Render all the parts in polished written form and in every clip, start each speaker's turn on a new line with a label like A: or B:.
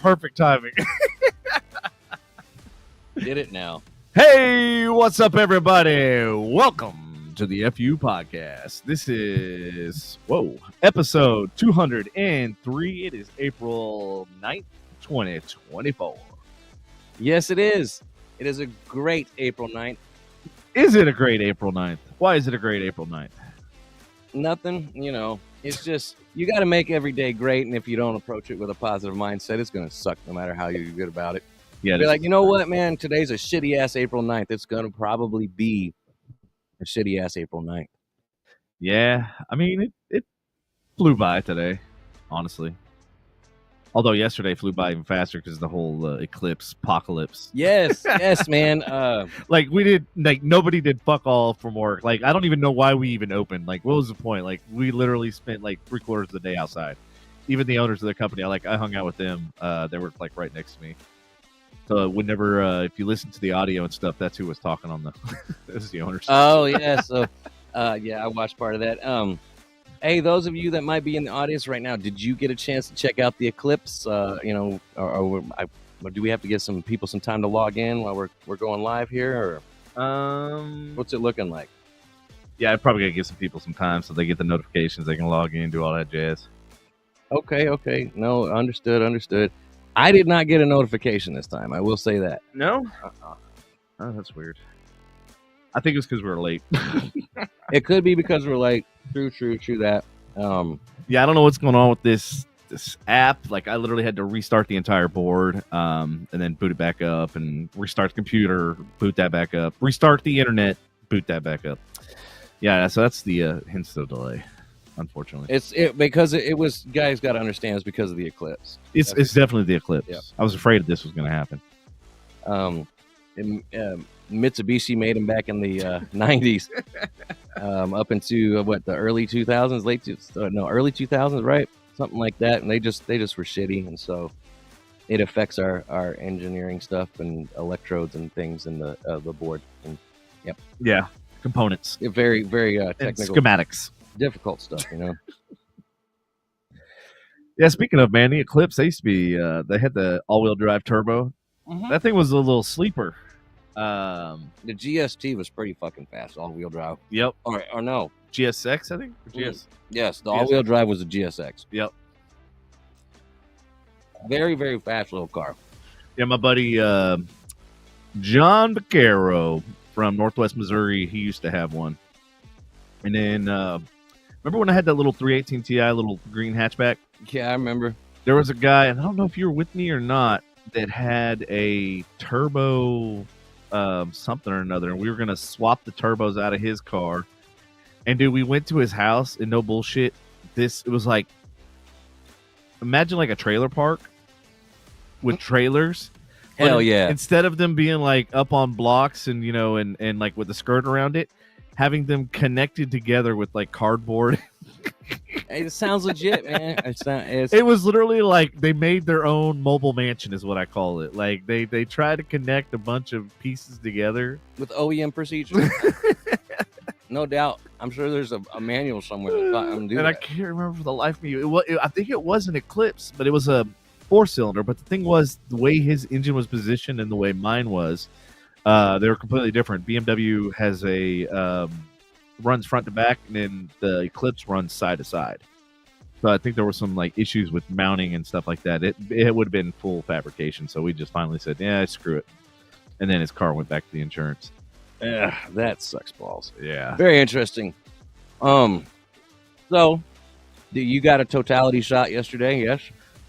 A: perfect timing.
B: Get it now.
A: Hey, what's up, everybody? Welcome to the FU podcast. This is, episode 203. It is April 9th, 2024.
B: Yes, it is. It is a great April 9th.
A: Is it a great April 9th? Why is it a great April 9th?
B: Nothing, it's just, you got to make every day great. And if you don't approach it with a positive mindset, it's going to suck no matter how you're good about it.
A: Yeah,
B: be like, you know what, man, today's a shitty ass April 9th. It's going to probably be a shitty ass April 9th.
A: Yeah, I mean, it flew by today, honestly. Although yesterday flew by even faster because the whole apocalypse.
B: Yes, man.
A: Nobody did fuck all from work. Like, I don't even know why we even opened. Like, what was the point? Like, we literally spent like 3/4 of the day outside. Even the owners of the company, I hung out with them. They were like right next to me. So whenever, if you listen to the audio and stuff, that's who was talking on the. This is the owners.
B: Oh yeah, so I watched part of that. Hey, those of you that might be in the audience right now, did you get a chance to check out the eclipse? Or do we have to give some people some time to log in while we're going live here? Or what's it looking like?
A: Yeah, I probably gotta give some people some time so they get the notifications, they can log in, do all that jazz.
B: Okay. No, understood. I did not get a notification this time. I will say that.
A: No? Oh, that's weird. I think it's because we were late.
B: It could be because we're late. True that.
A: Yeah, I don't know what's going on with this app. Like, I literally had to restart the entire board, and then boot it back up, and restart the computer, boot that back up, restart the internet, boot that back up. Yeah, so that's the hints of delay, unfortunately.
B: Because it was, guys got to understand, it's because of the eclipse.
A: It's definitely the eclipse.
B: Yeah.
A: I was afraid this was going to happen.
B: Mitsubishi made them back in the 90s, up into the early 2000s, early 2000s, right? Something like that. And they just were shitty, and so it affects our engineering stuff and electrodes and things in the board. And, yep.
A: Yeah, components.
B: Very very technical,
A: and schematics,
B: difficult stuff.
A: Yeah. Speaking of, man, the Eclipse, they used to be. They had the all-wheel drive turbo. Mm-hmm. That thing was a little sleeper.
B: The GST was pretty fucking fast, all-wheel drive.
A: Yep.
B: Or no,
A: GSX, I think.
B: Yes, the all-wheel drive was a GSX.
A: Yep.
B: Very, very fast little car.
A: Yeah, my buddy John Vaccaro from Northwest Missouri, he used to have one. And then remember when I had that little 318 Ti, little green hatchback?
B: Yeah, I remember.
A: There was a guy, and I don't know if you were with me or not, that had a turbo something or another, and we were gonna swap the turbos out of his car. And dude, we went to his house, and no bullshit, it was like, imagine like a trailer park with trailers.
B: Hell yeah.
A: Instead of them being like up on blocks and and like with the skirt around it, having them connected together with like cardboard.
B: Hey, it sounds legit, man.
A: It was literally like they made their own mobile mansion, is what I call it. Like they tried to connect a bunch of pieces together
B: with OEM procedures. No doubt. I'm sure there's a manual somewhere that taught them to do that.
A: I can't remember for the life of me. I think it was an Eclipse, but it was a 4-cylinder. But the thing was, the way his engine was positioned and the way mine was, they were completely different. BMW has a runs front to back, and then the Eclipse runs side to side. So I think there were some like issues with mounting and stuff like that. It would have been full fabrication, so we just finally said, yeah, screw it. And then his car went back to the insurance.
B: Yeah, that sucks balls.
A: Yeah,
B: very interesting. So you got a totality shot yesterday? Yes,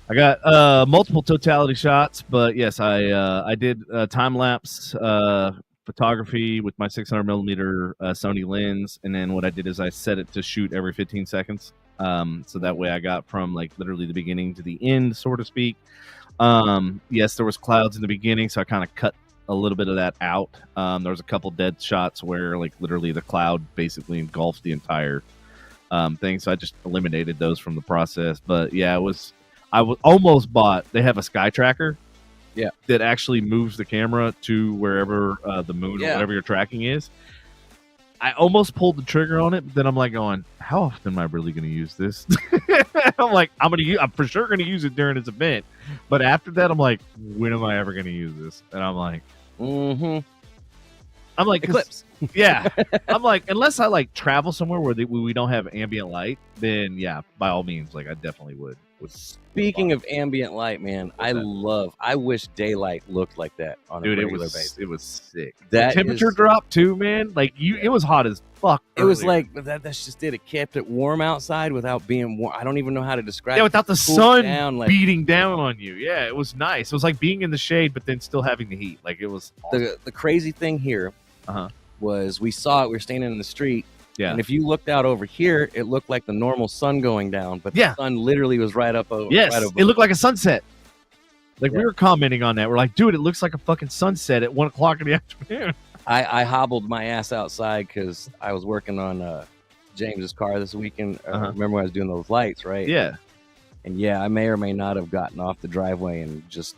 A: I got multiple totality shots, but yes, I did time lapse photography with my 600mm Sony lens, and then what I did is I set it to shoot every 15 seconds. So that way I got from like literally the beginning to the end, so to speak. Yes, there was clouds in the beginning, so I kind of cut a little bit of that out. There was a couple dead shots where like literally the cloud basically engulfed the entire thing, so I just eliminated those from the process. But yeah, I almost bought, they have a sky tracker that actually moves the camera to wherever the moon or whatever you're tracking is. I almost pulled the trigger on it, but then I'm like going, how often am I really going to use this? I'm like, I'm for sure going to use it during this event. But after that, I'm like, when am I ever going to use this? And I'm like, I'm like,
B: Eclipse.
A: Yeah. I'm like, unless I like travel somewhere where we don't have ambient light, then yeah, by all means, like I definitely would.
B: Speaking of ambient light, man, I wish daylight looked like that on a regular basis.
A: It was sick.
B: That
A: the temperature dropped too, man. Like it was hot as fuck.
B: It was like that's just it. It kept it warm outside without being warm. I don't even know how to describe it.
A: Yeah, without the sun beating down on you. Yeah, it was nice. It was like being in the shade, but then still having the heat. Like it was awesome.
B: The crazy thing here was we saw it. We were standing in the street.
A: Yeah.
B: And if you looked out over here, it looked like the normal sun going down, but the sun literally was right up over.
A: Yes,
B: right above.
A: it looked like a sunset. Like we were commenting on that. We're like, dude, it looks like a fucking sunset at 1 o'clock in the afternoon.
B: I hobbled my ass outside because I was working on James's car this weekend. Remember when I was doing those lights, right?
A: Yeah.
B: And yeah, I may or may not have gotten off the driveway and just.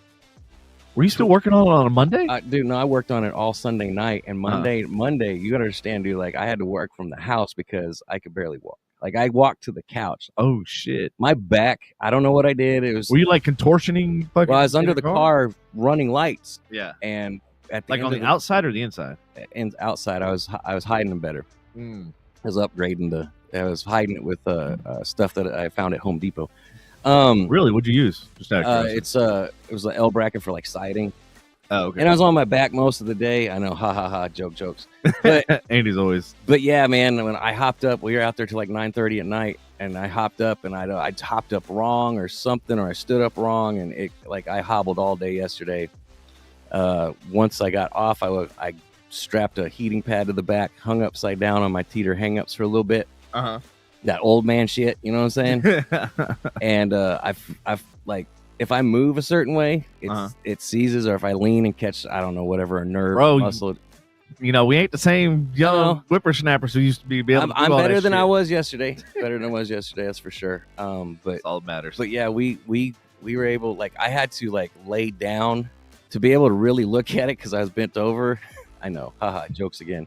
A: Were you still working on it on a Monday?
B: Dude, no, I worked on it all Sunday night. And Monday, you gotta understand, dude, like I had to work from the house because I could barely walk. Like I walked to the couch.
A: Oh shit.
B: My back, I don't know what I did. It was.
A: Were you like contortioning?
B: Well, I was under the car running lights.
A: Yeah.
B: And at the
A: like on the outside or the inside?
B: And outside, I was hiding them better. I was upgrading I was hiding it with stuff that I found at Home Depot.
A: Really? What'd you use? Just out of
B: it was an L bracket for like siding.
A: Oh, okay.
B: And I was on my back most of the day. I know, jokes. But
A: Andy's always.
B: But yeah, man, when I hopped up, we were out there till like 9:30 at night, and I hopped up, and I hopped up wrong or something, or I stood up wrong, and it like I hobbled all day yesterday. Once I got off, I strapped a heating pad to the back, hung upside down on my teeter hang-ups for a little bit. That old man shit, you know what I'm saying? And I've like, if I move a certain way, it seizes, or if I lean and catch, I don't know, whatever, a nerve, muscle.
A: You know, we ain't the same young whippersnappers who used to be able to do
B: I'm
A: all
B: better
A: that
B: than
A: shit.
B: I was yesterday. Better than I was yesterday, that's for sure. But
A: that's all that matters.
B: But yeah, we were able, like, I had to like lay down to be able to really look at it because I was bent over. I know, jokes again.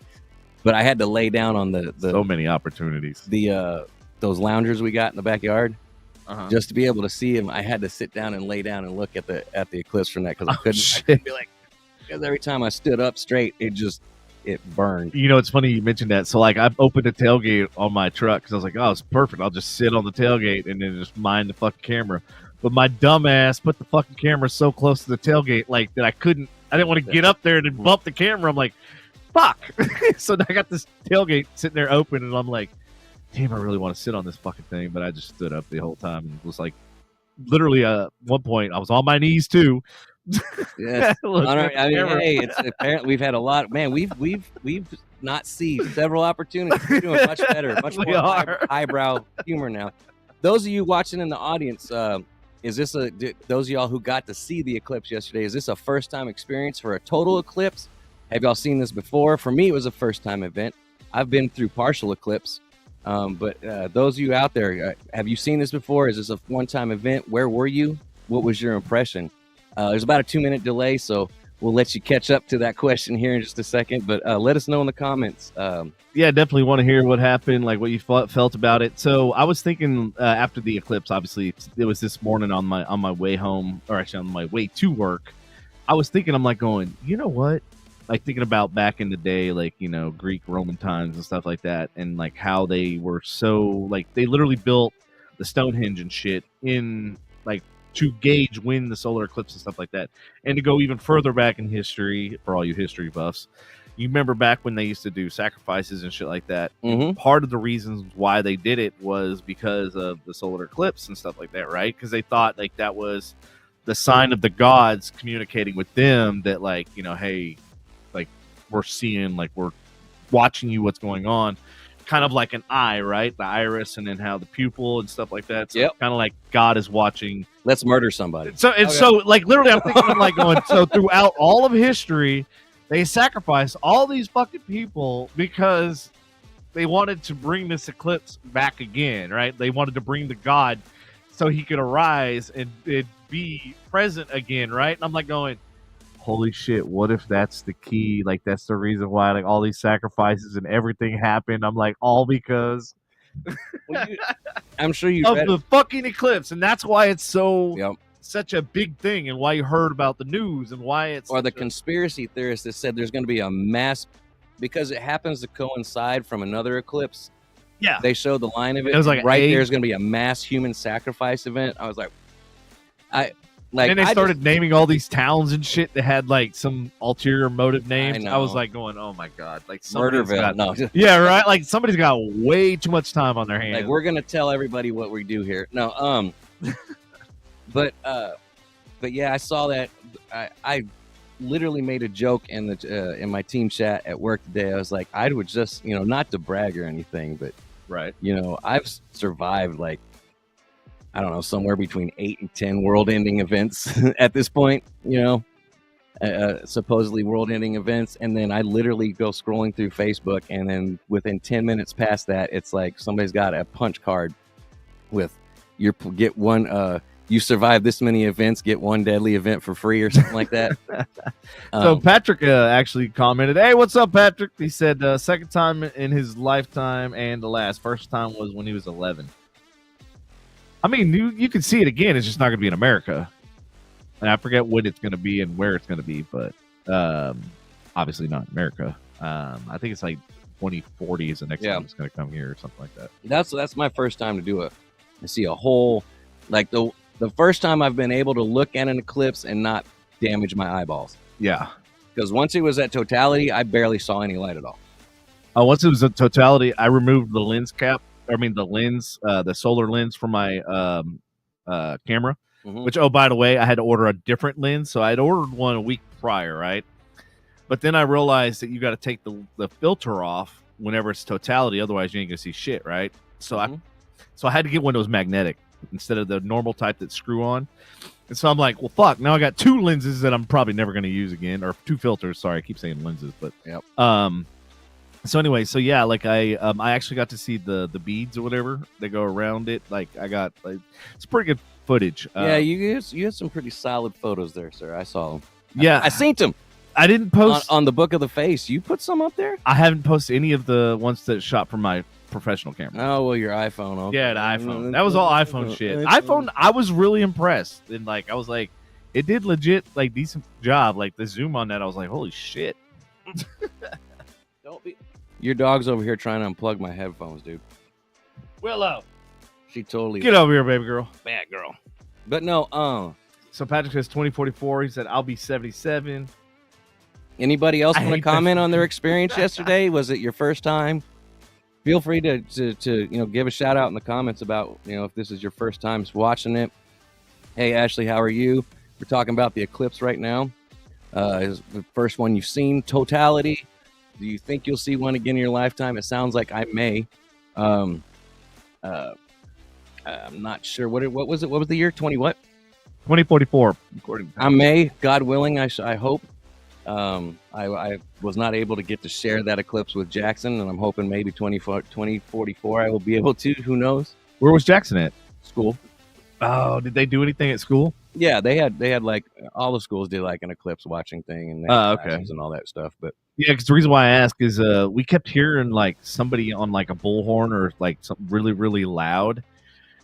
B: But I had to lay down on the
A: so many opportunities.
B: Those loungers we got in the backyard, just to be able to see them. I had to sit down and lay down and look at the eclipse from that because I couldn't be like, because every time I stood up straight, it burned.
A: You know, it's funny you mentioned that. So like, I've opened a tailgate on my truck because I was like, oh, it's perfect. I'll just sit on the tailgate and then just mind the fucking camera. But my dumb ass put the fucking camera so close to the tailgate, like that I didn't want to get up there and bump the camera. I'm like, fuck. So I got this tailgate sitting there open, and I'm like, damn, I really want to sit on this fucking thing. But I just stood up the whole time and was like, literally, one point, I was on my knees too.
B: Yes. I mean, hey, it's apparently we've had a lot. Man, we've not seized several opportunities. We're doing much better, much more highbrow humor now. Those of you watching in the audience, is this those of y'all who got to see the eclipse yesterday? Is this a first time experience for a total eclipse? Have y'all seen this before? For me, it was a first time event. I've been through partial eclipse. But those of you out there, have you seen this before? Is this a one-time event? Where were you? What was your impression? There's about a 2-minute delay, so we'll let you catch up to that question here in just a second. But let us know in the comments.
A: Yeah, definitely want to hear what happened, like what you felt about it. So I was thinking after the eclipse, obviously it was this morning on my way home, or actually on my way to work. I was thinking, I'm like going, you know what? Like thinking about back in the day, like, you know, Greek, Roman times and stuff like that. And like how they were so like, they literally built the Stonehenge and shit in like to gauge when the solar eclipse and stuff like that. And to go even further back in history, for all you history buffs, you remember back when they used to do sacrifices and shit like that. Part of the reasons why they did it was because of the solar eclipse and stuff like that, right? Because they thought like that was the sign of the gods communicating with them that like, you know, hey, like we're seeing, like we're watching you, what's going on, kind of like an eye, right? The iris, and then how the pupil and stuff like that. So kind of like God is watching.
B: Let's murder somebody.
A: So and so like literally, I'm thinking like going. So throughout all of history, they sacrificed all these fucking people because they wanted to bring this eclipse back again, right? They wanted to bring the God so he could arise and be present again, right? And I'm like going, holy shit, what if that's the key? Like, that's the reason why, like, all these sacrifices and everything happened. I'm like, all because
B: Well, I'm sure you
A: of
B: read
A: the fucking eclipse. And that's why it's so
B: Yep.
A: such a big thing, and why you heard about the news, and why it's
B: Or the
A: such a-
B: conspiracy theorists that said there's going to be a mass, because it happens to coincide from another eclipse.
A: yeah.
B: They showed the line of it.
A: It was like
B: right
A: a-
B: there's going to be a mass human sacrifice event. I was like,
A: And then they started naming all these towns and shit that had like some ulterior motive names. I was
B: know.
A: like going, oh my god, like somebody's
B: Murderville.
A: got-
B: No,
A: yeah, right. Like somebody's got way too much time on their hands.
B: like we're gonna tell everybody what we do here. No, but yeah, I saw that. I literally made a joke in the in my team chat at work today. I was like, I would just, not to brag or anything, but
A: right.
B: I've survived like, I don't know, somewhere between 8 and 10 world-ending events at this point. Supposedly world-ending events, and then I literally go scrolling through Facebook, and then within 10 minutes past that, it's like somebody's got a punch card with you survive this many events, get one deadly event for free or something like that.
A: So Patrick actually commented, "Hey, what's up, Patrick?" He said, second time in his lifetime and the last. First time was when he was 11. I mean, you can see it again. It's just not going to be in America. And I forget what it's going to be and where it's going to be, but obviously not in America. I think it's like 2040 is the next time it's going to come here or something like that.
B: That's my first time to do it. I see a whole, like the first time I've been able to look at an eclipse and not damage my eyeballs.
A: Yeah.
B: Because once it was at totality, I barely saw any light at all.
A: Once it was at totality, I removed the lens cap. I mean, the lens, the solar lens from my camera, which, oh, by the way, I had to order a different lens. So I'd ordered one a week prior, right? But then I realized that you got to take the filter off whenever it's totality. Otherwise, you ain't going to see shit, right? So I had to get one that was magnetic instead of the normal type that screw on. And so I'm like, well, fuck, now I got two lenses that I'm probably never going to use again, or two filters. Sorry, I keep saying lenses, but
B: yep.
A: So anyway, so yeah, like I actually got to see the beads or whatever that go around it. Like I got, like, it's pretty good footage.
B: Yeah, you had some pretty solid photos there, sir. I saw them.
A: Yeah,
B: I seen them.
A: I didn't post
B: on the Book of the Face. You put some up there?
A: I haven't posted any of the ones that shot from my professional camera.
B: Oh, well, your iPhone. Okay.
A: Yeah, the iPhone. That was all iPhone shit. iPhone, I was really impressed. And like, I was like, it did legit, like, decent job. Like the zoom on that, I was like, holy shit.
B: Don't be. Your dog's over here trying to unplug my headphones, dude.
A: Willow.
B: She totally.
A: Get over here, baby girl.
B: Bad girl. But no,
A: So Patrick says 2044. He said, I'll be 77.
B: Anybody else want to comment on their experience yesterday? Was it your first time? Feel free to give a shout out in the comments about, if this is your first time watching it. Hey, Ashley, how are you? We're talking about the eclipse right now. Is the first one you've seen, totality. Do you think you'll see one again in your lifetime? It sounds like I may. I'm not sure. What was it? What was the year?
A: 2044.
B: I may, God willing, I hope. I was not able to get to share that eclipse with Jackson, and I'm hoping maybe 2044 I will be able to. Who knows?
A: Where was Jackson at?
B: School.
A: Oh, did they do anything at school?
B: Yeah, they had like all the schools did like an eclipse watching thing and
A: okay,
B: and all that stuff. But
A: yeah, because the reason why I ask is we kept hearing like somebody on like a bullhorn or like something really, really loud,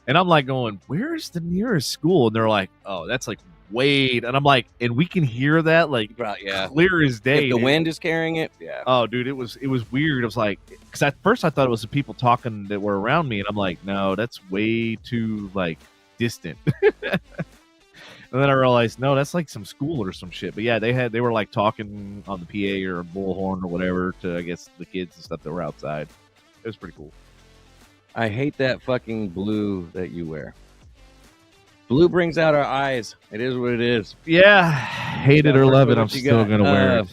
A: and I'm like going, "Where's the nearest school?" And they're like, "Oh, that's like wait," and I'm like, and we can hear that like clear as day.
B: If the wind is carrying it. Yeah.
A: Oh, dude, it was weird. It was like, because at first I thought it was the people talking that were around me, and I'm like, no, that's way too like distant. And then I realized, no, that's like some school or some shit. But yeah, they were like talking on the PA or a bullhorn or whatever to, I guess, the kids and stuff that were outside. It was pretty cool.
B: I hate that fucking blue that you wear. Blue brings out our eyes. It is what it is.
A: Yeah, hate it or love it, I'm still gonna wear it.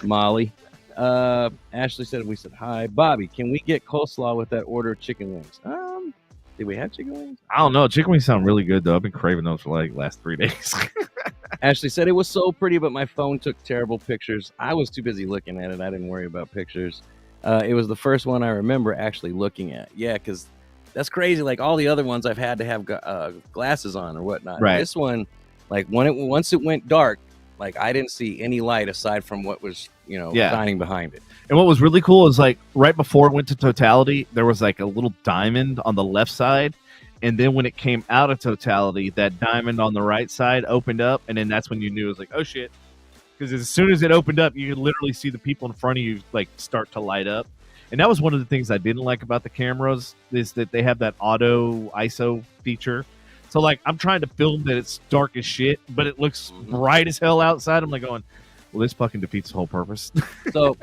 B: Molly. Ashley said we said hi. Bobby, can we get coleslaw with that order of chicken wings? Did we have chicken wings?
A: I don't know. Chicken wings sound really good though. I've been craving those for like last 3 days.
B: Ashley said it was so pretty, but my phone took terrible pictures. I was too busy looking at it. I didn't worry about pictures. It was the first one I remember actually looking at. Yeah, because that's crazy. Like all the other ones, I've had to have glasses on or whatnot.
A: Right.
B: This one, like once it went dark, Like I didn't see any light aside from what was,
A: Yeah.
B: shining behind it.
A: And what was really cool is like right before it went to totality, there was like a little diamond on the left side. And then when it came out of totality, that diamond on the right side opened up. And then that's when you knew it was like, oh shit. Because as soon as it opened up, you could literally see the people in front of you like start to light up. And that was one of the things I didn't like about the cameras is that they have that auto ISO feature. So like I'm trying to film that it's dark as shit, but it looks bright as hell outside. I'm like going, well, this fucking defeats the whole purpose.
B: So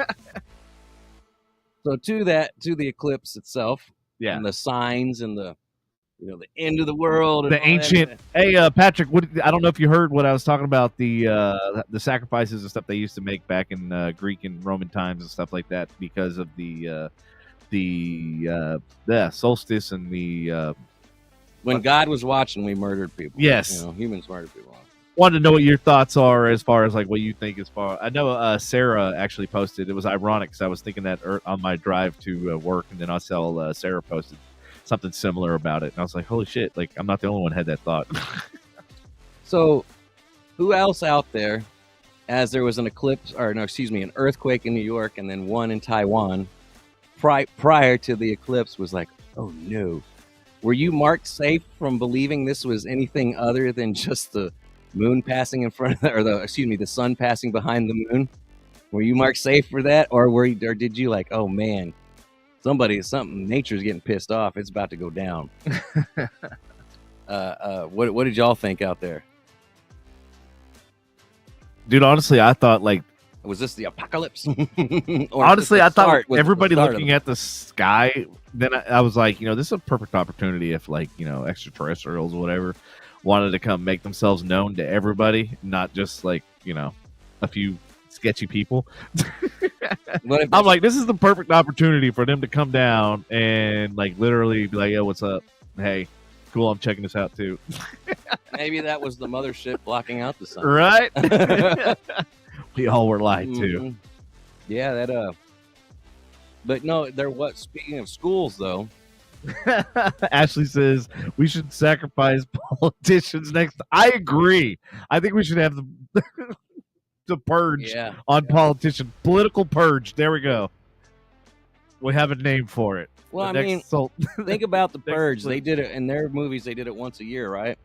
B: to the eclipse itself,
A: Yeah.
B: and the signs and the the end of the world, and
A: The
B: all that.
A: ancient. Hey, Patrick, I don't know if you heard what I was talking about the sacrifices and stuff they used to make back in Greek and Roman times and stuff like that because of the solstice and the.
B: When God was watching, we murdered people.
A: Yes.
B: Humans murdered people.
A: Wanted to know what your thoughts are as far as like what you think as far. I know Sarah actually posted. It was ironic because I was thinking that on my drive to work, and then I saw Sarah posted something similar about it, and I was like, "Holy shit!" Like I'm not the only one who had that thought.
B: So, who else out there, as there was an eclipse, or no, excuse me, an earthquake in New York, and then one in Taiwan, prior to the eclipse, was like, "Oh no." Were you marked safe from believing this was anything other than just the moon passing in front of the sun passing behind the moon? Were you marked safe for that, or did you like, oh man, nature's getting pissed off, it's about to go down? What did y'all think out there?
A: Dude, honestly, I thought like,
B: was this the apocalypse?
A: honestly, I thought everybody looking at the sky. Then I was like, this is a perfect opportunity if like, extraterrestrials or whatever wanted to come make themselves known to everybody, not just like, a few sketchy people. I'm like, this is the perfect opportunity for them to come down and like literally be like, yo, what's up? Hey, cool, I'm checking this out too.
B: Maybe that was the mothership blocking out the sun.
A: Right? We all were lied to.
B: Yeah, that but no, speaking of schools though.
A: Ashley says we should sacrifice politicians next. I agree. I think we should have the purge on politicians. Political purge. There we go. We have a name for it.
B: Well, think about the purge. They did it in their movies. They did it once a year, right?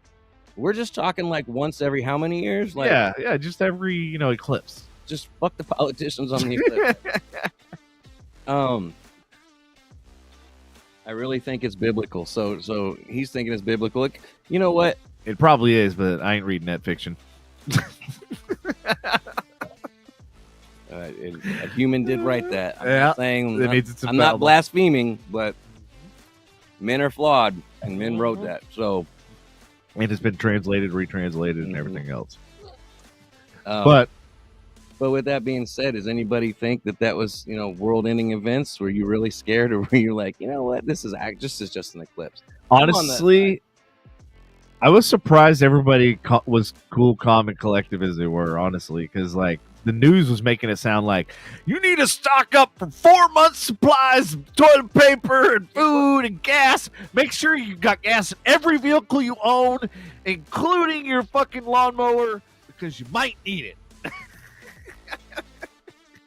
B: We're just talking like once every how many years? Like,
A: yeah, just every eclipse.
B: Just fuck the politicians on the eclipse. I really think it's biblical. So he's thinking it's biblical. You know what?
A: It probably is, but I ain't reading that fiction.
B: A human did write that. I'm not saying I'm not blaspheming, but men are flawed, and men wrote that. So
A: it has been translated, retranslated, and everything else.
B: But with that being said, does anybody think that was world-ending events? Were you really scared, or were you like, you know what, this is just an eclipse?
A: Honestly, I was surprised everybody was cool, calm, and collective as they were. Honestly, because like the news was making it sound like you need to stock up for 4 months' supplies of toilet paper and food and gas. Make sure you got gas in every vehicle you own, including your fucking lawnmower, because you might need it.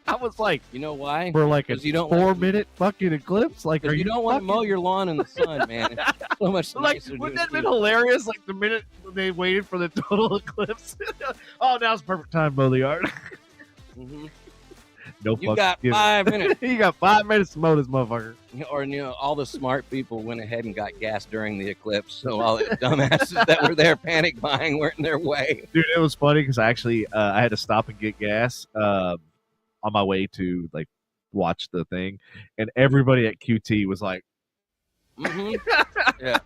A: I was like,
B: you know why?
A: For like a 4-minute fucking eclipse? Like,
B: you don't want to mow your lawn in the sun, man. It's so much nicer.
A: Wouldn't that have been hilarious? Like the minute they waited for the total eclipse. Oh, now's the perfect time to mow the yard. No,
B: you got 5 minutes.
A: You got 5 minutes to mow this motherfucker.
B: Or all the smart people went ahead and got gas during the eclipse, so all the dumbasses that were there panic buying weren't in their way.
A: Dude, it was funny because I had to stop and get gas on my way to like watch the thing, and everybody at QT was like,
B: yeah.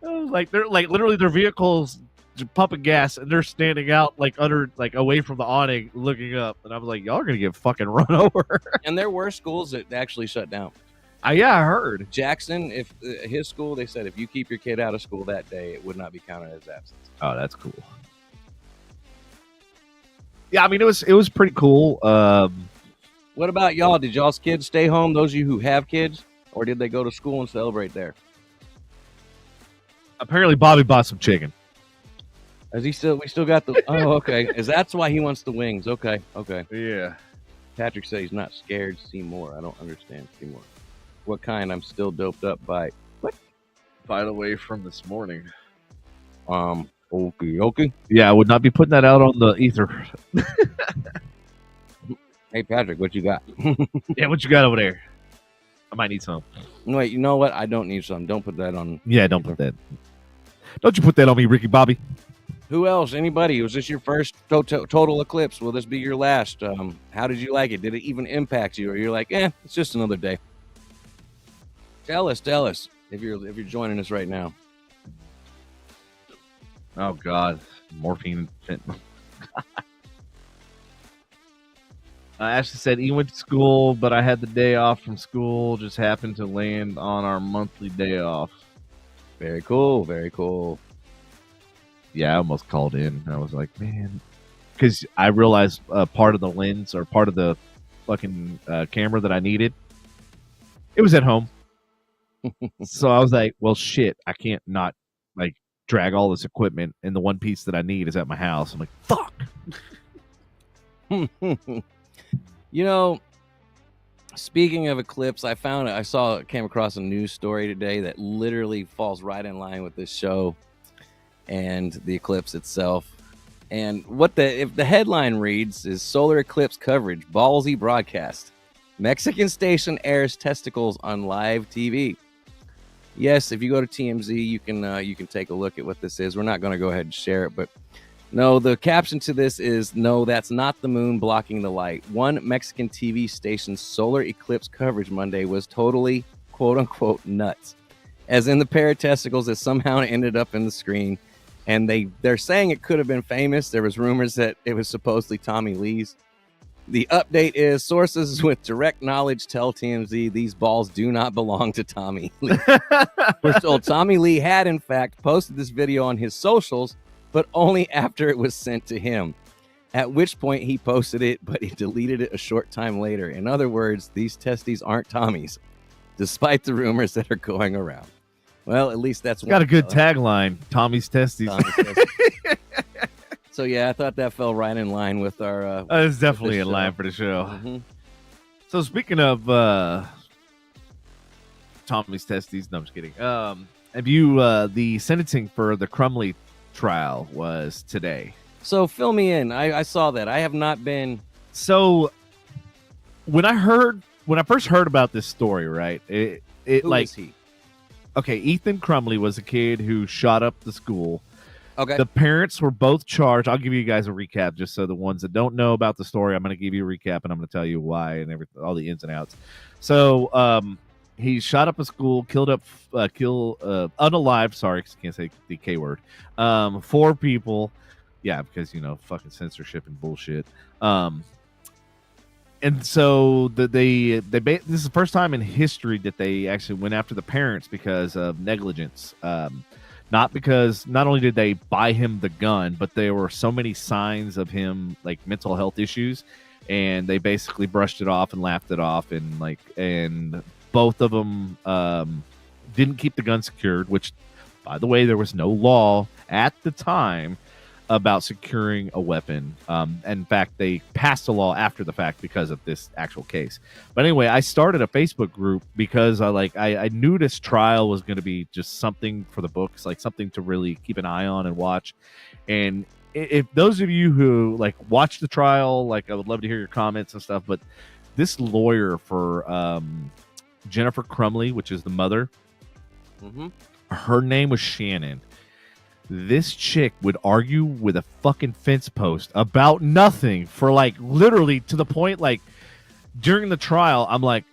A: Like they're like literally their vehicles pumping gas, and they're standing out like away from the awning looking up, and I was like, y'all are gonna get fucking run over.
B: And there were schools that actually shut down.
A: Yeah, I heard
B: Jackson, if his school, they said if you keep your kid out of school that day, it would not be counted as absence.
A: Oh, that's cool. Yeah, I mean, it was pretty cool.
B: What about y'all? Did y'all's kids stay home, those of you who have kids, or did they go to school and celebrate there?
A: Apparently, Bobby bought some chicken.
B: Is he still? We still got the. Oh, okay. Is that's why he wants the wings? Okay, okay.
A: Yeah.
B: Patrick said he's not scared. See more. I don't understand. See more. What kind? I'm still doped up by. What?
A: By the way, from this morning.
B: Okay.
A: Yeah, I would not be putting that out on the ether.
B: Hey, Patrick, what you got?
A: Yeah, what you got over there? I might need some.
B: Wait, you know what? I don't need some. Don't put that on.
A: Yeah, don't put that. Don't you put that on me, Ricky Bobby.
B: Who else? Anybody? Was this your first total eclipse? Will this be your last? How did you like it? Did it even impact you? Or you're like, it's just another day? Tell us if you're joining us right now.
A: Oh God, morphine. Ashley said he went to school, but I had the day off from school. Just happened to land on our monthly day off.
B: Very cool. Very cool.
A: Yeah, I almost called in. I was like, man, because I realized part of the lens or part of the fucking camera that I needed, it was at home. So I was like, well, shit, I can't not like drag all this equipment, and the one piece that I need is at my house. I'm like, fuck.
B: You know, speaking of eclipse, came across a news story today that literally falls right in line with this show and the eclipse itself. And if the headline reads is solar eclipse coverage, ballsy broadcast. Mexican station airs testicles on live TV. Yes, if you go to TMZ, you can take a look at what this is. We're not going to go ahead and share it, but no, the caption to this is, no, that's not the moon blocking the light. One Mexican TV station's solar eclipse coverage Monday was totally, quote unquote, nuts. As in the pair of testicles that somehow ended up in the screen. And they're saying it could have been famous. There was rumors that it was supposedly Tommy Lee's. The update is sources with direct knowledge tell TMZ these balls do not belong to Tommy Lee. We're told Tommy Lee had, in fact, posted this video on his socials, but only after it was sent to him, at which point he posted it, but he deleted it a short time later. In other words, these testes aren't Tommy's, despite the rumors that are going around. Well, at least that's
A: got a good tagline, Tommy's testes.
B: So, yeah, I thought that fell right in line with our...
A: it's definitely in line for the show.
B: Mm-hmm.
A: So, speaking of Tommy's testes, no, I'm just kidding. Have you, the sentencing for the Crumley trial was today.
B: So, fill me in. I saw that. I have not been...
A: So, when I first heard about this story, right,
B: Who is he?
A: Okay, Ethan Crumley was a kid who shot up the school.
B: Okay.
A: The parents were both charged. I'll give you guys a recap just so the ones that don't know about the story, I'm going to give you a recap and I'm going to tell you why and everything, all the ins and outs. So he shot up a school, unalive. Sorry, can't say the K word. 4 people. Yeah, because, fucking censorship and bullshit. And so this is the first time in history that they actually went after the parents because of negligence. Not only did they buy him the gun, but there were so many signs of him like mental health issues, and they basically brushed it off and laughed it off, and both of them didn't keep the gun secured. Which, by the way, there was no law at the time about securing a weapon. In fact, they passed a law after the fact because of this actual case. But anyway, I started a Facebook group because I knew this trial was going to be just something for the books, like something to really keep an eye on and watch. And if those of you who watch the trial, I would love to hear your comments and stuff. But this lawyer for Jennifer Crumley, which is the mother, her name was Shannon. This chick would argue with a fucking fence post about nothing for literally to the point during the trial, I'm like,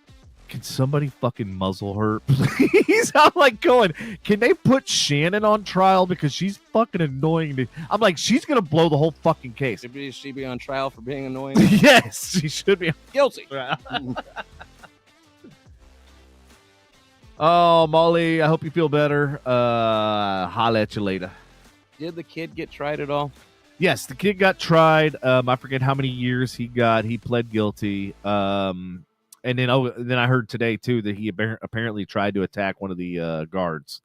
A: can somebody fucking muzzle her, please? I'm going, can they put Shannon on trial because she's fucking annoying me? I'm like, she's gonna blow the whole fucking case.
B: Should she be on trial for being annoying?
A: Yes, she should be
B: guilty.
A: Oh, Molly, I hope you feel better. Holla at you later.
B: Did the kid get tried at all?
A: Yes, the kid got tried. I forget how many years he got. He pled guilty. And then I heard today too that he apparently tried to attack one of the guards,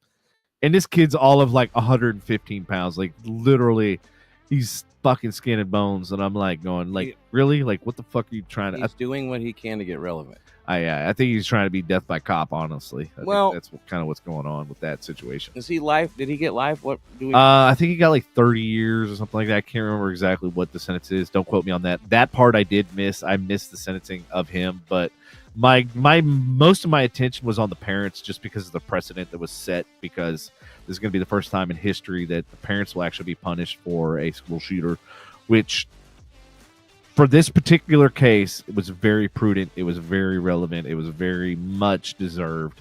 A: And this kid's all of like 115 pounds, like literally, he's fucking skin and bones. And I'm like going, like, really, like, what the fuck are you trying to?
B: He's doing what he can to get relevant.
A: I think he's trying to be death by cop. Honestly, I
B: Well,
A: think that's kind of what's going on with that situation.
B: Is he life? Did he get life? What do we?
A: I think he got like 30 years or something like that. I can't remember exactly what the sentence is. Don't quote me on that. That part I did miss. I missed the sentencing of him, but my most of my attention was on the parents, just because of the precedent that was set. Because this is going to be the first time in history that the parents will actually be punished for a school shooter, which, for this particular case, it was very prudent. It was very relevant. It was very much deserved.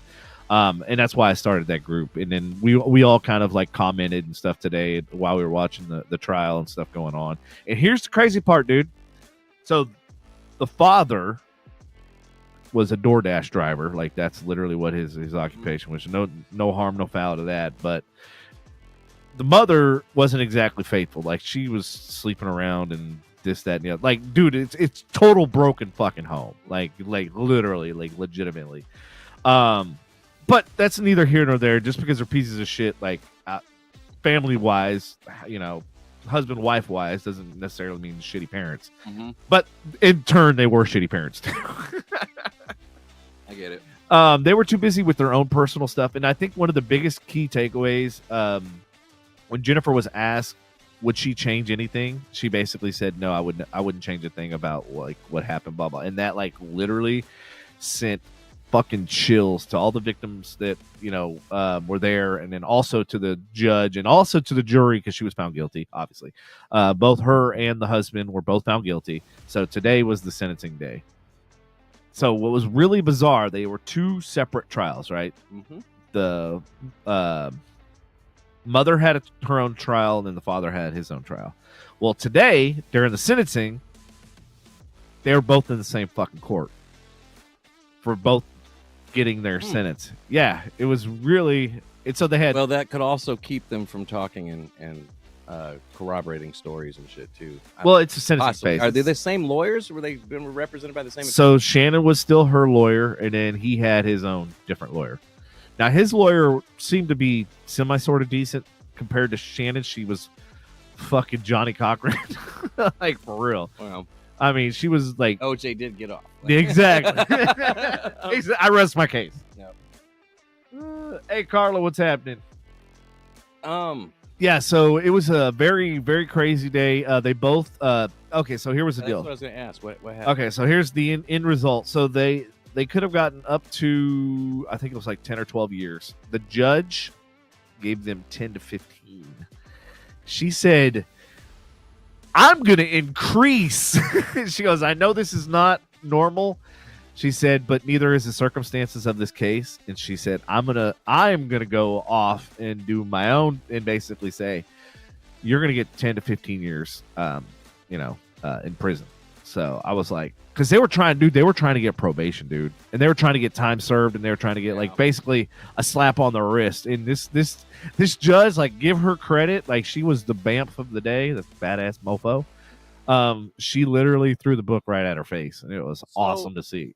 A: And that's why I started that group. And then we all kind of like commented and stuff today while we were watching the trial and stuff going on. And here's the crazy part, dude. So the father was a DoorDash driver. Like, that's literally what his occupation was. No harm, no foul to that. But the mother wasn't exactly faithful. Like, she was sleeping around and this, that, and the other. Like, dude, it's total broken fucking home. Like literally, like legitimately. But that's neither here nor there. Just because they're pieces of shit, like family wise, husband wife wise, doesn't necessarily mean shitty parents. Mm-hmm. But in turn, they were shitty parents too.
B: I get it.
A: They were too busy with their own personal stuff, and I think one of the biggest key takeaways, when Jennifer was asked, would she change anything? She basically said, no, I wouldn't change a thing about like what happened, blah, blah. And that like literally sent fucking chills to all the victims that, were there. And then also to the judge and also to the jury, because she was found guilty, obviously. Both her and the husband were both found guilty. So today was the sentencing day. So what was really bizarre, they were two separate trials, right? Mm-hmm. The mother had her own trial, and then the father had his own trial. Well, today, during the sentencing, they were both in the same fucking court for both getting their sentence. Yeah, it was really... So they had...
B: Well, that could also keep them from talking and corroborating stories and shit, too.
A: Well, it's a sentencing phase.
B: Are they the same lawyers? Were they been represented by the same...
A: So Shannon was still her lawyer, and then he had his own different lawyer. Now, his lawyer seemed to be sort of decent compared to Shannon. She was fucking Johnny Cochran. Like, for real.
B: Wow.
A: I mean, she was like...
B: OJ did get off.
A: Exactly. I rest my case.
B: Yep.
A: Hey, Carla, what's happening? Yeah, so it was a very, very crazy day. They both... okay, so here was the deal.
B: That's what I was going to ask. What happened?
A: Okay, so here's the end result. So they could have gotten up to, I think it was like 10 or 12 years. The judge gave them 10 to 15. She said, I'm going to increase. She goes, I know this is not normal. She said, but neither is the circumstances of this case. And she said, I'm gonna go off and do my own and basically say, you're going to get 10 to 15 years, in prison. So I was like, because they were trying to get probation, dude, and they were trying to get time served, and they were trying to get like basically a slap on the wrist. And this judge, like, give her credit, like she was the BAMF of the day, this badass mofo. She literally threw the book right at her face, and it was awesome to see.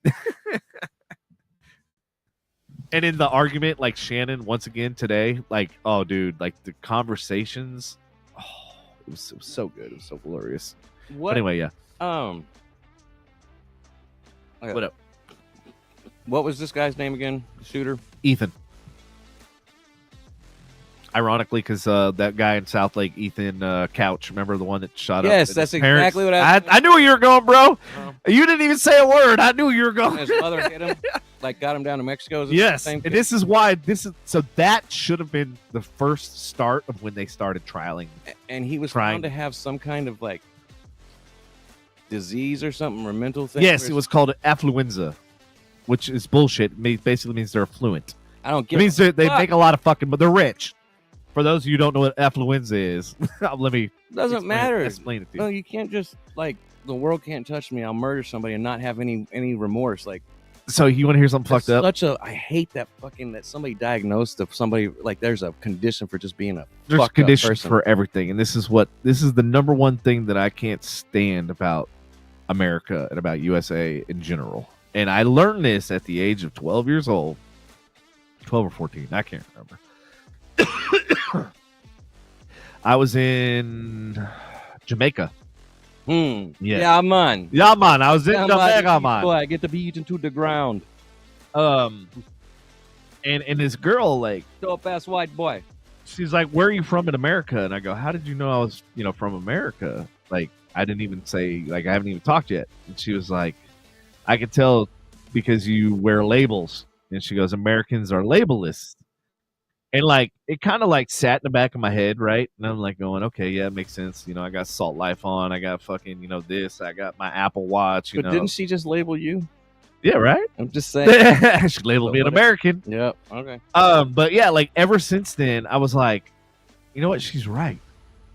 A: And in the argument, like Shannon once again today, like, oh dude, like the conversations, it was so good, it was so glorious. But anyway, yeah.
B: Okay.
A: What up?
B: What was this guy's name again? The shooter?
A: Ethan. Ironically, because that guy in South Lake, Ethan Couch, remember the one that shot up?
B: Yes, that's exactly what
A: I knew where you were going, bro. You didn't even say a word. I knew where you were going.
B: His mother hit him, like got him down to Mexico.
A: Yes, and this is why so that should have been the first start of when they started trialing.
B: And he was found to have some kind of like disease or something, or mental thing.
A: Yes, it was called affluenza, which is bullshit. It basically means they're affluent.
B: I don't get
A: it. It means they make a lot of fucking, but they're rich. For those of you who don't know what affluenza is, let me explain it to you.
B: No, you can't just, like, the world can't touch me. I'll murder somebody and not have any remorse. Like,
A: so you want to hear something fucked up?
B: I hate that somebody diagnosed of somebody, like, there's a condition for just being
A: there's a condition for everything. And this is the number one thing that I can't stand about America and about USA in general. And I learned this at the age of 12 years old. 12 or 14, I can't remember. I was in Jamaica.
B: Yeah, man.
A: Yeah, man. I was in
B: Yeah,
A: Jamaica, man.
B: Boy, I get to beat into the ground.
A: And this girl, like,
B: Dope ass white boy.
A: she's like, "Where are you from in America?" And I go, "How did you know I was, from America?" Like, I didn't even say, like, I haven't even talked yet. And she was like, "I could tell because you wear labels." And she goes, "Americans are labelless." And like, it kind of like sat in the back of my head, right? And I'm like going, "Okay, yeah, it makes sense." I got Salt Life on. I got fucking, this. I got my Apple Watch.
B: But didn't she just label you?
A: Yeah, right.
B: I'm just saying.
A: She labeled me an
B: What
A: American.
B: Yep. Okay.
A: But yeah, like ever since then, I was like, you know what? She's right.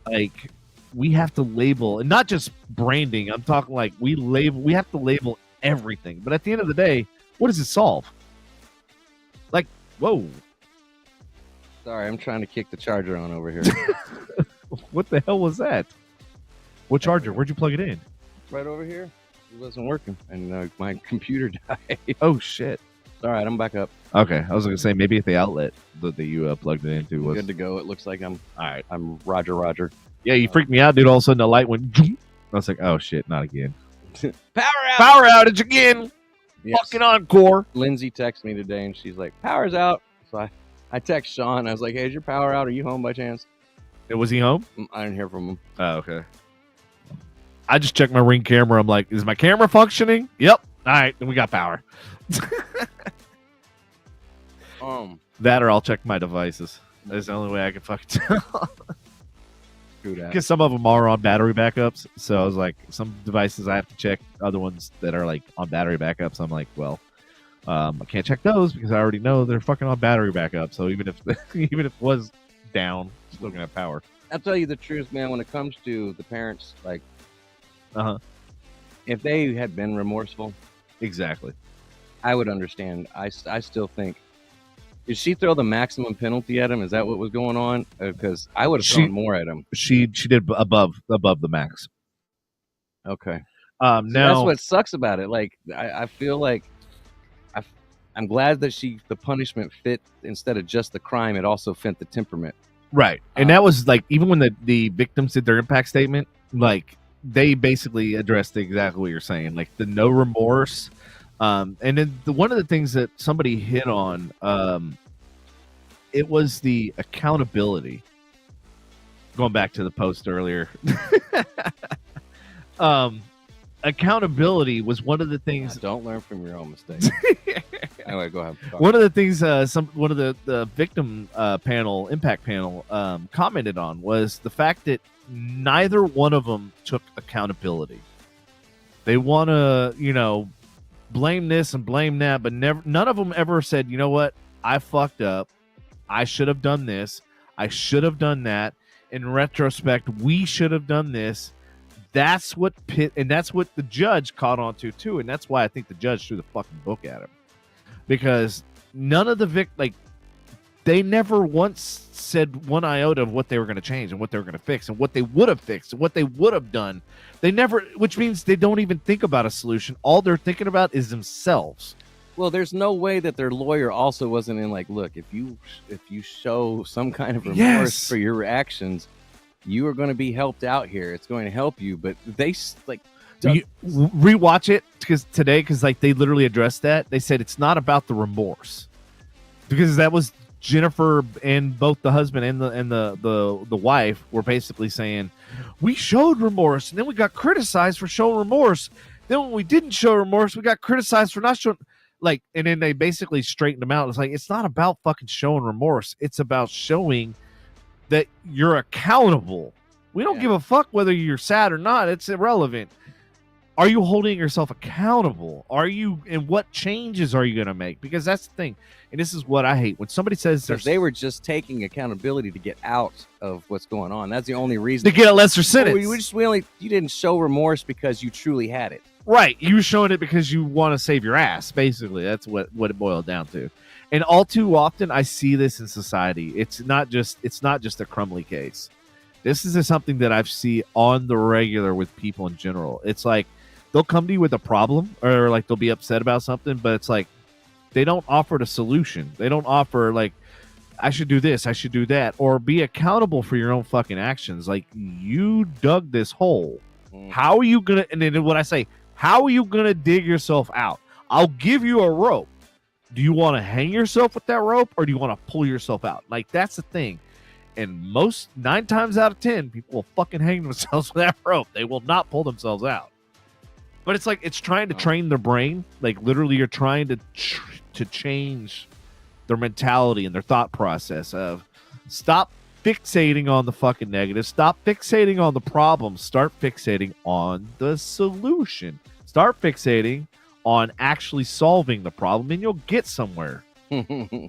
A: Like, we have to label, and not just branding. I'm talking like we have to label everything. But at the end of the day, what does it solve? Like, whoa.
B: Sorry, I'm trying to kick the charger on over here.
A: What the hell was that? What charger? Where'd you plug it in?
B: Right over here. It wasn't working, and my computer died.
A: Oh shit.
B: All right, I'm back up.
A: Okay, I was gonna say maybe if the outlet that you plugged it into was
B: Good to go. It looks like I'm
A: all right.
B: I'm Roger.
A: Yeah, you freaked me out, dude. All of a sudden the light went. I was like, oh shit, not again.
B: Power
A: outage again.
B: Yes.
A: Fucking encore.
B: Lindsay texted me today, and she's like, "Power's out." So I text Sean. I was like, "Hey, is your power out? Are you home by chance?"
A: Was he home?
B: I didn't hear from him.
A: Oh, okay. I just checked my Ring camera. I'm like, is my camera functioning? Yep. All right, then we got power. That or I'll check my devices. That's the only way I can fucking tell.
B: Do that.
A: Because some of them are on battery backups. So I was like, some devices I have to check. Other ones that are like on battery backups, I'm like, well, I can't check those because I already know they're fucking on battery backup. So even if it was down, still gonna have power.
B: I'll tell you the truth, man. When it comes to the parents, like, if they had been remorseful,
A: exactly,
B: I would understand. I still think. Did she throw the maximum penalty at him? Is that what was going on? Because I would have thrown more at him.
A: She did above the max.
B: Okay.
A: Now
B: that's what sucks about it. Like I feel like I'm glad that the punishment fit instead of just the crime. It also fit the temperament. Right.
A: And that was like, even when the victims did their impact statement, like they basically addressed exactly what you're saying, like the no remorse. And then one of the things that somebody hit on, it was the accountability. Going back to the post earlier, accountability was one of the things.
B: Don't learn from your own mistakes. Anyway, go ahead. Sorry.
A: One of the things one of the victim impact panel commented on was the fact that neither one of them took accountability. They want to, blame this and blame that, but none of them ever said, you know what, I fucked up. I should have done this. I should have done that. In retrospect, we should have done this. That's what and that's what the judge caught on to too, and that's why I think the judge threw the fucking book at him, because none of the they never once said one iota of what they were going to change and what they were going to fix and what they would have fixed and what they would have done. They never, which means they don't even think about a solution. All they're thinking about is themselves.
B: Well, there's no way that their lawyer also wasn't in like, look, if you show some kind of remorse for your actions, you are going to be helped out here. It's going to help you. But they like
A: rewatch it because like they literally addressed that. They said it's not about the remorse, because that was Jennifer and both the husband and the wife were basically saying, we showed remorse and then we got criticized for showing remorse. Then when we didn't show remorse, we got criticized for not showing. Like, and then they basically straightened them out. It's like, it's not about fucking showing remorse. It's about showing that you're accountable. We don't give a fuck whether you're sad or not. It's irrelevant. Are you holding yourself accountable? Are you, and what changes are you going to make? Because that's the thing. And this is what I hate. When somebody says
B: they were just taking accountability to get out of what's going on. That's the only reason.
A: To get a lesser sentence.
B: You didn't show remorse because you truly had it.
A: Right. You were showing it because you want to save your ass, basically. That's what it boiled down to. And all too often I see this in society. It's not just a Crumley case. This is something that I've seen on the regular with people in general. It's like they'll come to you with a problem, or like they'll be upset about something, but it's like they don't offer the solution. They don't offer, like, I should do this, I should do that, or be accountable for your own fucking actions. Like, you dug this hole. How are you gonna? And then what I say, how are you gonna dig yourself out? I'll give you a rope. Do you want to hang yourself with that rope, or do you want to pull yourself out? Like, that's the thing. And 9 times out of 10, people will fucking hang themselves with that rope. They will not pull themselves out. But it's like, it's trying to train their brain. Like, literally, you're trying to change their mentality and their thought process of stop fixating on the fucking negative. Stop fixating on the problem. Start fixating on the solution. Start fixating on actually solving the problem, and you'll get somewhere.
B: Yeah.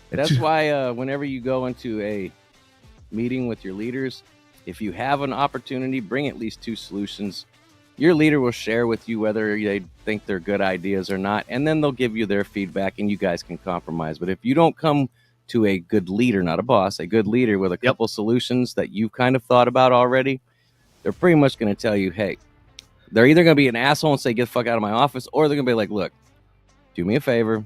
B: That's why whenever you go into a meeting with your leaders, if you have an opportunity, bring at least 2 solutions. Your leader will share with you whether they think they're good ideas or not, and then they'll give you their feedback, and you guys can compromise. But if you don't come to a good leader, not a boss, a good leader with a couple solutions that you've kind of thought about already, they're pretty much going to tell you, hey, they're either going to be an asshole and say, get the fuck out of my office, or they're going to be like, look, do me a favor,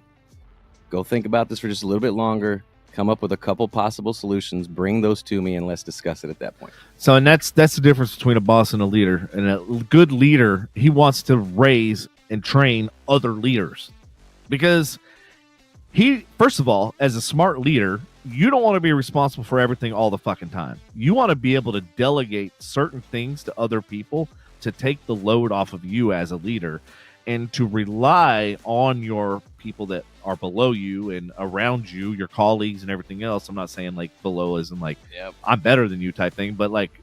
B: go think about this for just a little bit longer, come up with a couple possible solutions, bring those to me, and let's discuss it at that point.
A: So, and that's the difference between a boss and a leader. And a good leader, he wants to raise and train other leaders. Because he, first of all, as a smart leader, you don't want to be responsible for everything all the fucking time. You want to be able to delegate certain things to other people to take the load off of you as a leader, and to rely on your people that are below you and around you, your colleagues and everything else. I'm not saying like below as in like, I'm better than you type thing, but like,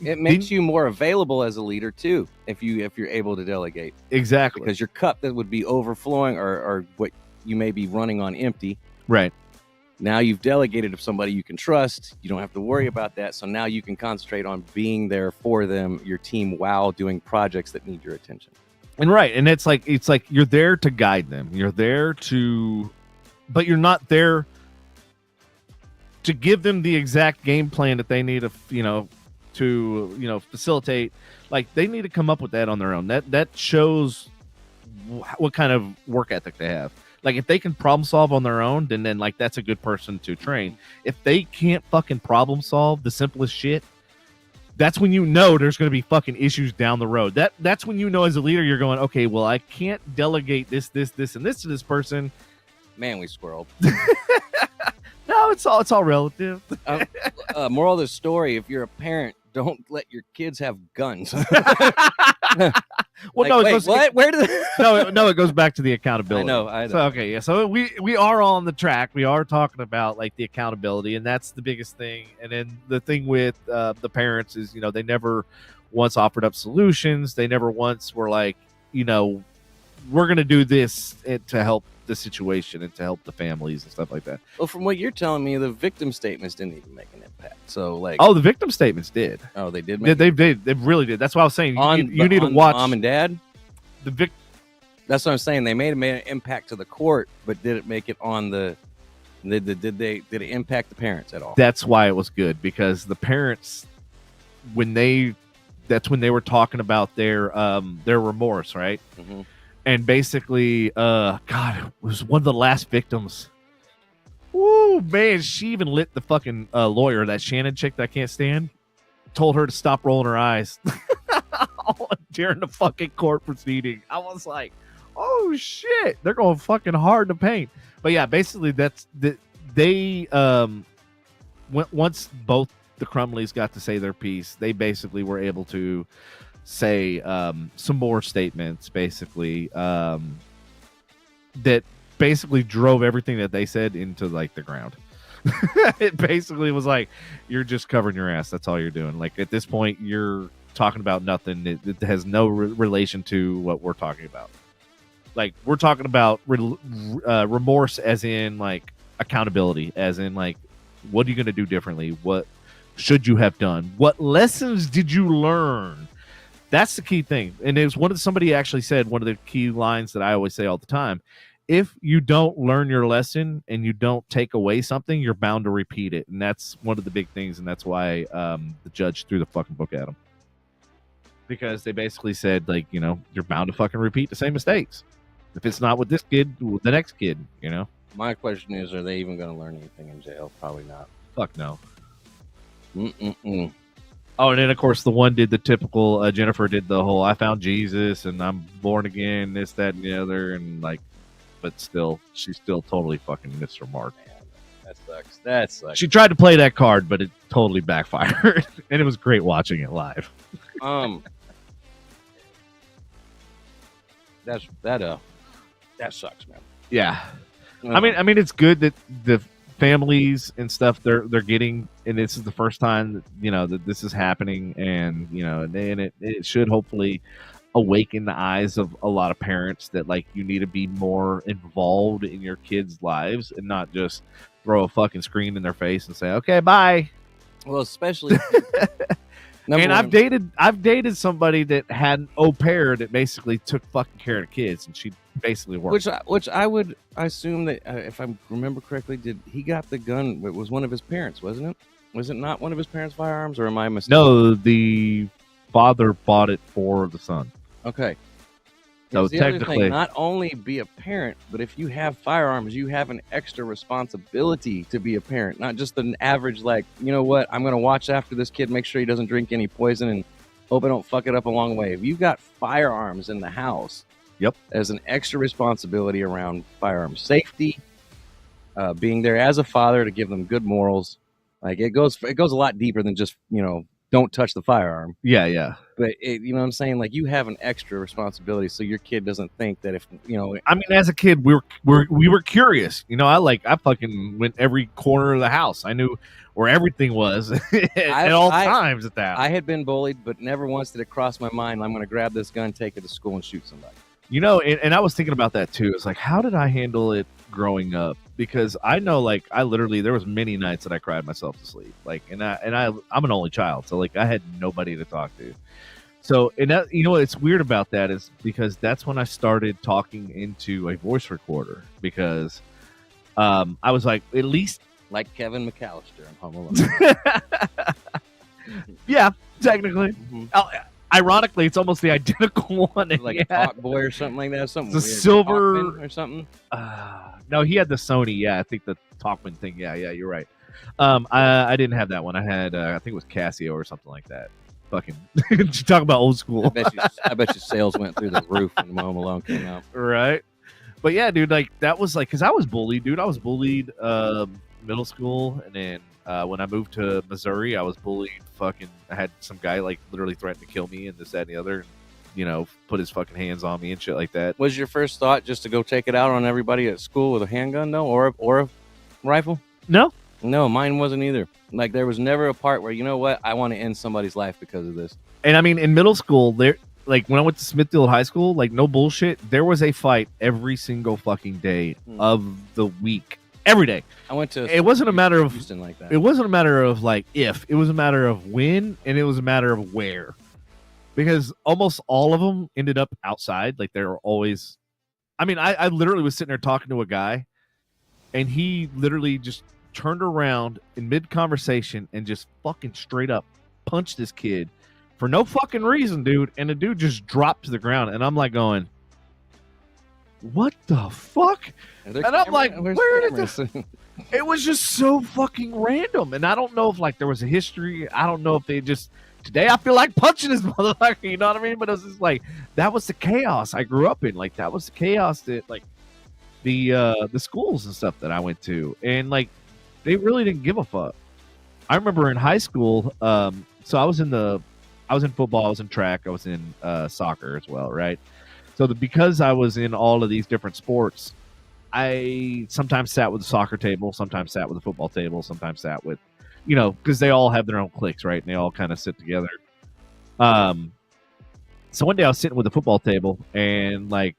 B: it makes you more available as a leader too, if you're able to delegate.
A: Exactly.
B: Because your cup that would be overflowing or what you may be running on empty.
A: Right.
B: Now you've delegated to somebody you can trust. You don't have to worry about that. So now you can concentrate on being there for them, your team, while doing projects that need your attention.
A: And right. And it's like you're there to guide them. You're there to, but you're not there to give them the exact game plan that they need to facilitate. Like, they need to come up with that on their own. That shows what kind of work ethic they have. Like, if they can problem solve on their own, then like, that's a good person to train. If they can't fucking problem solve the simplest shit, that's when you know there's going to be fucking issues down the road. That's when you know as a leader, you're going, okay, well, I can't delegate this, and this to this person.
B: Man, we squirreled.
A: No, it's all relative.
B: Moral of the story: if you're a parent, don't let your kids have guns.
A: Well,
B: like, what? Where did?
A: No, it goes back to the accountability.
B: I know.
A: So, okay, yeah. So we are on the track. We are talking about like the accountability, and that's the biggest thing. And then the thing with the parents is, they never once offered up solutions. They never once were like, we're going to do this to help the situation and to help the families and stuff like that.
B: Well, from what you're telling me, the victim statements didn't even make an impact. So, like,
A: the victim statements did.
B: Oh, they did.
A: They really did. That's why I was saying you need to watch
B: mom and dad.
A: The
B: That's what I'm saying. They made an impact to the court, but did it make it on the? Did it impact the parents at all?
A: That's why it was good, because the parents, that's when they were talking about their remorse, right?
B: Mm-hmm.
A: And basically, God, it was one of the last victims. Woo, man, she even lit the fucking lawyer, that Shannon chick that I can't stand. Told her to stop rolling her eyes during the fucking court proceeding. I was like, oh shit, they're going fucking hard to paint. But yeah, basically they once both the Crumleys got to say their piece, they basically were able to say some more statements, basically, that basically drove everything that they said into like the ground. It basically was like, you're just covering your ass. That's all you're doing. Like, at this point, you're talking about nothing. It has no relation to what we're talking about. Like, we're talking about remorse, as in like accountability, as in like, what are you going to do differently? What should you have done? What lessons did you learn? That's the key thing. And it was somebody actually said, one of the key lines that I always say all the time: if you don't learn your lesson and you don't take away something, you're bound to repeat it. And that's one of the big things. And that's why the judge threw the fucking book at him, because they basically said, like, you're bound to fucking repeat the same mistakes. If it's not with this kid, with the next kid,
B: My question is, are they even going to learn anything in jail? Probably not.
A: Fuck no.
B: Mm-mm-mm.
A: Oh, and then of course the one did the typical. Jennifer did the whole "I found Jesus" and "I'm born again," this, that, and the other, and like, but still, she's still totally fucking missed her mark.
B: Man, that sucks. That sucks.
A: She tried to play that card, but it totally backfired, and it was great watching it live.
B: That sucks, man.
A: Yeah, I mean, it's good that the families and stuff they're getting, and this is the first time that this is happening, and and it should hopefully awaken the eyes of a lot of parents that like you need to be more involved in your kids' lives and not just throw a fucking screen in their face and say, okay, bye.
B: Well, especially
A: and I've dated somebody that had an au pair that basically took fucking care of the kids, and she basically worked.
B: Which I would assume that if I remember correctly, did he got the gun? It was one of his parents, wasn't it? Was it not one of his parents' firearms, or am I mistaken?
A: No, the father bought it for the son.
B: Okay.
A: So
B: the
A: technically,
B: other thing, not only be a parent, but if you have firearms, you have an extra responsibility to be a parent, not just an average, like, you know what, I'm going to watch after this kid, make sure he doesn't drink any poison and hope I don't fuck it up along the way. If you've got firearms in the house,
A: yep,
B: there's an extra responsibility around firearm safety, being there as a father to give them good morals. Like it goes a lot deeper than just, don't touch the firearm.
A: Yeah.
B: But you know what I'm saying? Like you have an extra responsibility, so your kid doesn't think that if
A: I mean, as a kid, we were curious. I fucking went every corner of the house. I knew where everything was at all times. At that,
B: I had been bullied, but never once did it cross my mind I'm going to grab this gun, take it to school, and shoot somebody.
A: And I was thinking about that too. It's like, how did I handle it growing up? Because I know, like, I literally there was many nights that I cried myself to sleep. Like, I'm an only child, so like I had nobody to talk to. So, and that, what's weird about that is because that's when I started talking into a voice recorder because I was like, at least
B: like Kevin McAllister in Home Alone.
A: Yeah, technically.
B: Mm-hmm.
A: Ironically, it's almost the identical one.
B: Like a Talk Boy or something like that. Something
A: the
B: weird.
A: silver
B: Talkman or something.
A: No, he had the Sony. Yeah, I think the Talkman thing. Yeah, you're right. I didn't have that one. I had I think it was Casio or something like that. Fucking talk about old school.
B: I bet your sales went through the roof when Home Alone came out.
A: Right. But yeah, dude, like that was like because I was bullied, dude. I was bullied middle school, and then when I moved to Missouri, I was bullied. Fucking, I had some guy like literally threatened to kill me and this, that, and the other. And, put his fucking hands on me and shit like that.
B: Was your first thought just to go take it out on everybody at school with a handgun, though, or a rifle?
A: No,
B: mine wasn't either. Like there was never a part where I want to end somebody's life because of this.
A: And I mean, in middle school, there, like when I went to Smithfield High School, like no bullshit, there was a fight every single fucking day of the week. Every day.
B: I went to.
A: It wasn't a matter of
B: Houston like that.
A: It wasn't a matter of like if. It was a matter of when, and it was a matter of where. Because almost all of them ended up outside. Like they were always. I mean, I literally was sitting there talking to a guy, and he literally just turned around in mid conversation and just fucking straight up punched this kid for no fucking reason, dude. And the dude just dropped to the ground, and I'm like going, what the fuck? And I'm like, where did this? It was just so fucking random. And I don't know if like there was a history. I don't know if they just today I feel like punching this motherfucker, you know what I mean? But it was just like that was the chaos I grew up in. Like that was the chaos that like the schools and stuff that I went to. And like they really didn't give a fuck. I remember in high school, so I was in football, I was in track, I was in soccer as well, right? So because I was in all of these different sports, I sometimes sat with the soccer table, sometimes sat with the football table, sometimes sat with, because they all have their own cliques, right? And they all kind of sit together. So one day I was sitting with the football table, and like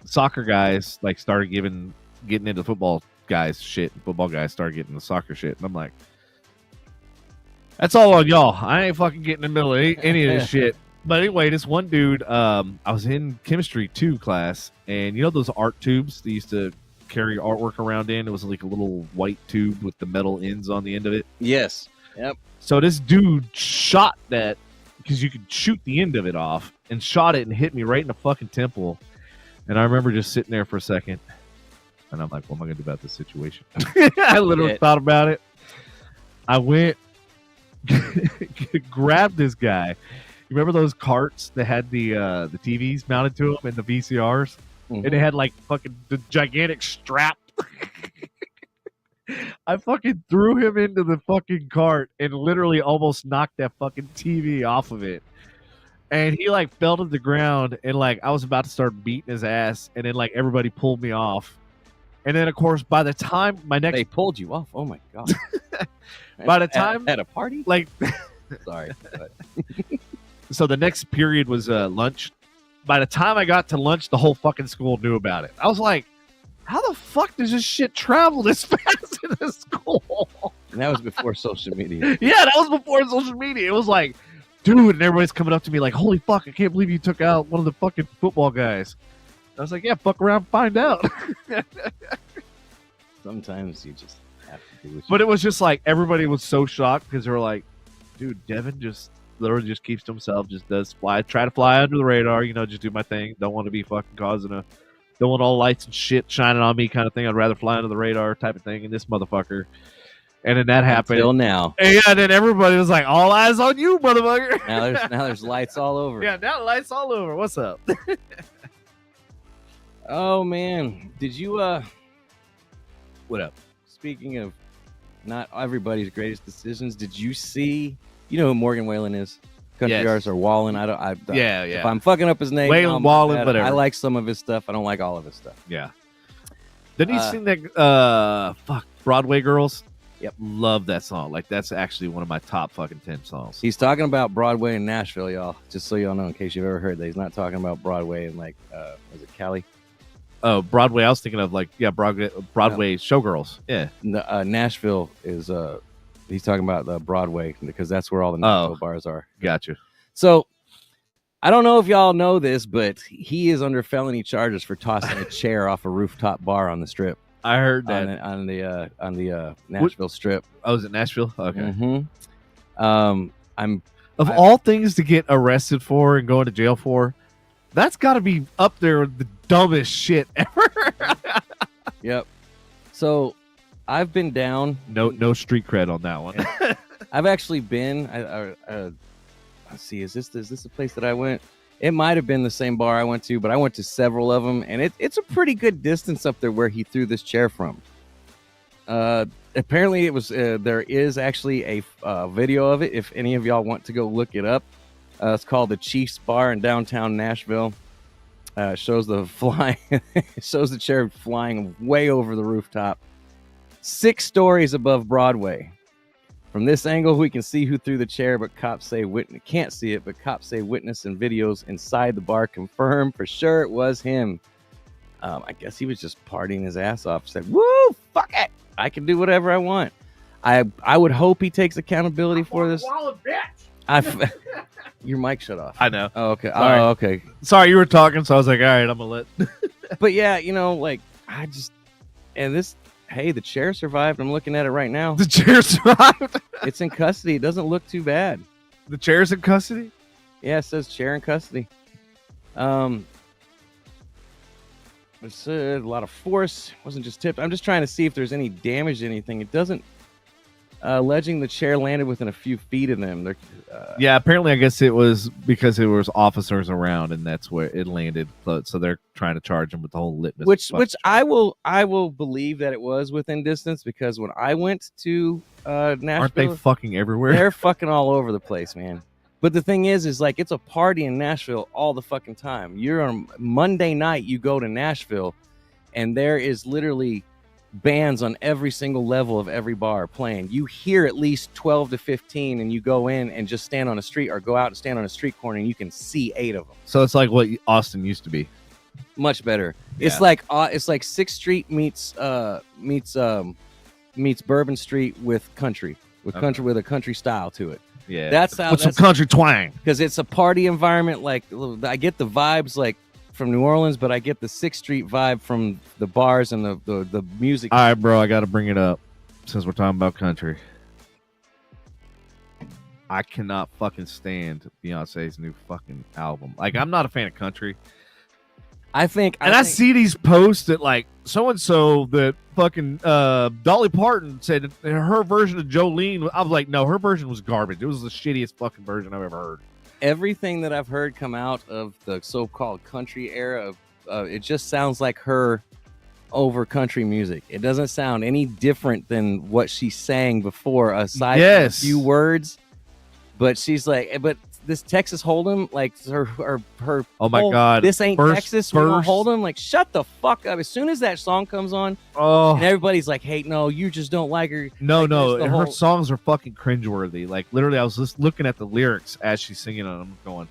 A: soccer guys like started getting into football guys shit, and football guys started getting the soccer shit, and I'm like, that's all on y'all. I ain't fucking getting in the middle of any of this shit. But anyway, this one dude, I was in chemistry 2 class, and those art tubes they used to carry artwork around in? It was like a little white tube with the metal ends on the end of it.
B: Yes. Yep.
A: So this dude shot that because you could shoot the end of it off and shot it and hit me right in the fucking temple. And I remember just sitting there for a second. And I'm like, what am I going to do about this situation? I literally thought about it. I went, grabbed this guy. You remember those carts that had the TVs mounted to them and the VCRs? Mm-hmm. And it had like fucking the gigantic strap. I fucking threw him into the fucking cart and literally almost knocked that fucking TV off of it. And he like fell to the ground and like I was about to start beating his ass and then like everybody pulled me off. And then of course by the time
B: they pulled you off. Oh my god.
A: By the time
B: at a party?
A: Like
B: sorry.
A: So the next period was lunch. By the time I got to lunch, the whole fucking school knew about it. I was like, how the fuck does this shit travel this fast in the school?
B: And that was before social media.
A: Yeah, that was before social media. It was like, dude, and everybody's coming up to me like, holy fuck, I can't believe you took out one of the fucking football guys. I was like, yeah, fuck around, find out.
B: Sometimes you just have to do it.
A: But it was just like, everybody was so shocked because they were like, dude, Devin just literally just keeps to himself, just does try to fly under the radar, just do my thing. Don't want to be fucking don't want all lights and shit shining on me kind of thing. I'd rather fly under the radar type of thing. And this motherfucker. And then that happened.
B: Until now.
A: And yeah, then everybody was like, all eyes on you, motherfucker.
B: Now there's lights all over.
A: Yeah, now lights all over. What's up?
B: Oh, man. Did you,
A: what up?
B: Speaking of not everybody's greatest decisions, did you see, you know who Morgan Wallen is? Country artist or Wallen.
A: Yeah.
B: If I'm fucking up his name,
A: Wallen, whatever.
B: I like some of his stuff. I don't like all of his stuff.
A: Yeah. Then you sing that Broadway Girls?
B: Yep.
A: Love that song. Like that's actually one of my top fucking 10 songs.
B: He's talking about Broadway in Nashville, y'all. Just so y'all know, in case you've ever heard that. He's not talking about Broadway in like was it Cali?
A: Oh, Broadway. I was thinking of like Broadway Showgirls. Yeah.
B: Nashville is he's talking about the Broadway because that's where all the Nashville bars are.
A: Gotcha.
B: So I don't know if y'all know this, but he is under felony charges for tossing a chair off a rooftop bar on the Strip.
A: I heard that
B: on the Nashville Strip.
A: Oh, is it Nashville? Okay.
B: Mm-hmm.
A: All things to get arrested for and going to jail for, that's got to be up there with the dumbest shit ever.
B: Yep. So I've been down.
A: No street cred on that one.
B: I've actually been. Let's see. Is this the place that I went? It might have been the same bar I went to, but I went to several of them, and it's a pretty good distance up there where he threw this chair from. Apparently, it was. There is actually a video of it. If any of y'all want to go look it up, it's called the Chiefs Bar in downtown Nashville. It shows shows the chair flying way over the rooftop, 6 stories above Broadway. From this angle, we can see who threw the chair, but cops say can't see it. But cops say witness and videos inside the bar confirm for sure it was him. I guess he was just partying his ass off. Said, "Woo, fuck it, I can do whatever I want." I would hope he takes accountability for this. Your mic shut off.
A: I know.
B: Oh, okay.
A: Sorry.
B: Oh, okay.
A: Sorry, you were talking, so I was like, all right, I'm gonna let.
B: But yeah, hey, the chair survived. I'm looking at it right now.
A: The chair survived?
B: It's in custody. It doesn't look too bad.
A: The chair's in custody?
B: Yeah, it says chair in custody. It's a lot of force. It wasn't just tipped. I'm just trying to see if there's any damage to anything. It doesn't. Alleging the chair landed within a few feet of them.
A: Yeah, apparently I guess it was because there was officers around, and that's where it landed. So they're trying to charge him with the whole litmus.
B: Which I will believe that it was within distance, because when I went to Nashville,
A: aren't they fucking everywhere?
B: They're fucking all over the place, man. But the thing is like it's a party in Nashville all the fucking time. You're on Monday night, you go to Nashville, and there is literally bands on every single level of every bar playing. You hear at least 12 to 15, and you go in and just stand on a street or go out and stand on a street corner, and you can see 8 of them.
A: So it's like what Austin used to be.
B: Much better. Yeah. It's like 6th Street meets Bourbon Street with country, with a country style to it.
A: Yeah,
B: that's
A: some country twang,
B: because it's a party environment. Like I get the vibes like from New Orleans, but I get the 6th Street vibe from the bars and the music.
A: All right, bro, I got to bring it up since we're talking about country. I cannot fucking stand Beyonce's new fucking album. Like, I'm not a fan of country,
B: I think,
A: I see these posts that like so and so that fucking Dolly Parton said her version of Jolene. I was like, no, her version was garbage. It was the shittiest fucking version I've ever heard.
B: everything that I've heard come out of the so-called country era of it just sounds like her over country music. It doesn't sound any different than what she sang before, aside from a few words. But she's like, but this Texas Hold'em, like her
A: oh my god,
B: this ain't Texas. We don't hold 'em. Like, shut the fuck up. As soon as that song comes on, and everybody's like, hey, no, you just don't like her.
A: No,
B: like,
A: no, her songs are fucking cringeworthy. Like, literally, I was just looking at the lyrics as she's singing on them, going,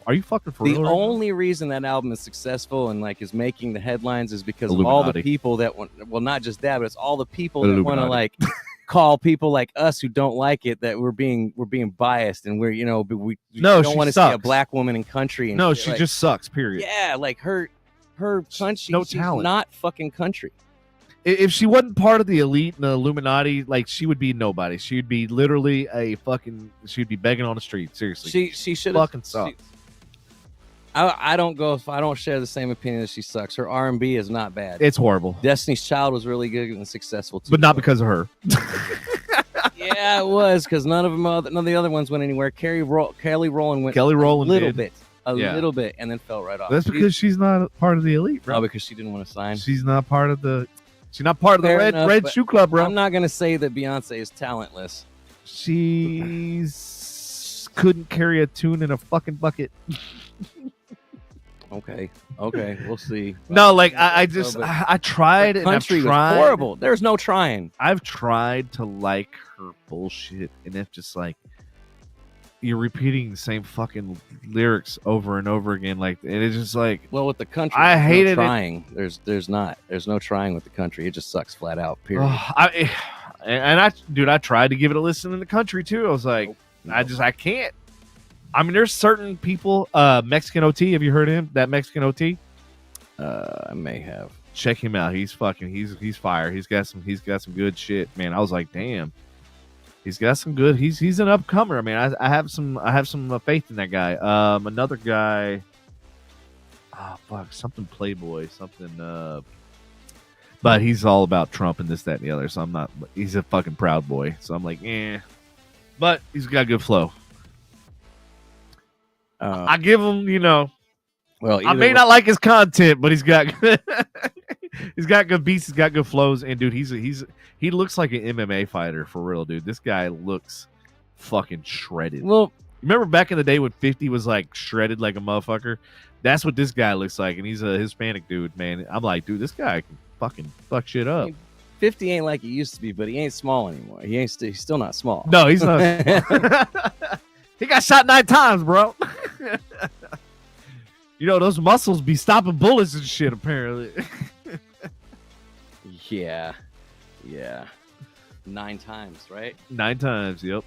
A: are you fucking for real?
B: The only reason that album is successful and like is making the headlines is because of all the people that want, well, not just that, but it's all the people that want to like call people like us who don't like it that we're being biased, and we're, you know, we don't want to see a black woman in country. And
A: no, she just sucks. Period.
B: Yeah, like her country,
A: no
B: she's
A: talent.
B: Not fucking country.
A: If she wasn't part of the elite and the Illuminati, like, she would be nobody. She'd be literally she'd be begging on the street. Seriously,
B: she should
A: fucking suck.
B: I don't go if I don't share the same opinion that she sucks. Her R&B is not bad.
A: It's horrible.
B: Destiny's Child was really good and successful too,
A: but not because of her.
B: Yeah, it was, because none of the other ones went anywhere. Kelly Rowland went a little bit, and then fell right off.
A: That's because she's not part of the elite, bro.
B: Oh, because she didn't want to sign.
A: She's not part of the red shoe club, bro.
B: I'm not gonna say that Beyonce is talentless.
A: She's couldn't carry a tune in a fucking bucket.
B: Okay, we'll see.
A: No, like I tried, and I've tried.
B: Was horrible. There's no trying.
A: I've tried to like her bullshit, and it's just like you're repeating the same fucking lyrics over and over again. Like, and it's just like,
B: well, with the country,
A: I hated
B: trying. There's no trying with the country. It just sucks flat out. Period.
A: I tried to give it a listen in the country too. I was like, I can't. I mean, there's certain people. Mexican OT. Have you heard of him? That Mexican OT.
B: I may have.
A: Check him out. He's fire. He's got some good shit, man. I was like, damn. He's got some good. He's an upcomer. I mean, I have some faith in that guy. Another guy. Oh fuck, something Playboy, something. But he's all about Trump and this, that, and the other. So I'm not. He's a fucking Proud Boy. So I'm like, but he's got good flow. I give him, well, I may not like his content, but he's got good, he's got good beats, he's got good flows, and dude, he looks like an MMA fighter for real, dude. This guy looks fucking shredded.
B: Well,
A: remember back in the day when 50 was like shredded like a motherfucker? That's what this guy looks like, and he's a Hispanic dude, man. I'm like, dude, this guy can fucking fuck shit up.
B: 50 ain't like he used to be, but he ain't small anymore. He's still not small.
A: No, he's not. He got shot 9 times, bro. Those muscles be stopping bullets and shit, apparently.
B: Yeah. 9 times, right?
A: 9 times, yep.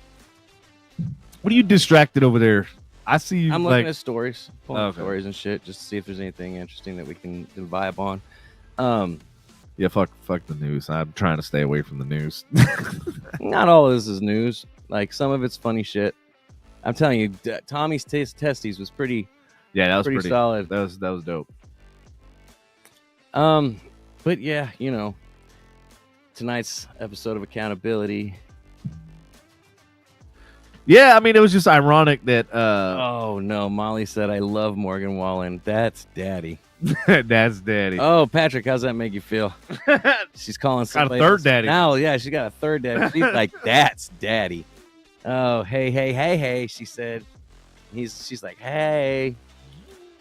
A: What are you distracted over there? I see you.
B: I'm looking at stories, pulling stories and shit, just to see if there's anything interesting that we can vibe on.
A: Yeah, fuck the news. I'm trying to stay away from the news.
B: Not all of this is news. Like, some of it's funny shit. I'm telling you, Tommy's testes was pretty. Yeah, that was pretty solid.
A: That was dope.
B: But yeah, tonight's episode of Accountability.
A: Yeah, I mean, it was just ironic that.
B: Oh no, Molly said, "I love Morgan Wallen. That's daddy."
A: That's daddy.
B: Oh, Patrick, how's that make you feel? She's calling somebody
A: got a third daddy.
B: Now, yeah, she got a third daddy. She's like, "That's daddy." Oh, hey, she said. She's like, hey.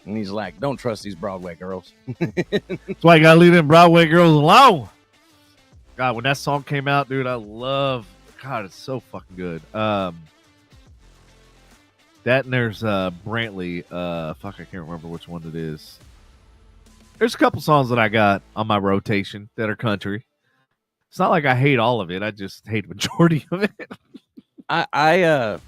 B: And he's like, don't trust these Broadway girls.
A: That's why you gotta leave them Broadway girls alone. God, when that song came out, dude, God, it's so fucking good. That and there's Brantley. Fuck, I can't remember which one it is. There's a couple songs that I got on my rotation that are country. It's not like I hate all of it. I just hate the majority of it.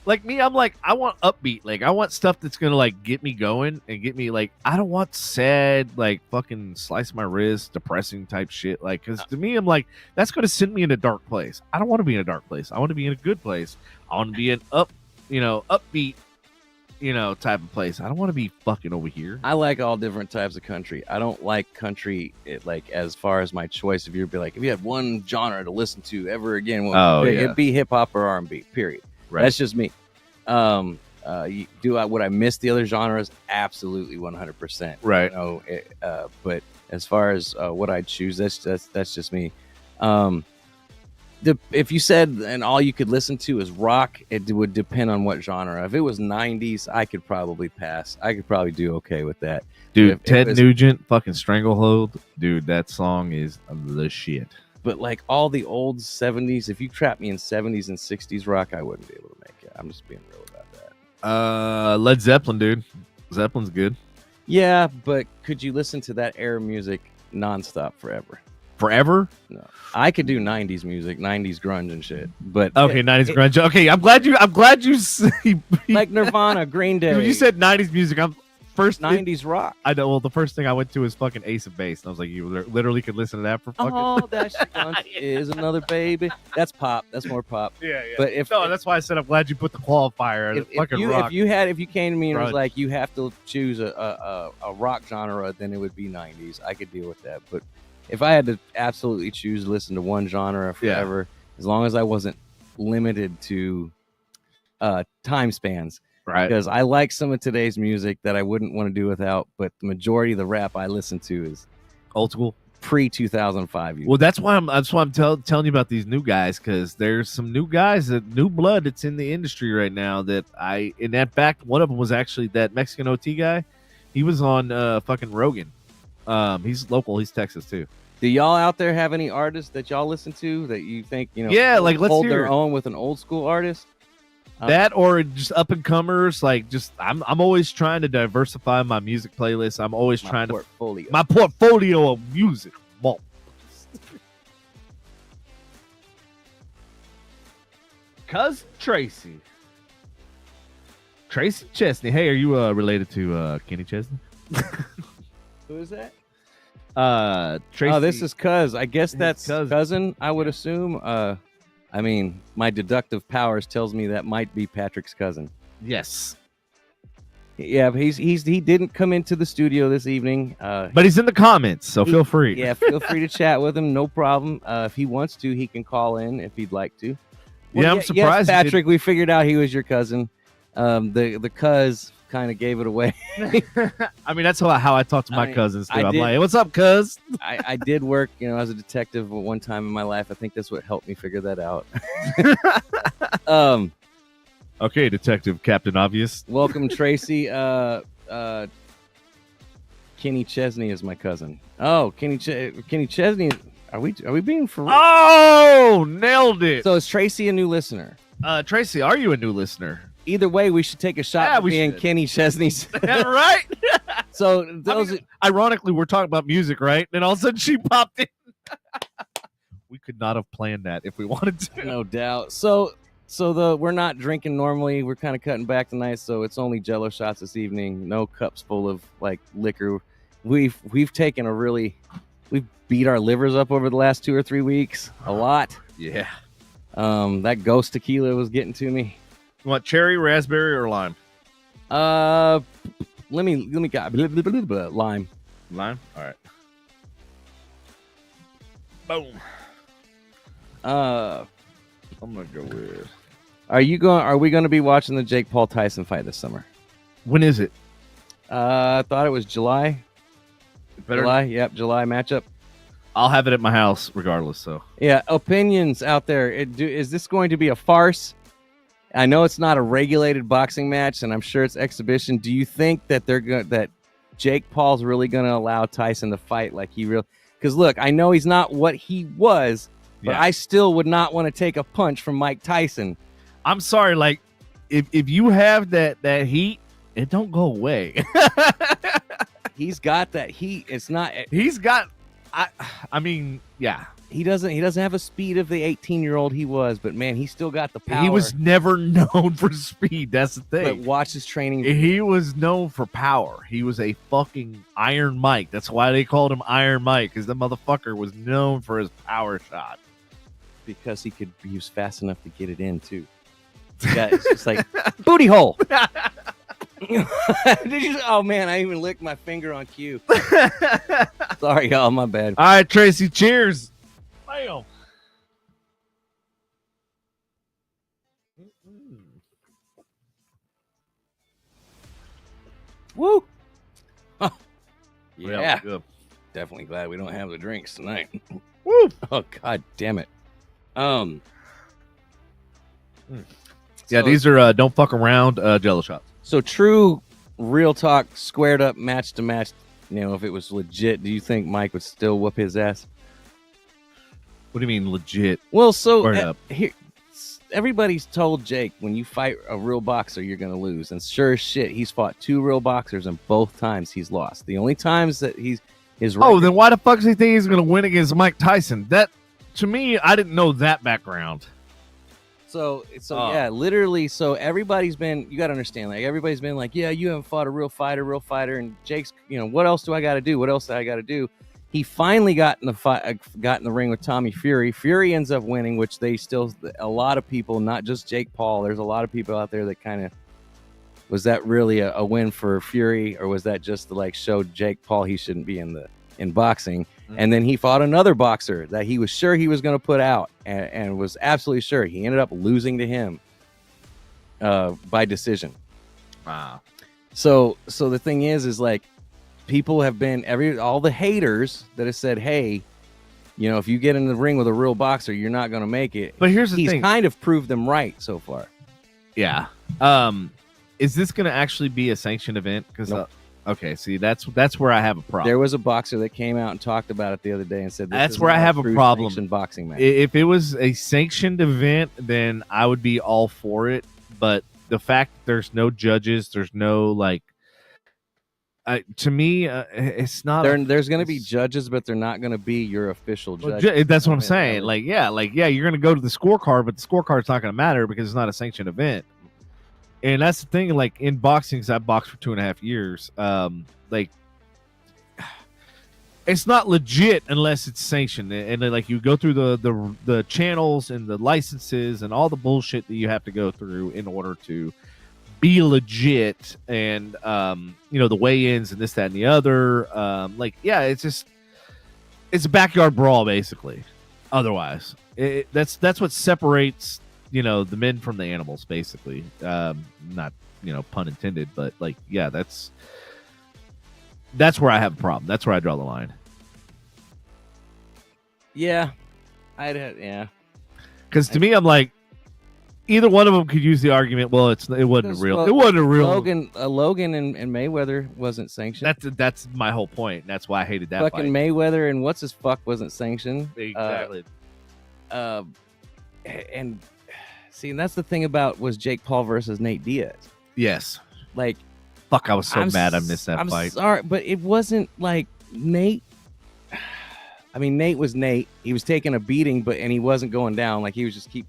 A: Like me, I'm like, I want upbeat, like I want stuff that's gonna like get me going and get me like, I don't want sad, like fucking slice my wrist, depressing type shit. Like, because to me, I'm like, that's gonna send me in a dark place. I don't want to be in a dark place. I want to be in a good place. I want to be an upbeat type of place. I don't want to be fucking over here.
B: I like all different types of country. I don't like country like as far as my choice. If you had one genre to listen to ever again, it'd be hip hop or R&B. Period.
A: Right.
B: That's just me. Would I miss the other genres? Absolutely, 100%.
A: Right.
B: But as far as what I'd choose, that's just me. If you said and all you could listen to is rock, it would depend on what genre. If it was 90s, I could probably pass. I could probably do okay with that.
A: Dude, Ted Nugent, fucking Stranglehold. Dude, that song is the shit.
B: But like all the old 70s, if you trap me in 70s and 60s rock, I wouldn't be able to make it. I'm just being real about that.
A: Led Zeppelin, dude. Zeppelin's good.
B: Yeah, but could you listen to that era music nonstop forever?
A: Forever?
B: No, I could do 90s music, 90s grunge and shit. But
A: 90s grunge. Okay, I'm glad you
B: like Nirvana, Green Day.
A: When you said 90s music, I'm first
B: 90s rock.
A: I know. Well, the first thing I went to was fucking Ace of Base, and I was like, you literally could listen to that for fucking.
B: Oh, that shit is another baby. That's pop. That's more pop.
A: Yeah.
B: But
A: that's why I said I'm glad you put the qualifier.
B: If you came to me and was like, you have to choose a rock genre, then it would be 90s. I could deal with that. But if I had to absolutely choose to listen to one genre forever, as long as I wasn't limited to time spans.
A: Right.
B: Because I like some of today's music that I wouldn't want to do without, but the majority of the rap I listen to is
A: old school,
B: pre-2005.
A: Well, that's why I'm telling you about these new guys, because there's some new guys, new blood that's in the industry right now. In fact, one of them was actually that Mexican OT guy. He was on fucking Rogan. He's local. He's Texas too.
B: Do y'all out there have any artists that y'all listen to that you think
A: Yeah, like let's
B: hold
A: hear
B: their own with an old school artist?
A: That or just up and comers, I'm always trying to diversify my music playlist. I'm always trying to my portfolio of music. Well, Cousin Tracy Chesney. Hey, are you related to Kenny Chesney?
B: Who is that?
A: Tracy.
B: Oh, this is Cuz. I guess that's cousin. I would assume. I mean, my deductive powers tells me that might be Patrick's cousin.
A: Yes.
B: Yeah, but he didn't come into the studio this evening.
A: But he's in the comments, so feel free.
B: Yeah, feel free to chat with him. No problem. If he wants to, he can call in if he'd like to. Well,
A: I'm surprised.
B: Yes, Patrick, we figured out he was your cousin. The cuz kind of gave it away.
A: I mean, that's how I talk to my cousins too. I'm like, hey, what's up, cuz?
B: I did work, as a detective at one time in my life. I think that's what helped me figure that out.
A: Okay, Detective Captain Obvious.
B: Welcome, Tracy. Kenny Chesney is my cousin. Oh, Kenny Chesney. Are we being for real?
A: Oh, nailed it.
B: So is Tracy a new listener?
A: Tracy, are you a new listener?
B: Either way, we should take a shot at being Kenny Chesney's.
A: Right?
B: So
A: ironically, we're talking about music, right? And all of a sudden she popped in. We could not have planned that if we wanted to.
B: No doubt. So we're not drinking normally. We're kind of cutting back tonight, so it's only Jello shots this evening. No cups full of like liquor. We've beat our livers up over the last 2 or 3 weeks. A lot.
A: Yeah.
B: That ghost tequila was getting to me.
A: You want cherry, raspberry, or lime?
B: Let me got lime.
A: Lime? All right. Boom. I'm gonna go with.
B: Are we going to be watching the Jake Paul Tyson fight this summer?
A: When is it?
B: I thought it was July. July. Yep, July matchup.
A: I'll have it at my house regardless. So
B: yeah, opinions out there. Is this going to be a farce? I know it's not a regulated boxing match, and I'm sure it's exhibition. Do you think that that Jake Paul's really going to allow Tyson to fight like he really? Because look, I know he's not what he was, but I still would not want to take a punch from Mike Tyson.
A: I'm sorry, like if you have that heat, it don't go away.
B: He's got that heat. It's not.
A: He's got. I mean, yeah.
B: He doesn't have a speed of the 18-year-old he was, but man, he still got the power.
A: He was never known for speed. That's the thing.
B: But watch his training.
A: He was known for power. He was a fucking Iron Mike. That's why they called him Iron Mike, because the motherfucker was known for his power shot.
B: Because he was fast enough to get it in too. Yeah, it's just like booty hole. Did you? Oh man, I even licked my finger on cue. Sorry, y'all. My bad.
A: All right, Tracy. Cheers. Bam.
B: Woo. Huh.
A: Yeah,
B: Yeah.
A: good.
B: Definitely glad we don't have the drinks tonight.
A: Woo.
B: Oh god damn it.
A: Yeah,
B: So-
A: these are don't fuck around Jello shots.
B: So true, real talk, squared up, match to match. You know, if it was legit, do you think Mike would still whoop his ass?
A: What do you mean legit?
B: Well, so
A: Squared up.
B: here, everybody's told Jake when you fight a real boxer, you're gonna lose. And sure as shit, he's fought 2 real boxers, and both times he's lost. The only times that his
A: Oh, then why the fuck does he think he's gonna win against Mike Tyson? That, to me, I didn't know that background.
B: So yeah, literally. So everybody's been. You got to understand. Like everybody's been like, yeah, you haven't fought a real fighter. And Jake's, you know, what else do I got to do? What else do I got to do? He finally got in the fight, got in the ring with Tommy Fury. Fury ends up winning, which they still. A lot of people, not just Jake Paul. There's a lot of people out there that kind of. Was that really a win for Fury, or was that just to like show Jake Paul he shouldn't be in boxing? And then he fought another boxer that he was sure he was going to put out, and was absolutely sure. He ended up losing to him by decision.
A: Wow.
B: So the thing is like people have been all the haters that have said, hey, you know, if you get in the ring with a real boxer, you're not going to make it.
A: But here's the
B: He's
A: thing.
B: kind of proved them right so far.
A: Yeah. Is this going to actually be a sanctioned event? Because
B: Nope.
A: Okay, see, that's where I have a problem.
B: There was a boxer that came out and talked about it the other day and said this
A: That's
B: is
A: where I
B: not
A: have a
B: true
A: problem.
B: sanctioned boxing match.
A: If it was a sanctioned event, then I would be all for it. But the fact that there's no judges, there's no like, to me, it's not.
B: There's going to be judges, but they're not going to be your official judges.
A: That's what I'm
B: Yeah,
A: saying. Like, you're going to go to the scorecard, but the scorecard's not going to matter because it's not a sanctioned event. And that's the thing. Like in boxing, 'cause I boxed for 2.5 years. Like, it's not legit unless it's sanctioned, and then, like you go through the channels and the licenses and all the bullshit that you have to go through in order to be legit, and you know, the weigh-ins and this, that, and the other. It's a backyard brawl basically. Otherwise, that's what separates, you know, the men from the animals basically. Not, you know, pun intended, but like, yeah, that's where I have a problem. That's where I draw the line.
B: Yeah, yeah.
A: Because to me, I'm like, either one of them could use the argument. Well, it wasn't real. It wasn't a real.
B: Logan and Mayweather wasn't sanctioned.
A: That's my whole point. That's why I hated that
B: Fucking
A: fight.
B: Mayweather and what's his fuck wasn't sanctioned.
A: Exactly.
B: And see, and that's the thing about was Jake Paul versus Nate Diaz.
A: Yes.
B: Like,
A: fuck, I was so mad I missed that fight.
B: I'm sorry, but it wasn't like Nate. I mean, Nate was Nate. He was taking a beating, and he wasn't going down. Like, he was just he's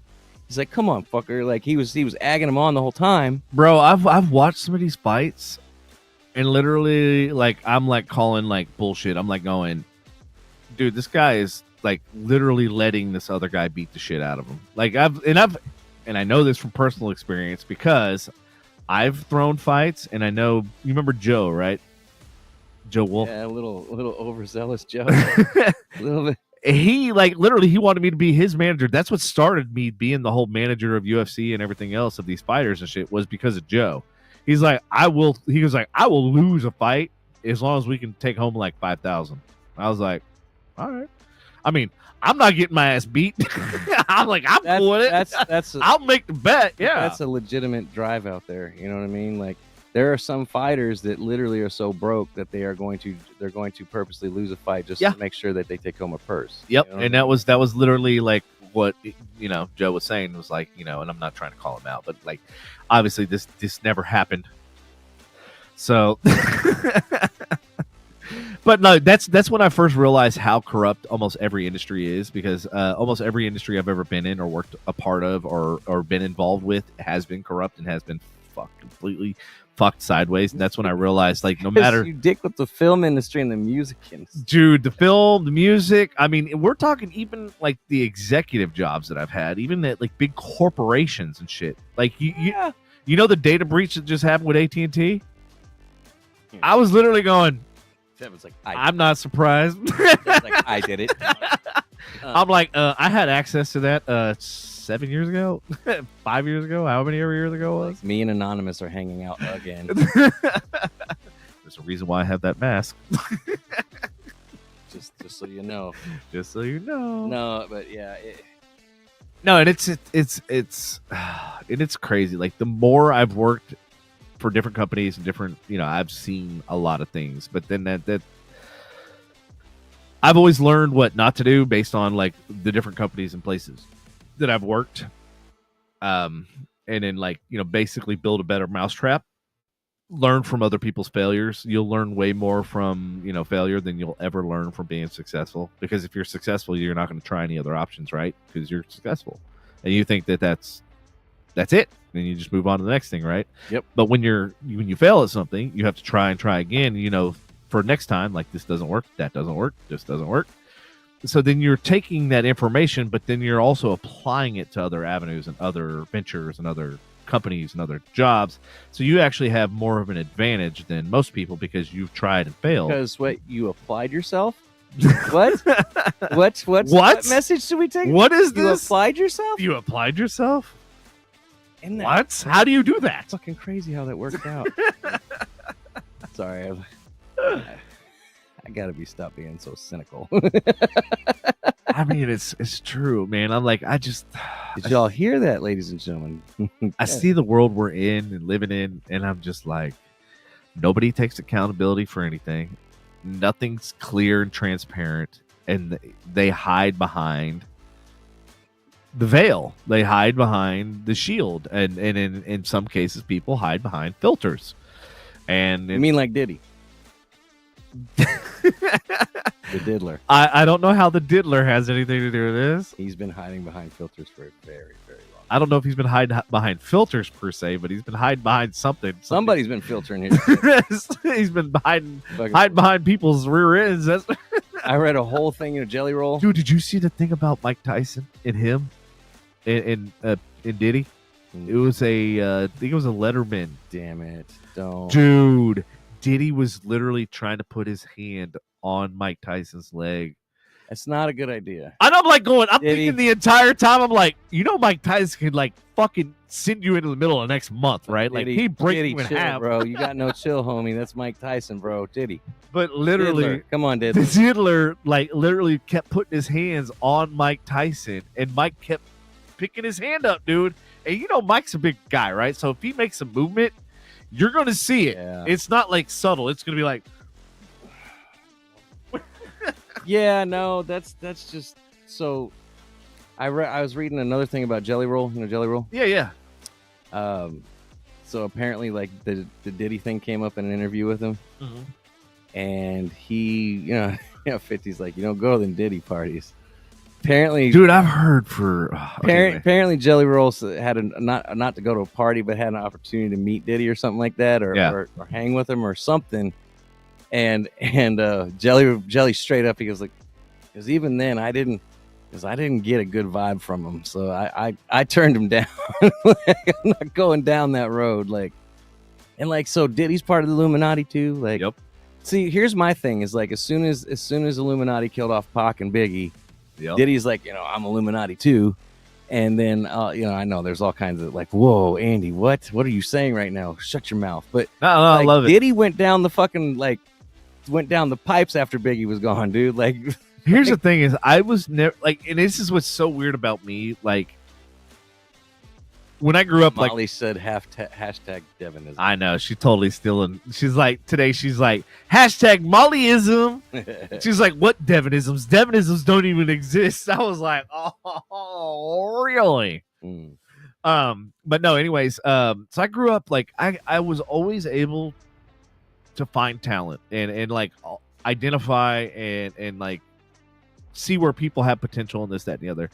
B: like, come on, fucker. Like, he was egging him on the whole time.
A: Bro, I've watched some of these fights, and literally, like, I'm like calling like bullshit. I'm like going, dude, this guy is like literally letting this other guy beat the shit out of him. Like, and I know this from personal experience because I've thrown fights, and I know, you remember Joe, right? Joe Wolf.
B: Yeah, a little overzealous Joe. A little bit.
A: He like literally he wanted me to be his manager. That's what started me being the whole manager of UFC and everything else of these fighters and shit, was because of Joe. He's like, I will lose a fight as long as we can take home like 5,000. I was like, all right. I mean, I'm not getting my ass beat. I'm like, I'm cool with it. I'll make the bet. Yeah.
B: That's a legitimate drive out there. You know what I mean? Like, there are some fighters that literally are so broke that they're going to purposely lose a fight just to make sure that they take home a purse.
A: Yep.
B: You know
A: And that was literally like what, you know, Joe was saying. Was like, you know, and I'm not trying to call him out, but like, obviously this never happened. So but no, that's when I first realized how corrupt almost every industry is, because almost every industry I've ever been in or worked a part of or been involved with has been corrupt and has been completely fucked sideways. And that's when I realized, like, no matter,
B: you dick with the film industry and the music industry.
A: dude, the film, the music, I mean, we're talking even like the executive jobs that I've had, even at like big corporations and shit. Like you You know the data breach that just happened with AT&T? I was literally going,
B: Devin's like,
A: I'm not surprised.
B: like, I did it.
A: I'm like, I had access to that 7 years ago, 5 years ago, how many years ago it was?
B: Me and Anonymous are hanging out again.
A: There's a reason why I have that mask.
B: just so you know.
A: Just so you know.
B: No, but yeah.
A: No, and it's crazy. Like the more I've worked for different companies and different, I've seen a lot of things, but then that I've always learned what not to do based on like the different companies and places that I've worked. And then like, basically build a better mousetrap, learn from other people's failures. You'll learn way more from, failure than you'll ever learn from being successful. Because if you're successful, you're not going to try any other options, right? Because you're successful. And you think that's it. And you just move on to the next thing, right?
B: Yep.
A: But when you fail at something, you have to try again, for next time, like this doesn't work, that doesn't work, this doesn't work. So then you're taking that information, but then you're also applying it to other avenues and other ventures and other companies and other jobs. So you actually have more of an advantage than most people because you've tried and failed.
B: Because you applied yourself? What? What message should we take?
A: What is this?
B: You applied yourself?
A: You applied yourself?
B: Isn't that
A: what? How do you do that?
B: Fucking crazy how that worked out. Sorry, I gotta stop being so cynical.
A: I mean, it's true, man. I'm like, did
B: y'all hear that, ladies and gentlemen?
A: I see the world we're in and living in, and I'm just like, nobody takes accountability for anything. Nothing's clear and transparent, and they hide behind the veil. They hide behind the shield, and in some cases, people hide behind filters. And
B: you mean like Diddy? The diddler.
A: I don't know how the diddler has anything to do with this.
B: He's been hiding behind filters for a very, very long time.
A: I don't know if he's been hiding behind filters per se, but he's been hiding behind something.
B: Somebody's been filtering his
A: He's been hiding behind people's rear ends.
B: I read a whole thing in a Jelly Roll.
A: Dude, did you see the thing about Mike Tyson and him in Diddy? It was I think it was a Letterman.
B: Damn it. Don't.
A: Dude, Diddy was literally trying to put his hand on Mike Tyson's leg.
B: That's not a good idea.
A: And I'm like thinking the entire time, I'm like, Mike Tyson could like fucking send you into the middle of next month, right?
B: Diddy,
A: like he break you in
B: chill,
A: half.
B: Bro. You got no chill, homie. That's Mike Tyson, bro. Diddy.
A: But literally,
B: Diddler. Come on,
A: the
B: Diddler.
A: Diddler like literally kept putting his hands on Mike Tyson, and Mike kept picking his hand up, dude. And Mike's a big guy, right? So if he makes a movement, you're going to see it.
B: Yeah.
A: It's not like subtle. It's going to be like.
B: Yeah, no, that's just so. I was reading another thing about Jelly Roll. You know Jelly Roll?
A: Yeah.
B: So apparently, like the Diddy thing came up in an interview with him, and he, 50's like, go to them Diddy parties. Apparently,
A: dude, I've heard
B: apparently Jelly Roll had not to go to a party, but had an opportunity to meet Diddy or something like that, or hang with him or something. And Jelly straight up, he goes like, because even then I didn't get a good vibe from him, so I turned him down. Like, I'm not going down that road. Like, and like, so Diddy's part of the Illuminati too. Like,
A: yep.
B: See, here's my thing: is like as soon as Illuminati killed off Pac and Biggie.
A: Yep.
B: Diddy's like, I'm Illuminati too. And then, I know there's all kinds of like, whoa, Andy, what are you saying right now? Shut your mouth. But
A: no, I love it.
B: Diddy went down the pipes after Biggie was gone, dude. Like,
A: here's the thing is I was never like, and this is what's so weird about me. Like when I grew up,
B: Molly said hashtag Devinism.
A: I know she's totally stealing. She's like today. She's like hashtag Mollyism. She's like, what Devinisms? Devinisms don't even exist. I was like, oh, really? But no. Anyways, so I grew up like I was always able to find talent and like identify and like see where people have potential in this, that, and the other.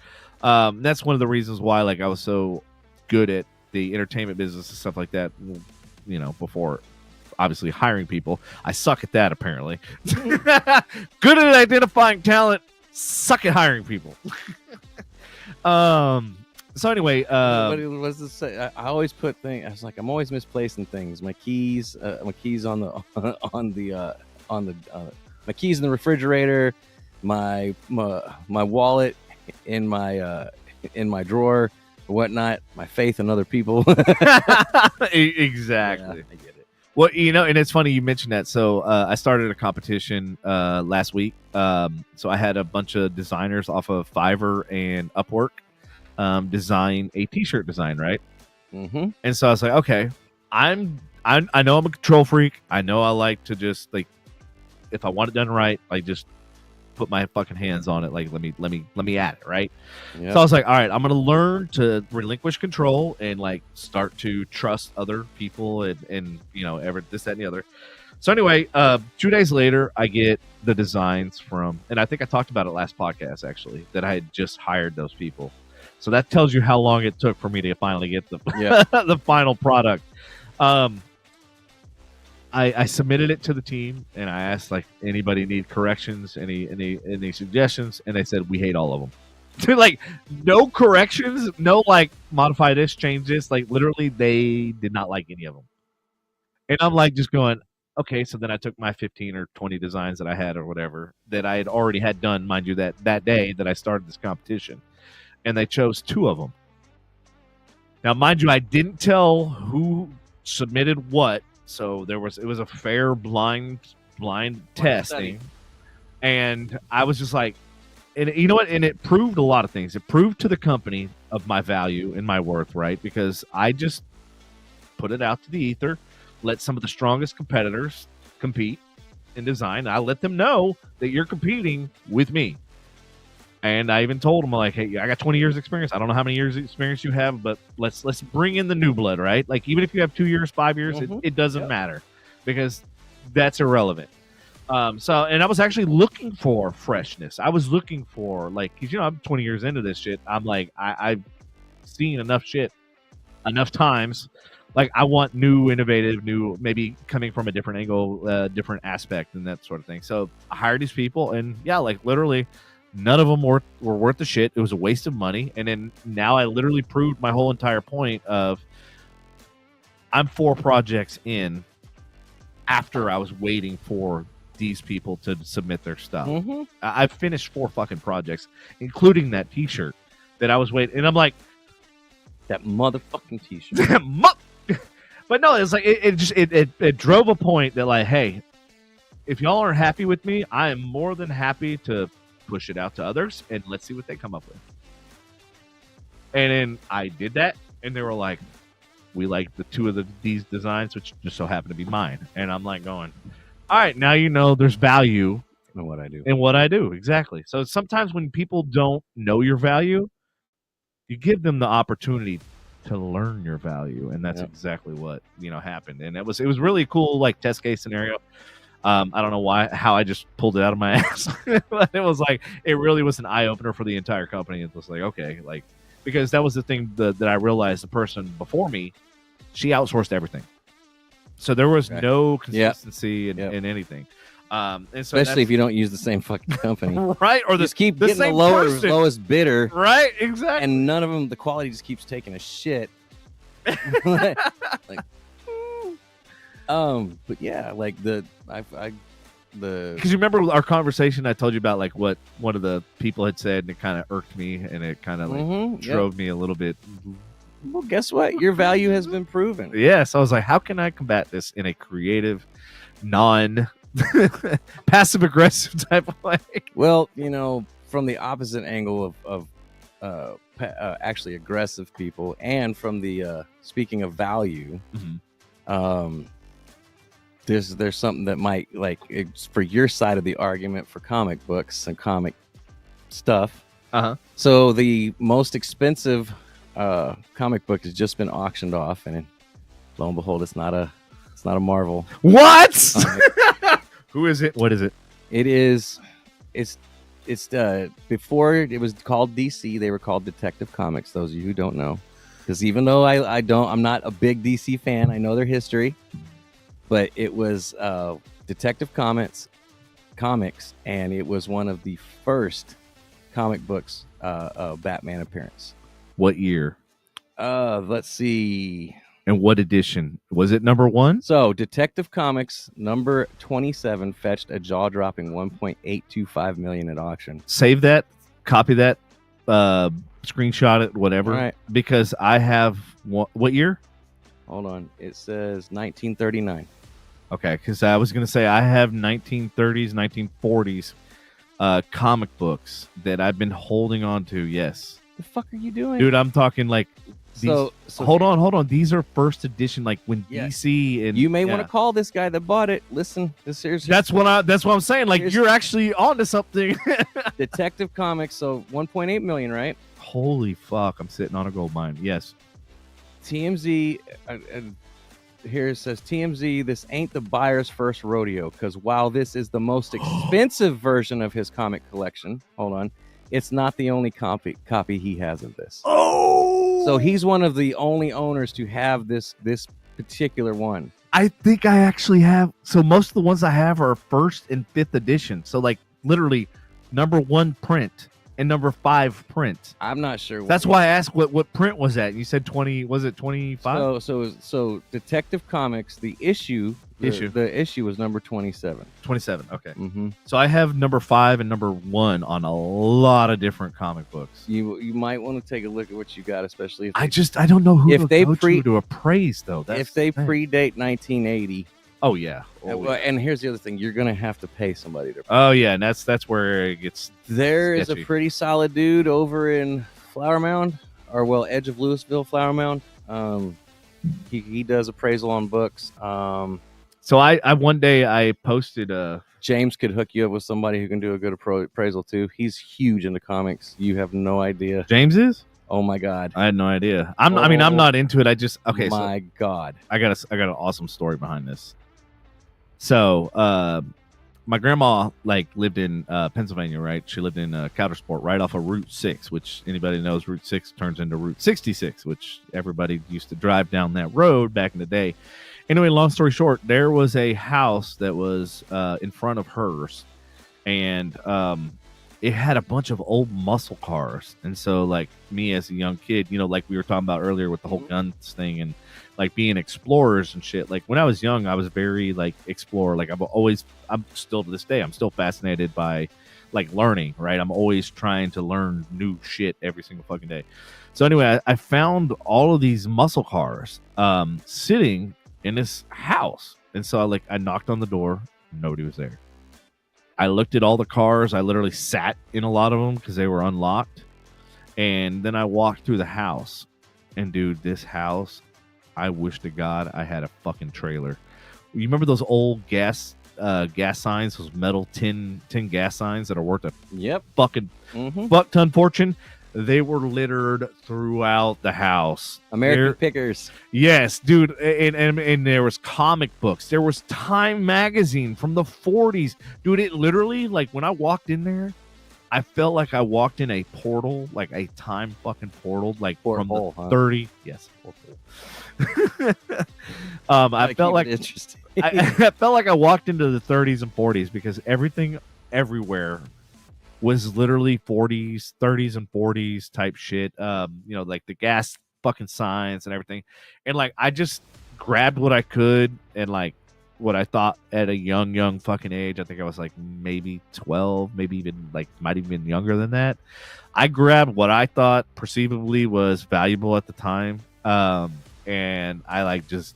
A: That's one of the reasons why like I was so good at the entertainment business and stuff like that, before obviously hiring people. I suck at that apparently. Good at identifying talent, suck at hiring people. So anyway,
B: what was this say? I always put things. I was like, I'm always misplacing things. My keys on the my keys in the refrigerator, my wallet in my drawer, or whatnot. My faith in other people.
A: exactly.
B: Yeah, I get it.
A: Well, and it's funny you mentioned that. So I started a competition last week. So I had a bunch of designers off of Fiverr and Upwork design a t-shirt design, right?
B: Mm-hmm.
A: And so I was like, okay, I know I'm a control freak. I know I like to just like, if I want it done right, like just put my fucking hands on it. Like let me at it, right?
B: Yep.
A: So I was like, all right, I'm gonna learn to relinquish control and like start to trust other people and this, that, and the other. So anyway, 2 days later, I get the designs from, and I think I talked about it last podcast actually, that I had just hired those people. So that tells you how long it took for me to finally get the the final product. I submitted it to the team and I asked like, anybody need corrections, any suggestions, and they said we hate all of them. Like no corrections, no like modify this, change this. Like literally, they did not like any of them. And I'm like just going, okay. So then I took my 15 or 20 designs that I had or whatever that I had already had done, mind you, that day that I started this competition. And they chose 2 of them. Now, mind you, I didn't tell who submitted what, so it was a fair blind testing, and I was just like, and you know what? And it proved a lot of things. It proved to the company of my value and my worth, right? Because I just put it out to the ether, let some of the strongest competitors compete in design. I let them know that you're competing with me. And I even told them, like, hey, I got 20 years experience. I don't know how many years experience you have, but let's bring in the new blood, right? Like, even if you have 2 years, 5 years, it doesn't matter because that's irrelevant. So, and I was actually looking for freshness. I was looking for, like, because, I'm 20 years into this shit. I'm like, I've seen enough shit enough times. Like, I want new, innovative, new, maybe coming from a different angle, different aspect and that sort of thing. So I hired these people and, yeah, like, literally – none of them were worth the shit. It was a waste of money. And then now I literally proved my whole entire point of I'm 4 projects in after I was waiting for these people to submit their stuff. I've finished 4 fucking projects, including that t-shirt that I was waiting. And I'm like,
B: that motherfucking t-shirt.
A: But no, it's like, it drove a point that like, hey, if y'all aren't happy with me, I am more than happy to push it out to others and let's see what they come up with. And then I did that and they were like, we like the 2 of these designs, which just so happen to be mine. And I'm like going, all right, now there's value
B: in what I do.
A: Exactly. So sometimes when people don't know your value, you give them the opportunity to learn your value, and that's exactly what happened. And it was really cool, like test case scenario. I don't know how I just pulled it out of my ass, but it was like, it really was an eye opener for the entire company. It was like, okay, like, because that was the thing that I realized the person before me, she outsourced everything. So there was no consistency in anything. And so
B: especially if you don't use the same fucking company.
A: Right. Or
B: just keep getting the lowest bidder.
A: Right. Exactly.
B: And none of them, the quality just keeps taking a shit. Like, but yeah, like because
A: you remember our conversation I told you about, like what one of the people had said, and it kind of irked me and it kind of like drove me a little bit.
B: Well, guess what? Your value has been proven.
A: Yes. I was like, how can I combat this in a creative, non passive aggressive type of way?
B: Well, from the opposite angle of actually aggressive people, and from the speaking of value, there's something that might, like, it's for your side of the argument for comic books and comic stuff. So the most expensive comic book has just been auctioned off, and lo and behold, it's not a Marvel.
A: What? Who is it? What is it?
B: It's before it was called DC, they were called Detective Comics. Those of you who don't know, because even though I'm not a big DC fan, I know their history. But it was Detective Comics, and it was one of the first comic books Batman appearance.
A: What year?
B: Let's see.
A: And what edition? Was it number 1?
B: So, Detective Comics number 27 fetched a jaw-dropping 1.825 million at auction.
A: Save that, copy that, screenshot it, whatever.
B: All right.
A: Because I have what year?
B: Hold on. It says 1939.
A: Okay, because I was going to say I have 1930s, 1940s comic books that I've been holding on to. Yes.
B: The fuck are you doing?
A: Dude, I'm talking like these,
B: so
A: hold on. These are first edition, like when DC and
B: you may want to call this guy that bought it. Listen,
A: that's what I'm saying. Like you're actually onto something.
B: Detective Comics, so 1.8 million, right?
A: Holy fuck! I'm sitting on a gold mine. Yes.
B: TMZ. Here it says TMZ. This ain't the buyer's first rodeo, because while this is the most expensive version of his comic collection, hold on, it's not the only copy he has of this.
A: Oh,
B: so he's one of the only owners to have this particular one.
A: I think I actually have. So most of the ones I have are 1st and 5th edition. So like literally number 1 print and number 5 print.
B: I'm not sure.
A: That's why I asked what print was that. You said 20. Was it 25?
B: So Detective Comics, the issue was number 27.
A: 27. Okay.
B: Mm-hmm.
A: So I have number 5 and number 1 on a lot of different comic books.
B: You might want to take a look at what you got, especially if
A: I don't know who to appraise though.
B: If they predate 1980.
A: Oh yeah.
B: And here's the other thing: you're gonna have to pay somebody to.
A: Oh yeah, and that's where it gets.
B: There
A: sketchy.
B: is a pretty solid dude over in Flower Mound, Edge of Louisville, Flower Mound. He does appraisal on books.
A: So I one day I posted
B: James could hook you up with somebody who can do a good appraisal too. He's huge into comics. You have no idea.
A: James is.
B: Oh my god!
A: I had no idea. I'm not into it. I just
B: My god!
A: I got an awesome story behind this. So, my grandma lived in Pennsylvania, right? She lived in Coudersport, right off of Route 6, which anybody knows Route 6 turns into Route 66, which everybody used to drive down that road back in the day. Anyway, long story short, there was a house that was in front of hers, and it had a bunch of old muscle cars. And so, like, me as a young kid, like we were talking about earlier with the whole guns thing and like being explorers and shit. Like when I was young, I was very like explorer. Like I'm still to this day, I'm still fascinated by like learning, right? I'm always trying to learn new shit every single fucking day. So anyway, I found all of these muscle cars sitting in this house. And so I knocked on the door. Nobody was there. I looked at all the cars. I literally sat in a lot of them because they were unlocked. And then I walked through the house. And dude, this house, I wish to God I had a fucking trailer. You remember those old gas signs, those metal tin gas signs that are worth a fucking buck-ton fortune? They were littered throughout the house.
B: American Pickers.
A: Yes, dude. And there was comic books. There was Time magazine from the 40s. Dude, it literally, like when I walked in there, I felt like I walked in a portal, like a time fucking portal, like from the 30. Yes, portal. I felt like
B: interesting.
A: I felt like I walked into the 30s and 40s because everything everywhere was literally 40s, 30s, and 40s type shit. Like the gas fucking signs and everything. And like I just grabbed what I could and like what I thought at a young fucking age. I think I was like maybe 12, maybe even like might even been younger than that. I grabbed what I thought perceivably was valuable at the time. And I like just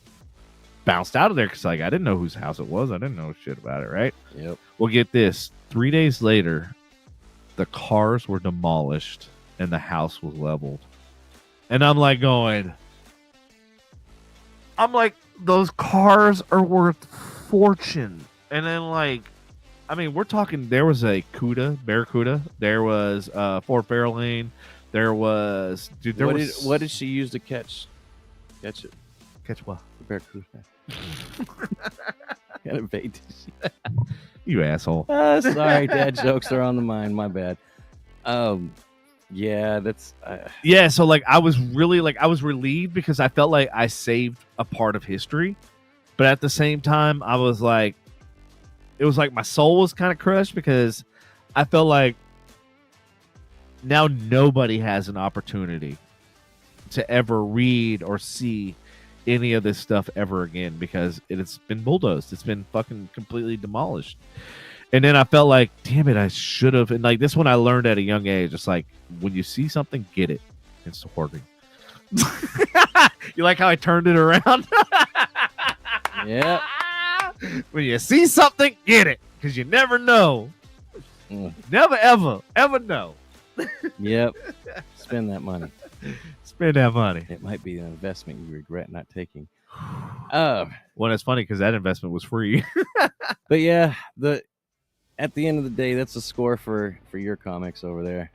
A: bounced out of there because like I didn't know whose house it was. I didn't know shit about it, right?
B: Yep.
A: Well, get this. 3 days later, the cars were demolished and the house was leveled. And I'm like, those cars are worth fortune. And then we're talking, there was a Barracuda. There was Ford Fairlane. There was, dude,
B: what did she use to catch it?
A: Catch what?
B: The Barracuda. Kind of bait.
A: You asshole.
B: Sorry, dad jokes are on the mind. My bad. Yeah, that's
A: yeah. So like, I was relieved because I felt like I saved a part of history, but at the same time, I was like, it was like my soul was kind of crushed because I felt like now nobody has an opportunity to ever read or see any of this stuff ever again because it's been bulldozed. It's been fucking completely demolished. And then I felt like, damn it, I should have. And like this one I learned at a young age. It's like when you see something, get it. It's hoarding. You like how I turned it around?
B: Yeah.
A: When you see something, get it. Because you never know. Never, ever know.
B: Yep. Spend that money.
A: Spend that money.
B: It might be an investment you regret not taking.
A: Well, it's funny because that investment was free.
B: But yeah, at the end of the day, that's a score for your comics over there.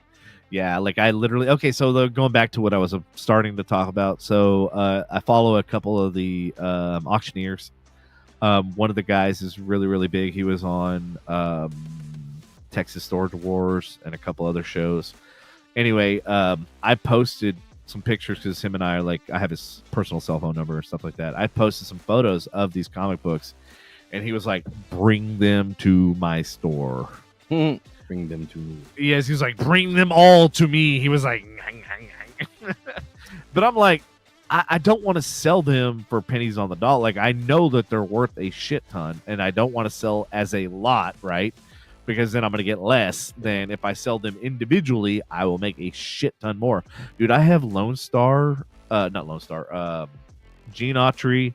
A: Yeah, like I literally... Okay, so going back to what I was starting to talk about. So I follow a couple of the auctioneers. One of the guys is really, really big. He was on Texas Storage Wars and a couple other shows. Anyway, I posted some pictures because him and I are like... I have his personal cell phone number and stuff like that. I posted some photos of these comic books. And he was like, bring them to my store.
B: Bring them to me.
A: Yes, he was like, bring them all to me. He was like, but I'm like, I don't want to sell them for pennies on the dollar. Like, I know that they're worth a shit ton, and I don't want to sell as a lot, right? Because then I'm going to get less than if I sell them individually, I will make a shit ton more. Dude, I have Gene Autry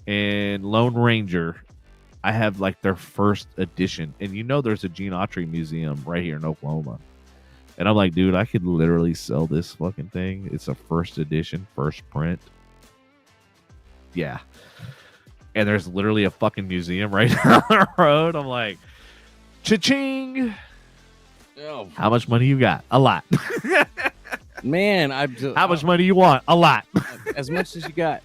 A: and Lone Ranger. I have like their first edition, and you know there's a Gene Autry museum right here in Oklahoma, and I'm like, dude, I could literally sell this fucking thing. It's a first edition, first print. Yeah, and there's literally a fucking museum right down the road. I'm like, cha-ching!
B: Oh.
A: How much money you got? A lot.
B: Man,
A: how much money you want? A lot.
B: As much as you got.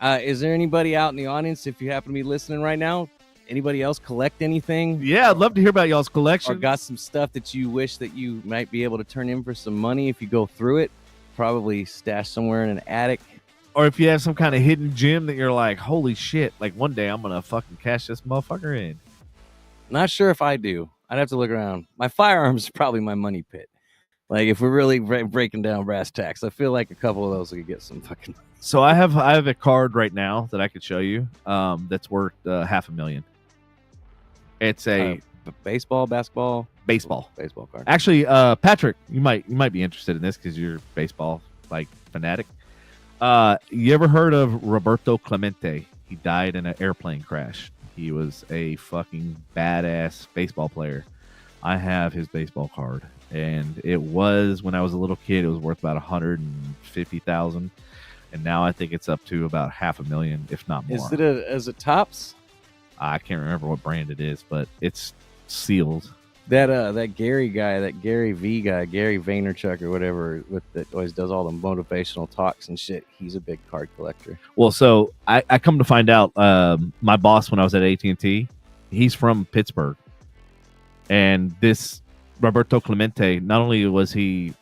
B: Is there anybody out in the audience, if you happen to be listening right now? Anybody else collect anything?
A: Yeah, I'd love to hear about y'all's collection.
B: Or got some stuff that you wish that you might be able to turn in for some money if you go through it. Probably stashed somewhere in an attic.
A: Or if you have some kind of hidden gem that you're like, holy shit, like one day I'm going to fucking cash this motherfucker in.
B: Not sure if I do. I'd have to look around. My firearms is probably my money pit. Like if we're really breaking down brass tacks, I feel like a couple of those we could get some fucking...
A: So I have a card right now that I could show you that's worth $500,000. It's a
B: baseball
A: card.
B: Actually,
A: Patrick, you might be interested in this because you're a baseball like fanatic. You ever heard of Roberto Clemente? He died in an airplane crash. He was a fucking badass baseball player. I have his baseball card, and it was when I was a little kid. It was worth about $150,000, and now I think it's up to about $500,000, if not more.
B: Is it Topps?
A: I can't remember what brand it is, but it's sealed.
B: That Gary guy, that Gary V guy, Gary Vaynerchuk or whatever, that always does all the motivational talks and shit. He's a big card collector.
A: Well, so I come to find out, my boss when I was at AT&T, he's from Pittsburgh, and this Roberto Clemente, not only was he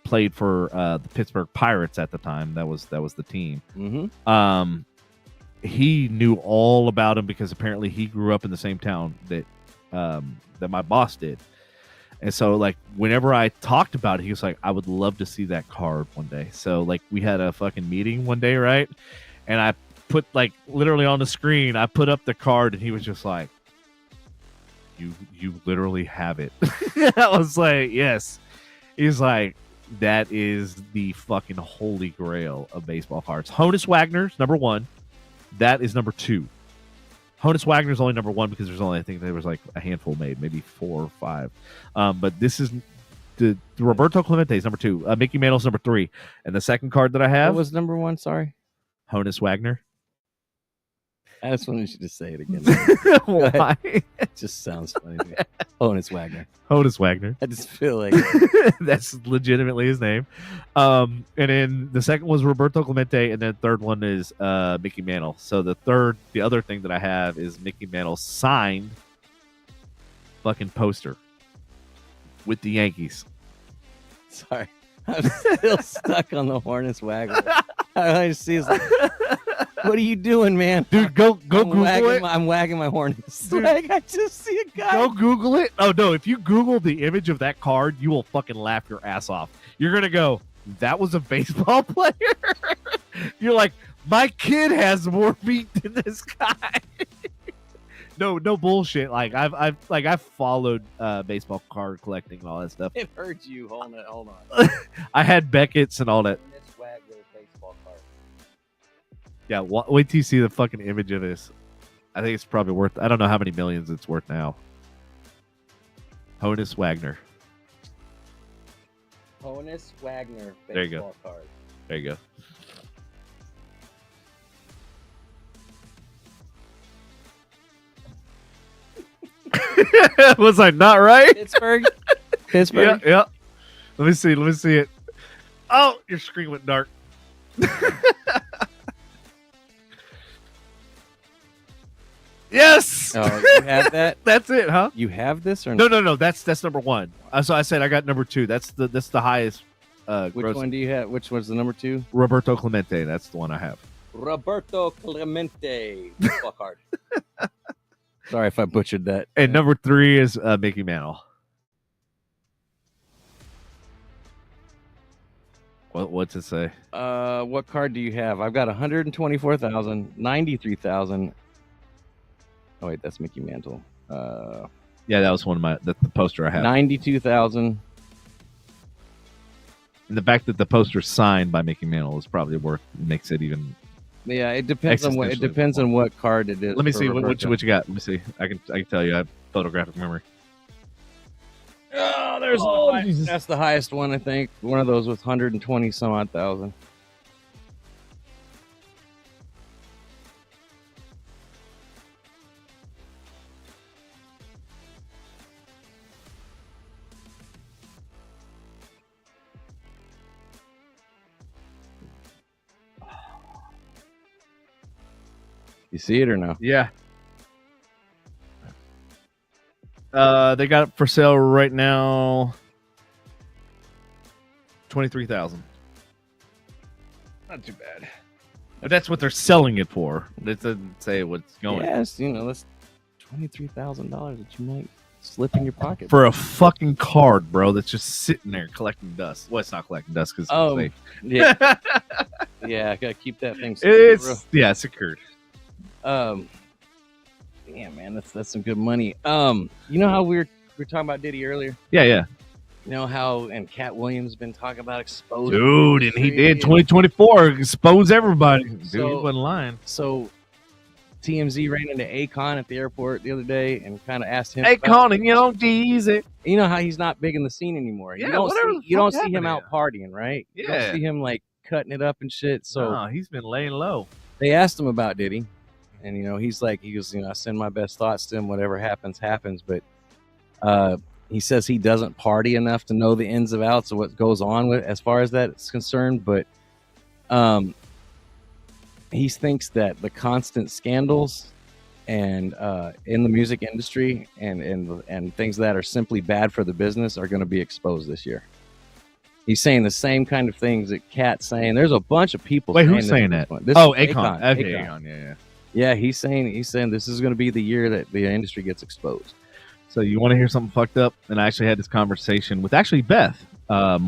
A: played for the Pittsburgh Pirates at the time, that was the team.
B: Mm-hmm.
A: He knew all about him because apparently he grew up in the same town that my boss did. And so like whenever I talked about it, he was like, I would love to see that card one day. So like we had a fucking meeting one day, right? And I put like literally on the screen, I put up the card, and he was just like, you literally have it. I was like, yes. He's like, that is the fucking holy grail of baseball cards. Honus Wagner's number 1. That is number 2. Honus Wagner's only number 1 because there's only, I think there was like a handful made, maybe 4 or 5. But this is the Roberto Clemente is number 2. Mickey Mantle's number 3. And the second card that I have,
B: what was number 1? Sorry,
A: Honus Wagner.
B: I just wanted you to say it again.
A: Why?
B: It just sounds funny to me. Honus Wagner.
A: Honus Wagner.
B: I just feel like
A: that's legitimately his name. And then the second was Roberto Clemente, and then the third one is Mickey Mantle. So the other thing that I have is Mickey Mantle's signed fucking poster with the Yankees.
B: Sorry, I'm still stuck on the Honus Wagner. I just see. What are you doing, man?
A: Dude, go Google it.
B: I'm wagging my horns. Like, I just see a guy.
A: Go Google it. Oh, no. If you Google the image of that card, you will fucking laugh your ass off. You're going to go, that was a baseball player. You're like, my kid has more meat than this guy. No bullshit. Like I've followed baseball card collecting and all that stuff.
B: It hurts you. Hold on.
A: I had Beckett's and all that.
B: Baseball card.
A: Yeah, wait till you see the fucking image of this. I think it's probably worth. I don't know how many millions it's worth now. Honus Wagner.
B: Honus Wagner baseball
A: There you go.
B: card.
A: There you go. Was I not right?
B: Pittsburgh.
A: Yeah. Let me see it. Oh, your screen went dark. Yes.
B: Oh, you have that?
A: That's it, huh?
B: You have this or
A: No. That's number one. So I said I got number two. That's the highest.
B: Which one do you have? Which was the number two?
A: Roberto Clemente. That's the one I have.
B: Roberto Clemente baseball card. Sorry if I butchered that.
A: And number three is Mickey Mantle. What's it say?
B: What card do you have? I've got 124,000, 93,000. Oh wait, that's Mickey Mantle.
A: Yeah, that was one of my the poster I have.
B: 92,000.
A: And the fact that the poster's signed by Mickey Mantle is probably makes it even.
B: Yeah, it depends on what card it is.
A: Let me see what you got. Let me see. I can tell you. I have photographic memory.
B: Oh, there's that's the highest one, I think. One of those with 120 some odd thousand. You see it or no?
A: Yeah. They got it for sale right now. 23,000. Not too bad. But that's what they're selling it for. It doesn't say what's going.
B: Yes, that's $23,000 that you might slip in your pocket
A: for a fucking card, bro. That's just sitting there collecting dust. Well, it's not collecting dust because
B: yeah, yeah. I gotta keep that thing.
A: It's secured.
B: Yeah, man, that's some good money. You know how we were talking about Diddy earlier?
A: Yeah.
B: You know how and Cat Williams has been talking about exposing.
A: Dude, and he did 2024 expose everybody. Dude, he wasn't lying.
B: So TMZ ran into Akon at the airport the other day and kind of asked him.
A: Akon, and easy.
B: You know how he's not big in the scene anymore.
A: Yeah,
B: you don't see him out partying, right?
A: Yeah.
B: You don't see him like cutting it up and shit. So
A: he's been laying low.
B: They asked him about Diddy. And, he's like, I send my best thoughts to him. Whatever happens. But he says he doesn't party enough to know the ins and outs of what goes on with as far as that is concerned. But he thinks that the constant scandals and in the music industry and things that are simply bad for the business are going to be exposed this year. He's saying the same kind of things that Cat's saying. There's a bunch of people.
A: Wait, who's saying that? Akon. Akon. Yeah.
B: Yeah, he's saying this is going to be the year that the industry gets exposed.
A: So you want to hear something fucked up? And I actually had this conversation with Beth. I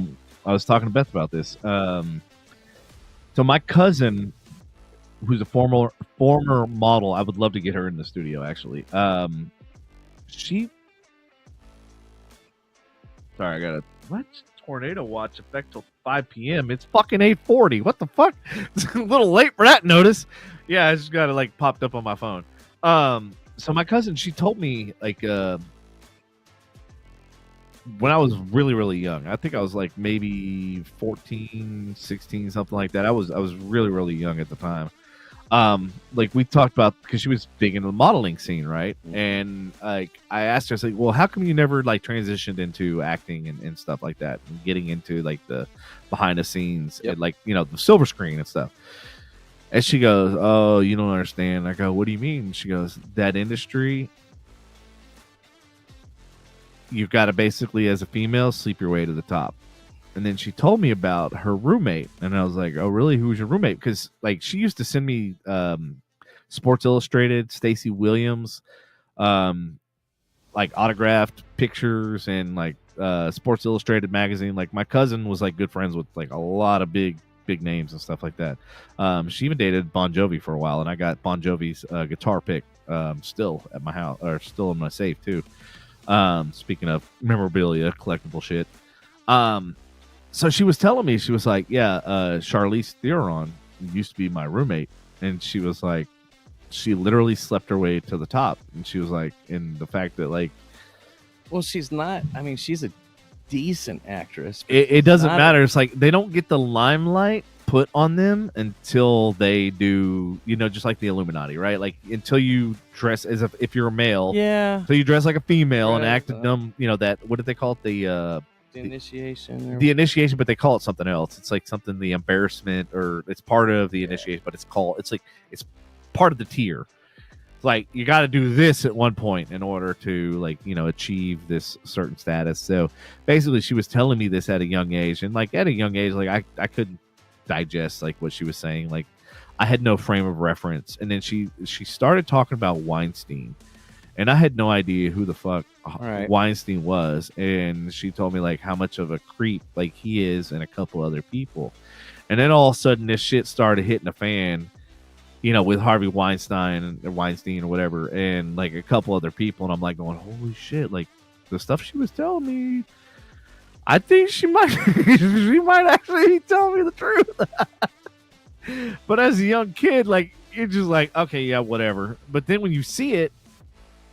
A: was talking to Beth about this. So my cousin, who's a former model, I would love to get her in the studio. Actually, sorry, I got what tornado watch effect till 5 p.m. It's fucking 8:40. What the fuck? It's a little late for that notice. Yeah, I just got it popped up on my phone. So my cousin, she told me when I was really, really young, I think I was maybe 14, 16, something like that. I was really, really young at the time. We talked about, because she was big in the modeling scene, right? And I asked her, I was like, well, how come you never transitioned into acting and stuff like that, and getting into the behind the scenes, and the silver screen and stuff? And she goes, oh, you don't understand. I go, what do you mean? She goes, that industry, you've got to basically, as a female, sleep your way to the top. And then she told me about her roommate. And I was like, oh, really? Who's your roommate? Because she used to send me Sports Illustrated, Stacey Williams, autographed pictures and Sports Illustrated magazine. Like my cousin was like good friends with like a lot of big names and stuff like that. She even dated Bon Jovi for a while, and I got Bon Jovi's guitar pick still at my house, or still in my safe too. Speaking of memorabilia, collectible shit. So she was telling me, she was like, yeah, Charlize Theron used to be my roommate, and she was like, she literally slept her way to the top, and she was like, in the fact that like,
B: well, she's not. I mean, she's a decent actress.
A: It doesn't matter. It's like they don't get the limelight put on them until they do, you know, just like the Illuminati, right? Like until you dress as if you're a male,
B: yeah.
A: So you dress like a female and
B: Right,
A: act dumb, you know, that, what did they call it?
B: The initiation.
A: The initiation, but they call it something else. It's like something, the embarrassment, or it's part of the initiation, but it's part of the tier. Like you got to do this at one point in order to, like, you know, achieve this certain status. So basically she was telling me this at a young age, and like at a young age, like I couldn't digest like what she was saying. Like I had no frame of reference. And then she started talking about Weinstein, and I had no idea who the fuck Weinstein was. And she told me like how much of a creep like he is and a couple other people. And then all of a sudden this shit started hitting the fan, you know, with Harvey Weinstein or whatever, and like a couple other people. And I'm like going, holy shit, like the stuff she was telling me, I think she might actually be telling me the truth. But as a young kid, like you're just like, okay, yeah, whatever. But then when you see it,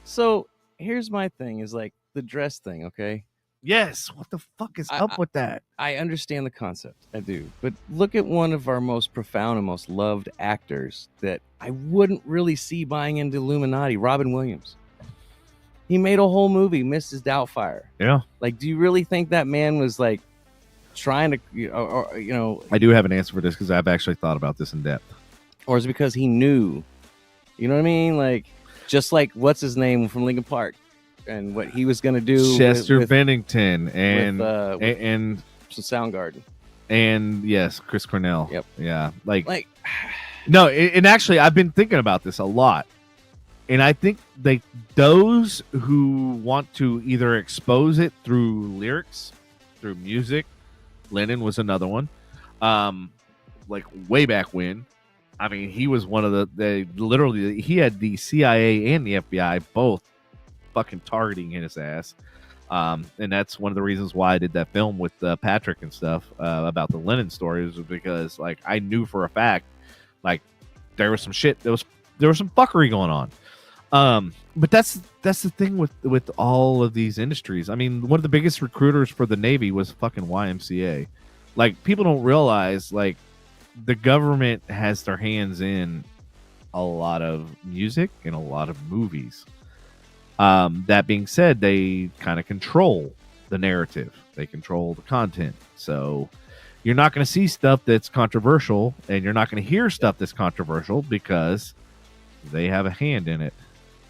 B: so here's my thing, is like the dress thing, okay?
A: Yes, what the fuck is up with that?
B: I understand the concept, I do. But look at one of our most profound and most loved actors that I wouldn't really see buying into Illuminati, Robin Williams. He made a whole movie, Mrs. Doubtfire.
A: Yeah.
B: Like, do you really think that man was like trying to, you know?
A: I do have an answer for this because I've actually thought about this in depth.
B: Or is it because he knew? You know what I mean? Like, just like what's his name from Linkin Park, and what he was going to do,
A: Chester Bennington and
B: Soundgarden,
A: and yes, Chris Cornell.
B: Yep.
A: Yeah. Like no, and actually I've been thinking about this a lot, and I think like those who want to either expose it through lyrics, through music, Lennon was another one, like way back when. I mean, he was one of the literally, he had the CIA and the FBI both fucking targeting his ass. And that's one of the reasons why I did that film with Patrick and stuff about the Lennon stories, because like I knew for a fact, like there was some shit, there was some fuckery going on. But that's the thing with all of these industries. I mean, one of the biggest recruiters for the Navy was fucking YMCA. Like people don't realize, like the government has their hands in a lot of music and a lot of movies. That being said, they kind of control the narrative. They control the content. So you're not going to see stuff that's controversial, and you're not going to hear stuff that's controversial because they have a hand in it.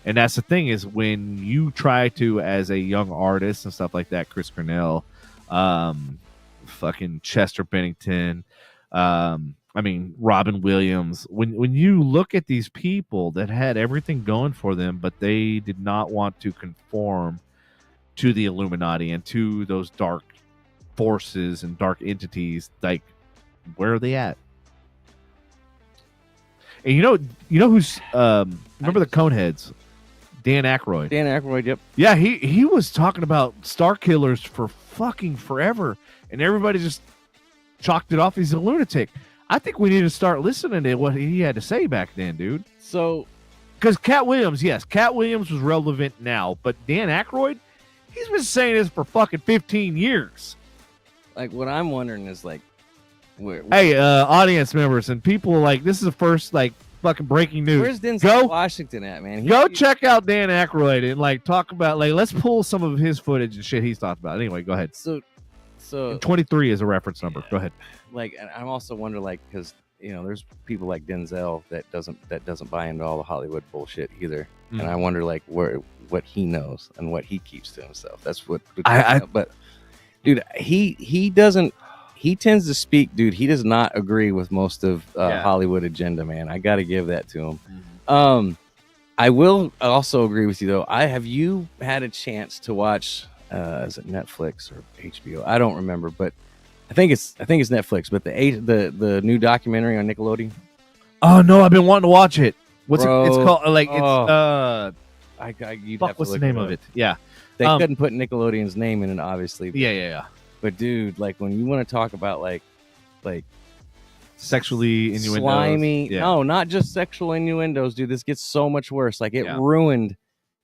A: And that's the thing, is when you try to, as a young artist and stuff like that, Chris Cornell, fucking Chester Bennington, I mean, Robin Williams, when you look at these people that had everything going for them, but they did not want to conform to the Illuminati and to those dark forces and dark entities, like, where are they at? And you know who's remember the Coneheads? Dan Aykroyd.
B: Dan Aykroyd, yep.
A: Yeah, he was talking about Star Killers for fucking forever, and everybody just chalked it off. He's a lunatic. I think we need to start listening to what he had to say back then, dude.
B: So,
A: because Cat Williams was relevant now, but Dan Aykroyd, he's been saying this for fucking 15 years.
B: Like, what I'm wondering is, like,
A: hey, audience members and people, like, this is the first, like, fucking breaking news.
B: Where's Denzel Washington at, man?
A: Go check out Dan Aykroyd and, like, talk about, like, let's pull some of his footage and shit he's talked about. Anyway, go ahead.
B: So
A: and 23 is a reference number. Go ahead.
B: Like, and I'm also wondering, like, because, you know, there's people like Denzel that doesn't buy into all the Hollywood bullshit either. And I wonder, like, what he knows and what he keeps to himself. That's what but dude, he tends to speak, dude. He does not agree with most of Hollywood agenda, man. I got to give that to him. I will also agree with you, though. Have you had a chance to watch is it Netflix or HBO? I don't remember, but I think it's Netflix. But the new documentary on Nickelodeon.
A: Oh no, I've been wanting to watch it. It's
B: Bro,
A: called like
B: you'd
A: fuck,
B: have to
A: what's the
B: look
A: name
B: it
A: of
B: up.
A: it? Yeah.
B: They couldn't put Nickelodeon's name in it, obviously. But,
A: Yeah.
B: But dude, like when you want to talk about like
A: Sexually innuendos.
B: slimy,
A: Yeah.
B: no, not just sexual innuendos, dude. This gets so much worse. Like it ruined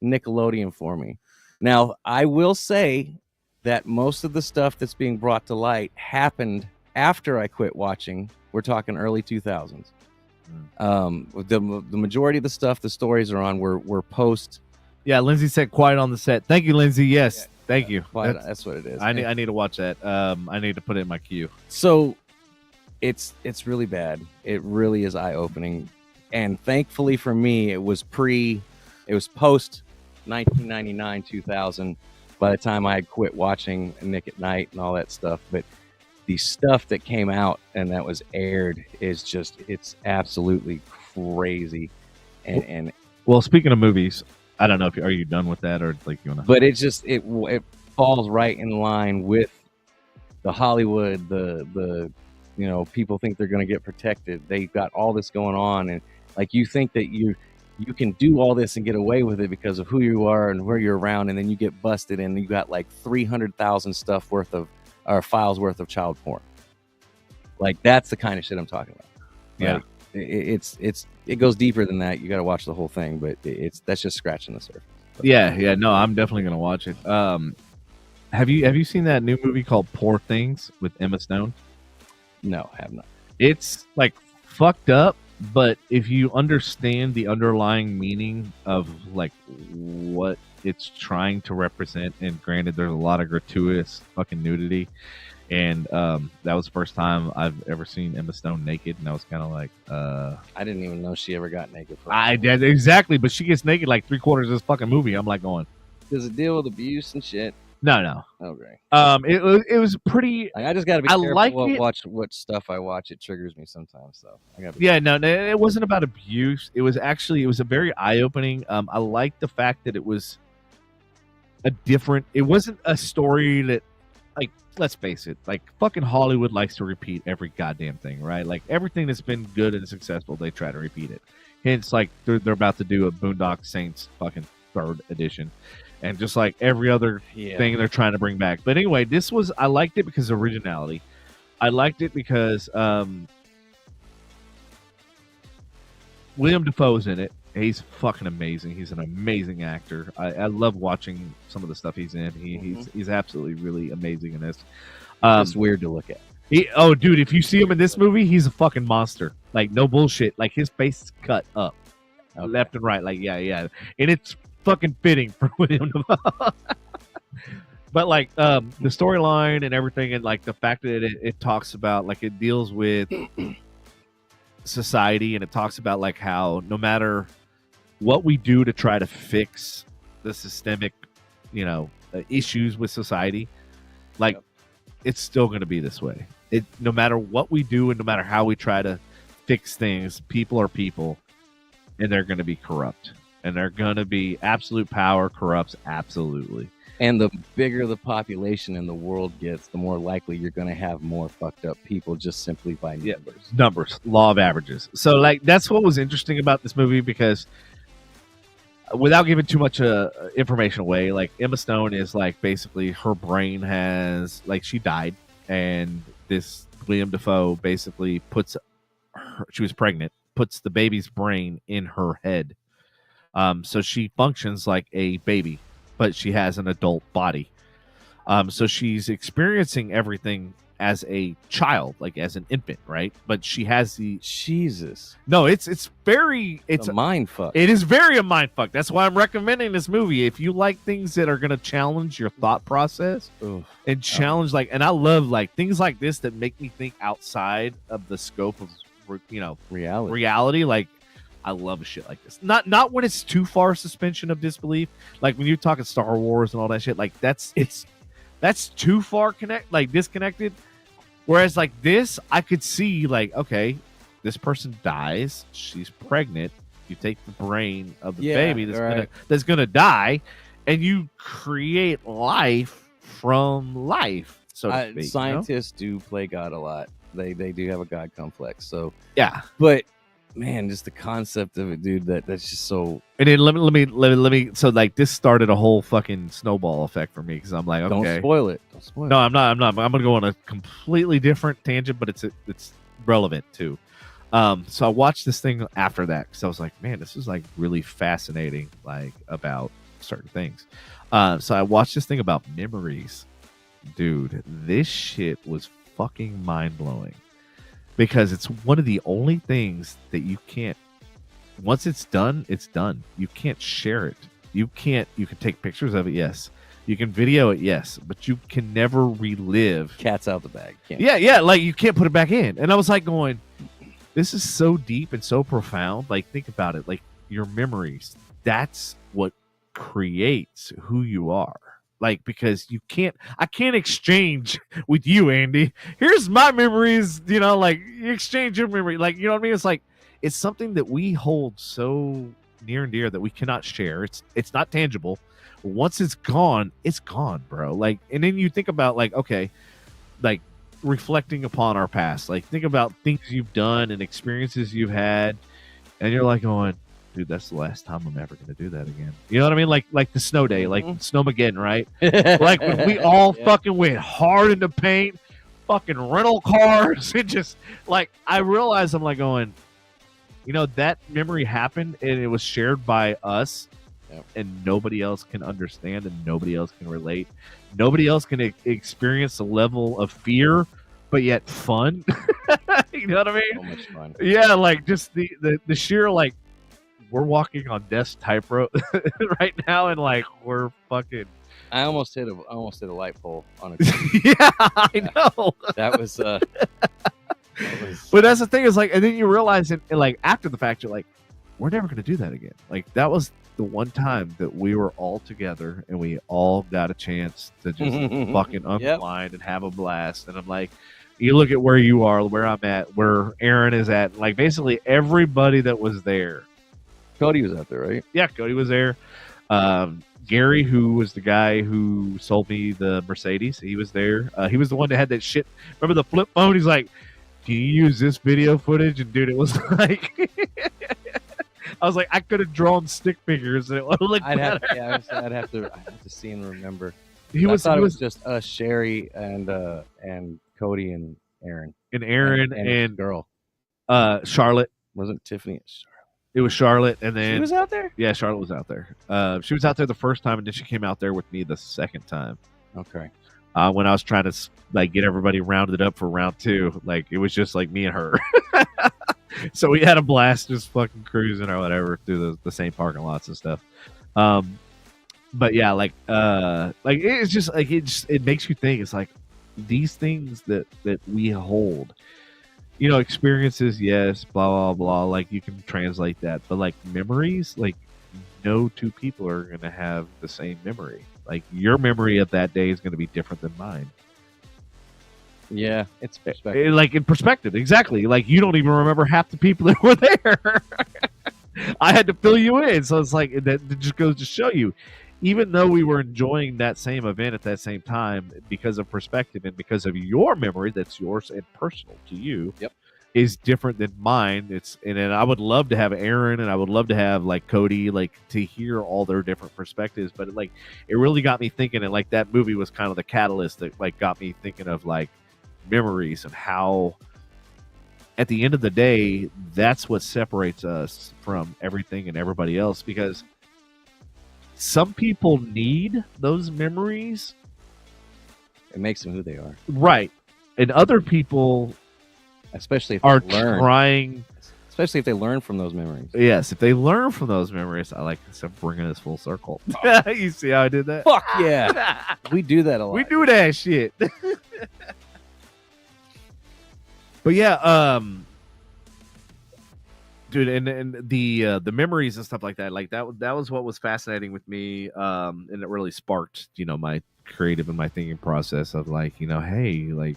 B: Nickelodeon for me. Now, I will say that most of the stuff that's being brought to light happened after I quit watching. We're talking early 2000s. The majority of the stuff, the stories are on were post.
A: Yeah, Lindsay said quiet on the set. Thank you, Lindsay. Yes, thank you.
B: That's what it is.
A: I need to watch that. I need to put it in my queue.
B: So it's really bad. It really is eye opening, and thankfully for me, it was post 1999 2000. By the time I had quit watching Nick at Night and all that stuff, but the stuff that came out and that was aired is just, it's absolutely crazy. And
A: well, speaking of movies, I don't know if are you done with that or like you want to.
B: But it just it falls right in line with the Hollywood, the people think they're going to get protected. They've got all this going on, and like you think that you can do all this and get away with it because of who you are and where you're around, and then you get busted and you got like 300,000 stuff worth of or files worth of child porn. Like that's the kind of shit I'm talking about.
A: Yeah.
B: Like, it goes deeper than that. You got to watch the whole thing, but that's just scratching the surface. But,
A: yeah. No, I'm definitely gonna watch it. Have you seen that new movie called Poor Things with Emma Stone?
B: No, I have not.
A: It's like fucked up, but if you understand the underlying meaning of like what it's trying to represent, and granted, there's a lot of gratuitous fucking nudity. And that was the first time I've ever seen Emma Stone naked, and I was kind of like,
B: I didn't even know she ever got naked.
A: I did exactly, but she gets naked like 3/4 of this fucking movie. I'm like going,
B: does it deal with abuse and shit?
A: No.
B: Okay.
A: It was pretty.
B: I just got to be careful what stuff I watch. It triggers me sometimes, so I got.
A: No, it wasn't about abuse. It was a very eye opening. I liked the fact that it was a different. It wasn't a story that. Like, let's face it, like fucking Hollywood likes to repeat every goddamn thing, right? Like everything that's been good and successful, they try to repeat it. Hence, like they're about to do a Boondock Saints fucking 3rd edition, and just like every other thing they're trying to bring back. But anyway, I liked it because of originality. I liked it because William Dafoe's in it. He's fucking amazing. He's an amazing actor. I love watching some of the stuff he's in. He's absolutely really amazing in this.
B: It's weird to look at.
A: Dude, if you see him in this movie, he's a fucking monster. Like, no bullshit. Like, his face is cut up left and right. Like, yeah. And it's fucking fitting for William Dafoe. But, like, the storyline and everything, and, like, the fact that it talks about, like, it deals with society, and it talks about, like, how no matter what we do to try to fix the systemic, issues with society, like it's still going to be this way. No matter what we do and no matter how we try to fix things, people are people, and they're going to be corrupt, and they're going to be absolute power corrupts absolutely.
B: And the bigger the population in the world gets, the more likely you're going to have more fucked up people just simply by
A: numbers, law of averages. So like that's what was interesting about this movie, because without giving too much information away, like Emma Stone is like basically her brain has like she died, and this William Dafoe basically she was pregnant, puts the baby's brain in her head, so she functions like a baby, but she has an adult body. So she's experiencing everything as a child, like as an infant, right? But she has the
B: Jesus.
A: No, it's a
B: mind fuck.
A: It is very a mind fuck. That's why I'm recommending this movie. If you like things that are going to challenge your thought process and challenge and I love like things like this that make me think outside of the scope of reality. Like I love shit like this. Not when it's too far suspension of disbelief. Like when you're talking Star Wars and all that shit. Like that's too far disconnected. Whereas like this, I could see like, okay, this person dies. She's pregnant. You take the brain of the baby that's gonna die, and you create life from life, so to speak.
B: Scientists do play God a lot. They do have a God complex. So
A: yeah,
B: but man, just the concept of it, dude. That's just so.
A: And then let me. So like this started a whole fucking snowball effect for me because I'm like, okay,
B: don't spoil it. Don't spoil
A: no,
B: it.
A: I'm not. I'm gonna go on a completely different tangent, but it's relevant too. So I watched this thing after that because I was like, man, this is like really fascinating, like about certain things. So I watched this thing about memories, dude. This shit was fucking mind blowing because it's one of the only things that you can't. Once it's done, it's done. You can't share it. You can take pictures of it, yes. You can video it, yes, but you can never relive.
B: Cat's out the bag.
A: Yeah, like you can't put it back in. And I was like going, this is so deep and so profound. Like think about it. Like your memories, that's what creates who you are. Like because I can't exchange with you, Andy. Here's my memories, like you exchange your memory. Like, you know what I mean? It's like it's something that we hold so near and dear that we cannot share. It's not tangible. Once it's gone, bro. Like, and then you think about like, okay, like reflecting upon our past. Like, think about things you've done and experiences you've had, and you're like going, dude, that's the last time I'm ever going to do that again. You know what I mean? Like the snow day, like Snowmageddon, right? Like when we all fucking went hard into paint, fucking rental cars, and just like I realized I'm like going. That memory happened and it was shared by us and nobody else can understand and nobody else can relate. Nobody else can experience the level of fear, but yet fun. You know what I mean?
B: So much fun.
A: Yeah, like just the sheer, like, we're walking on death's tightrope right now and like we're fucking.
B: I almost hit a light pole on a.
A: Yeah, I know.
B: That was.
A: But that's the thing is like, and then you realize it like after the fact, you're like, we're never going to do that again. Like that was the one time that we were all together and we all got a chance to just fucking unwind and have a blast. And I'm like, you look at where you are, where I'm at, where Aaron is at, like basically everybody that was there.
B: Cody was out there, right?
A: Yeah, Cody was there. Gary, who was the guy who sold me the Mercedes, he was there. He was the one that had that shit. Remember the flip phone? He's like, can you use this video footage? And dude, it was like, I was like, I could have drawn stick figures. And it would look
B: I'd have to see and remember.
A: He was
B: just Sherry and Cody and Aaron
A: and
B: girl.
A: Charlotte.
B: Wasn't Tiffany?
A: It was Charlotte, and then
B: she was out there.
A: Yeah, Charlotte was out there. She was out there the first time, and then she came out there with me the second time.
B: Okay.
A: When I was trying to like get everybody rounded up for round 2, like it was just like me and her. So we had a blast just fucking cruising or whatever through the same parking lots and stuff. But yeah, like it's just like it makes you think. It's like these things that we hold, experiences, yes, blah blah blah. Like you can translate that, but like memories, like no two people are gonna have the same memory. Like your memory of that day is going to be different than mine.
B: Yeah, it's perspective.
A: Like in perspective, exactly. Like you don't even remember half the people that were there. I had to fill you in, so it's like that just goes to show you. Even though we were enjoying that same event at that same time, because of perspective and because of your memory, that's yours and personal to you.
B: Yep.
A: Is different than mine. And I would love to have Aaron and I would love to have like Cody, like to hear all their different perspectives. But it really got me thinking, and like that movie was kind of the catalyst that like got me thinking of like memories and how at the end of the day, that's what separates us from everything and everybody else, because some people need those memories.
B: It makes them who they are.
A: Right. And other people
B: especially if
A: if
B: they learn from those memories.
A: Yes, if they learn from those memories. I like this. I'm bringing this full circle. You see how I did that?
B: Fuck yeah. We do that a lot.
A: We do that shit. But yeah, dude, and the memories and stuff like that, that was what was fascinating with me, and it really sparked, my creative and my thinking process of like, hey, like,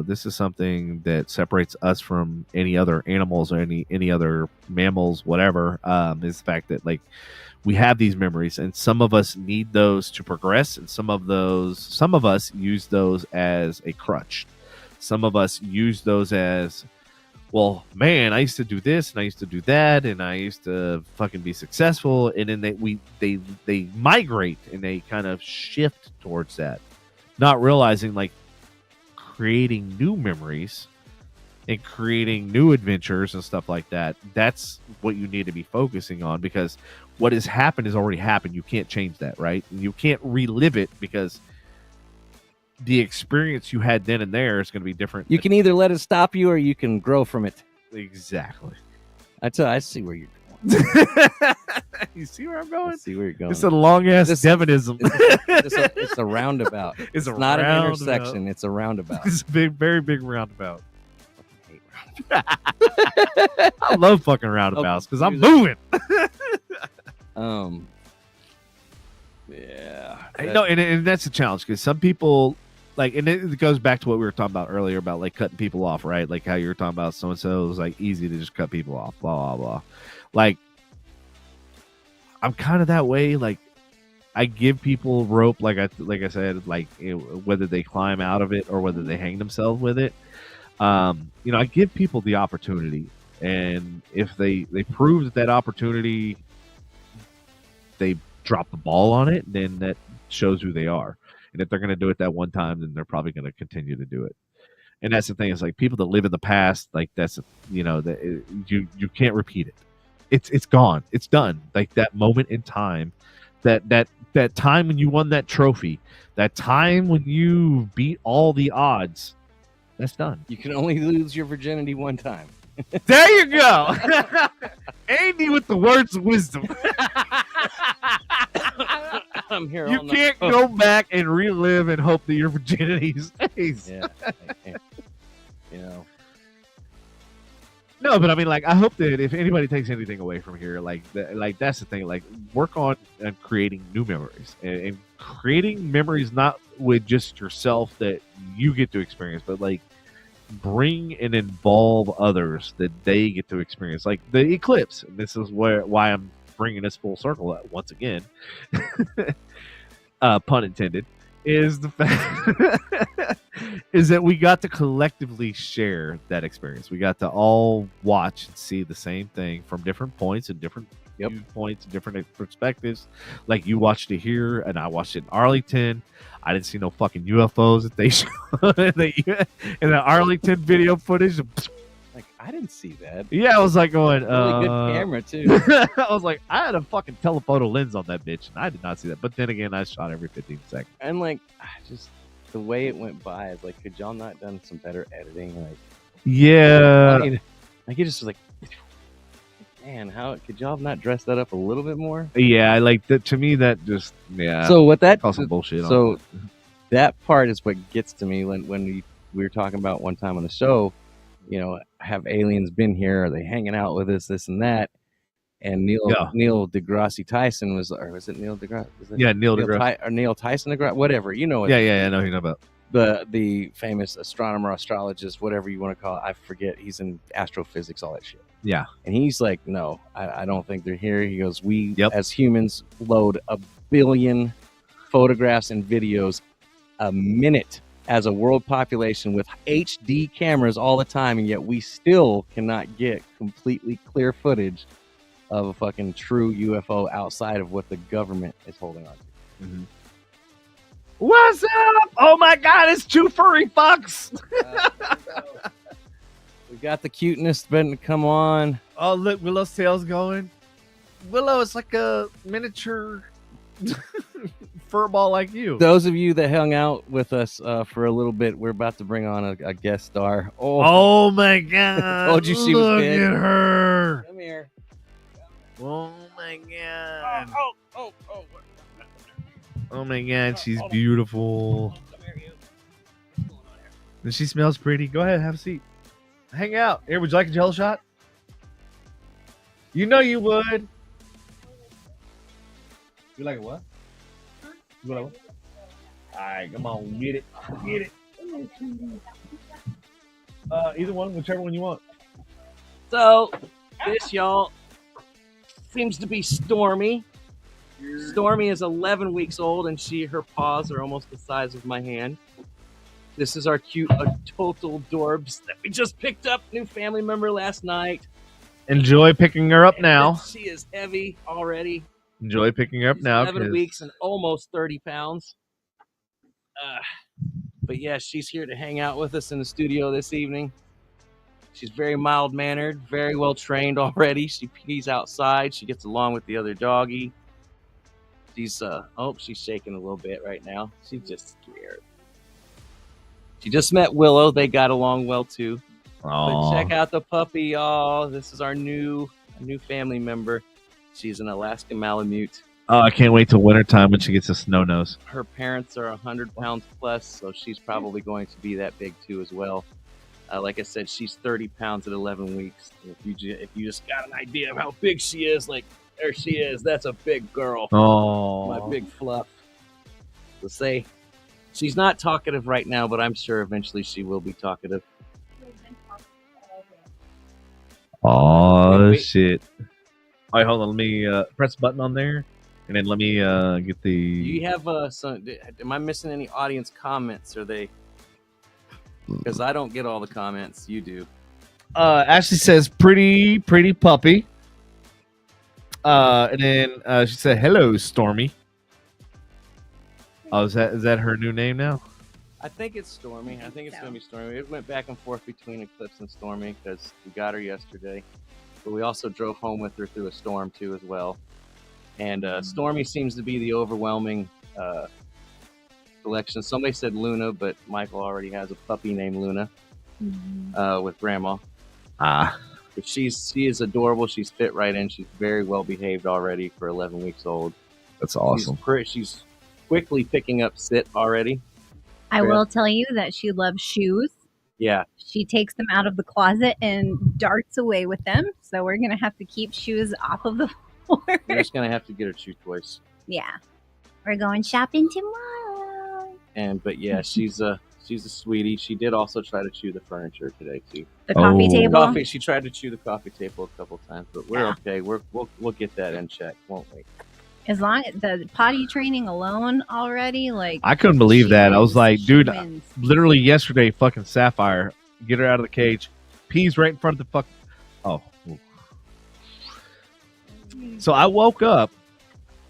A: this is something that separates us from any other animals or any other mammals, whatever, is the fact that like we have these memories, and some of us need those to progress, and some of us use those as a crutch. Some of us use those as, well, man, I used to do this and I used to do that and I used to fucking be successful, and then they migrate and they kind of shift towards that, not realizing like creating new memories and creating new adventures and stuff like that. That's what you need to be focusing on, because what has happened has already happened. You can't change that, right? You can't relive it, because the experience you had then and there is going to be different.
B: You can either let it stop you or you can grow from it.
A: Exactly.
B: I see where you're going.
A: You see where I'm going?
B: I see where you're going.
A: It's a long ass Devinism.
B: It's a roundabout. It's not an intersection. It's a roundabout.
A: It's a very big roundabout. I love fucking roundabouts because I'm moving.
B: Yeah.
A: No, and that's a challenge, because some people like, and it goes back to what we were talking about earlier about like cutting people off, right? Like how you were talking about so and so, it was like easy to just cut people off, blah blah blah. Like, I'm kind of that way. Like, I give people rope, like I said, like, whether they climb out of it or whether they hang themselves with it. I give people the opportunity, and if they prove that opportunity, they drop the ball on it, then that shows who they are. And if they're going to do it that one time, then they're probably going to continue to do it. And that's the thing, is like people that live in the past, like that's, that you can't repeat it. It's gone. It's done. Like that moment in time, that time when you won that trophy, that time when you beat all the odds, that's done.
B: You can only lose your virginity one time.
A: There you go. Andy with the words of wisdom.
B: I'm here.
A: You can't go back and relive and hope that your virginity stays.
B: Yeah.
A: No, but I mean, like, I hope that if anybody takes anything away from here, like that's the thing. Like, work on creating new memories and creating memories not with just yourself that you get to experience, but like bring and involve others that they get to experience. Like the eclipse. And this is why I'm bringing this full circle once again. Pun intended. Is the fact is that we got to collectively share that experience. We got to all watch and see the same thing from different points and different viewpoints and different perspectives. Like, you watched it here and I watched it in Arlington. I didn't see no fucking UFOs that they showed in the Arlington video footage.
B: Like, I didn't see that.
A: Yeah, I was like going,
B: really good camera too.
A: I was like, I had a fucking telephoto lens on that bitch, and I did not see that. But then again, I shot every 15 seconds.
B: And like, just the way it went by, it's like, could y'all not done some better editing? Like,
A: yeah,
B: like it just was like, man, how could y'all have not dressed that up a little bit more?
A: Yeah, like that. To me, that just
B: So what that
A: caused some bullshit.
B: So that part is what gets to me when we were talking about one time on the show. Have aliens been here? Are they hanging out with us? This and that. And Neil deGrasse Tyson was it Neil deGrasse?
A: Neil deGrasse
B: or Neil Tyson deGrasse, whatever. I know
A: you know about
B: the famous astronomer, astrologist, whatever you want to call it. I forget. He's in astrophysics, all that shit.
A: Yeah.
B: And he's like, no, I don't think they're here. He goes, we as humans load 1 billion photographs and videos a minute as a world population with HD cameras all the time, and yet we still cannot get completely clear footage of a fucking true UFO outside of what the government is holding on to.
A: Mm-hmm. What's up? Oh my God, it's 2 furry fucks.
B: We got the cuteness button. Come on.
A: Oh, look, Willow's tail's going. Willow is like a miniature furball like you.
B: Those of you that hung out with us for a little bit, we're about to bring on a guest star.
A: Oh my God.
B: Told you she was big.
A: Look at her.
B: Come here.
A: Oh my God.
B: Oh.
A: Oh my God, she's beautiful. And she smells pretty. Go ahead, have a seat. Hang out. Here, would you like a Jello shot? You know you would. You like it what? You like what? All right, come on, get it, get it. Either one, whichever one you want.
B: So this, y'all, seems to be Stormy. Stormy is 11 weeks old, and her paws are almost the size of my hand. This is our cute total dorbs that we just picked up, new family member last night.
A: Enjoy picking her up now.
B: She is heavy already.
A: Enjoy picking her up now.
B: 11 weeks and almost 30 pounds. But yeah, she's here to hang out with us in the studio this evening. She's very mild-mannered, very well-trained already. She pees outside. She gets along with the other doggy. She's she's shaking a little bit right now. She's just scared. She just met Willow. They got along well too. But check out the puppy, y'all. This is our new family member. She's an Alaskan Malamute.
A: Oh, I can't wait till wintertime when she gets a snow nose.
B: Her parents are 100 pounds plus, so she's probably going to be that big too as well. Like I said, she's 30 pounds at 11 weeks. If you just got an idea of how big she is, like there she is. That's a big girl.
A: Oh,
B: my big fluff. To say, she's not talkative right now, but I'm sure eventually she will be talkative.
A: Oh shit! All right, hold on. Let me press a button on there, and then let me get the.
B: Do you have am I missing any audience comments? Are they? Because I don't get all the comments. You do.
A: Ashley says, pretty puppy. And then she said, hello, Stormy. Oh, is that her new name now?
B: I think it's Stormy. I think it's going to be Stormy. It went back and forth between Eclipse and Stormy because we got her yesterday. But we also drove home with her through a storm, too, as well. And Stormy seems to be the overwhelming selection. Somebody said Luna, but Michael already has a puppy named Luna with Grandma. But she is adorable. She's fit right in. She's very well behaved already for 11 weeks old.
A: That's awesome.
B: She's quickly picking up sit already.
C: I will tell you that she loves shoes.
B: Yeah.
C: She takes them out of the closet and darts away with them. So we're going to have to keep shoes off of the floor.
B: We're just going to have to get her chew toys.
C: Yeah. We're going shopping tomorrow.
B: But yeah, she's a sweetie. She did also try to chew the furniture today too.
C: The coffee table.
B: She tried to chew the coffee table a couple times, but we're okay. We'll get that in check, won't we?
C: As long as the potty training alone already, like
A: I couldn't believe that. I was like, dude,
C: wins.
A: Literally yesterday, fucking Sapphire, get her out of the cage, pees right in front of the fuck. Oh. So I woke up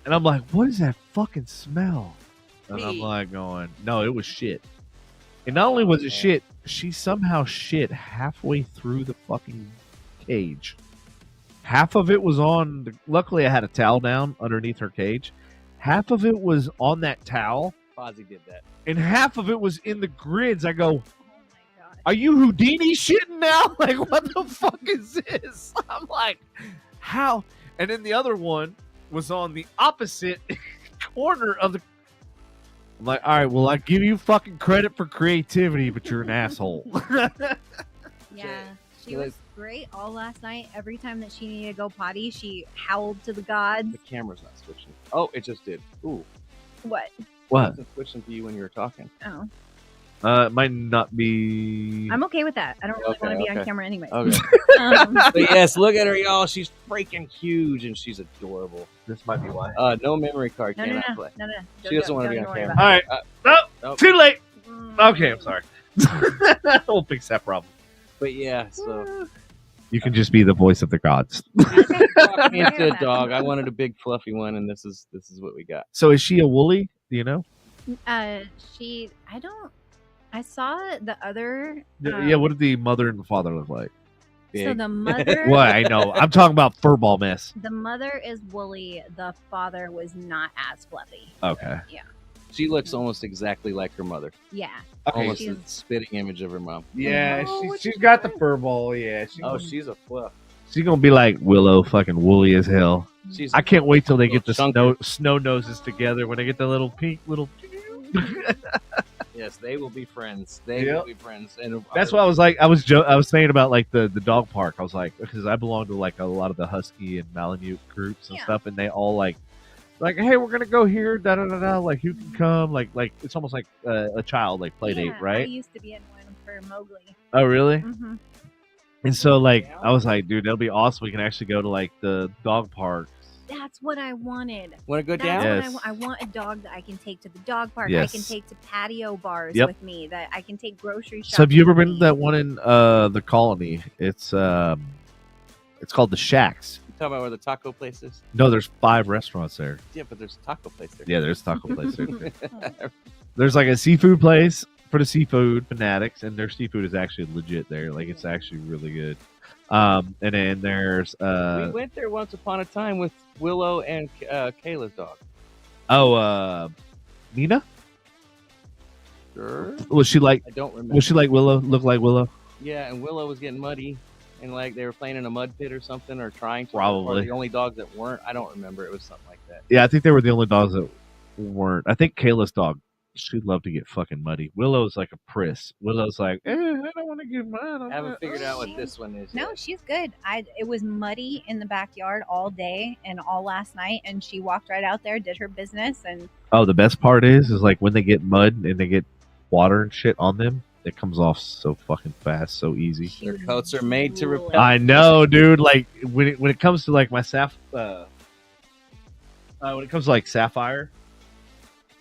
A: and I'm like, what is that fucking smell? And I'm like going, no, it was shit. And not only was it shit, she somehow shit halfway through the fucking cage. Half of it was on. Luckily, I had a towel down underneath her cage. Half of it was on that towel.
B: Fozzie did that.
A: And half of it was in the grids. I go, are you Houdini shitting now? Like, what the fuck is this? I'm like, how? And then the other one was on the opposite corner of the. I'm like, all right, well, I give you fucking credit for creativity, but you're an asshole.
C: Yeah, she was great all last night. Every time that she needed to go potty, she howled to the gods.
B: The camera's not switching. Oh, it just did. Ooh.
C: What?
A: What?
B: It wasn't switching to you when you were talking.
C: Oh.
A: It might not be.
C: I'm okay with that. I don't really want to be on camera anyway.
B: Okay. But yes, look at her, y'all. She's freaking huge and she's adorable.
A: This might be why.
B: No memory card cannot play.
C: No.
B: She doesn't want to be on camera.
A: All right. Nope. Too late. Okay, I'm sorry. We'll fix that problem.
B: But yeah, so
A: you can just be the voice of the gods.
B: Talk me into a dog. I wanted a big fluffy one, and this is what we got.
A: So is she a woolly? Do you know?
C: I saw the other.
A: Yeah. What did the mother and the father look like?
C: So the mother.
A: Well, I know. I'm talking about furball mess.
C: The mother is woolly. The father was not as fluffy.
A: Okay.
C: Yeah.
B: She looks almost exactly like her mother.
C: Yeah.
B: Almost a spitting image of her mom.
A: Yeah, she's got the furball. Yeah.
B: She's a fluff.
A: She's gonna be like Willow, fucking woolly as hell. I can't wait till they get the snow noses together when they get the little pink little.
B: Yes, they will be friends. They will be friends. And
A: That's why I was like, I was saying about like the dog park. I was like, because I belong to like a lot of the Husky and Malamute groups and stuff, and they all like, hey, we're gonna go here, da da da da. Like, who can come? Like it's almost like a child like play date, right?
C: I used to be in one for Mowgli.
A: Oh, really?
C: Mm-hmm.
A: And so like I was like, dude, that'll be awesome. We can actually go to like the dog park.
C: That's what I wanted.
B: Want to go
C: That's
B: down?
C: what
A: Yes.
C: I want a dog that I can take to the dog park.
A: Yes.
C: I can take to patio bars
A: Yep.
C: with me. That I can take grocery shopping.
A: So have you ever
C: with
A: been to
C: me.
A: that one in the Colony? It's called the Shacks.
B: You talking about where the taco place is?
A: No, there's 5 restaurants there.
B: Yeah, but there's a taco place there.
A: Yeah, there's a taco place there. There's like a seafood place for the seafood fanatics, and their seafood is actually legit there. Like it's actually really good. And then there's
B: we went there once upon a time with Willow and Kayla's dog.
A: Nina?
B: Sure.
A: Was she like
B: I don't remember.
A: was she like Willow? Look like Willow?
B: Yeah, and Willow was getting muddy, and like they were playing in a mud pit or something, or trying to.
A: Probably.
B: Or the only dogs that weren't. I don't remember. It was something like that.
A: Yeah, I think they were the only dogs that weren't. I think Kayla's dog, she'd love to get fucking muddy. Willow's like a priss. Willow's like, I don't want to get mud.
B: I haven't figured out what this one is.
C: No,
B: yet.
C: she's good. It was muddy in the backyard all day and all last night, and she walked right out there, did her business, and
A: Oh, the best part is like when they get mud and they get water and shit on them, it comes off so fucking fast, so easy.
C: she
B: Their
C: was
B: coats are made to
C: drooling.
B: repel.
A: I know, dude. Like when it comes to like my when it comes to like Sapphire,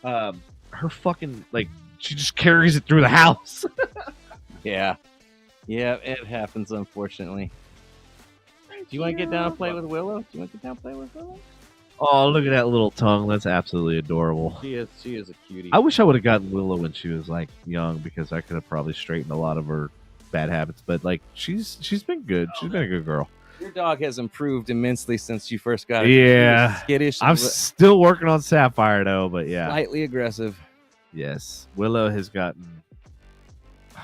A: her fucking like she just carries it through the house.
B: Yeah, it happens unfortunately. Do you want to get down and play with Willow? Do you want to get down and play with Willow?
A: Oh, look at that little tongue. That's absolutely adorable.
B: She is a cutie.
A: I wish I would have gotten Willow when she was like young because I could have probably straightened a lot of her bad habits. But like she's been good. She's been a good girl.
B: Your dog has improved immensely since you first got her.
A: Yeah.
B: She was skittish.
A: I'm still working on Sapphire though, but yeah.
B: Slightly aggressive.
A: Yes. Willow has gotten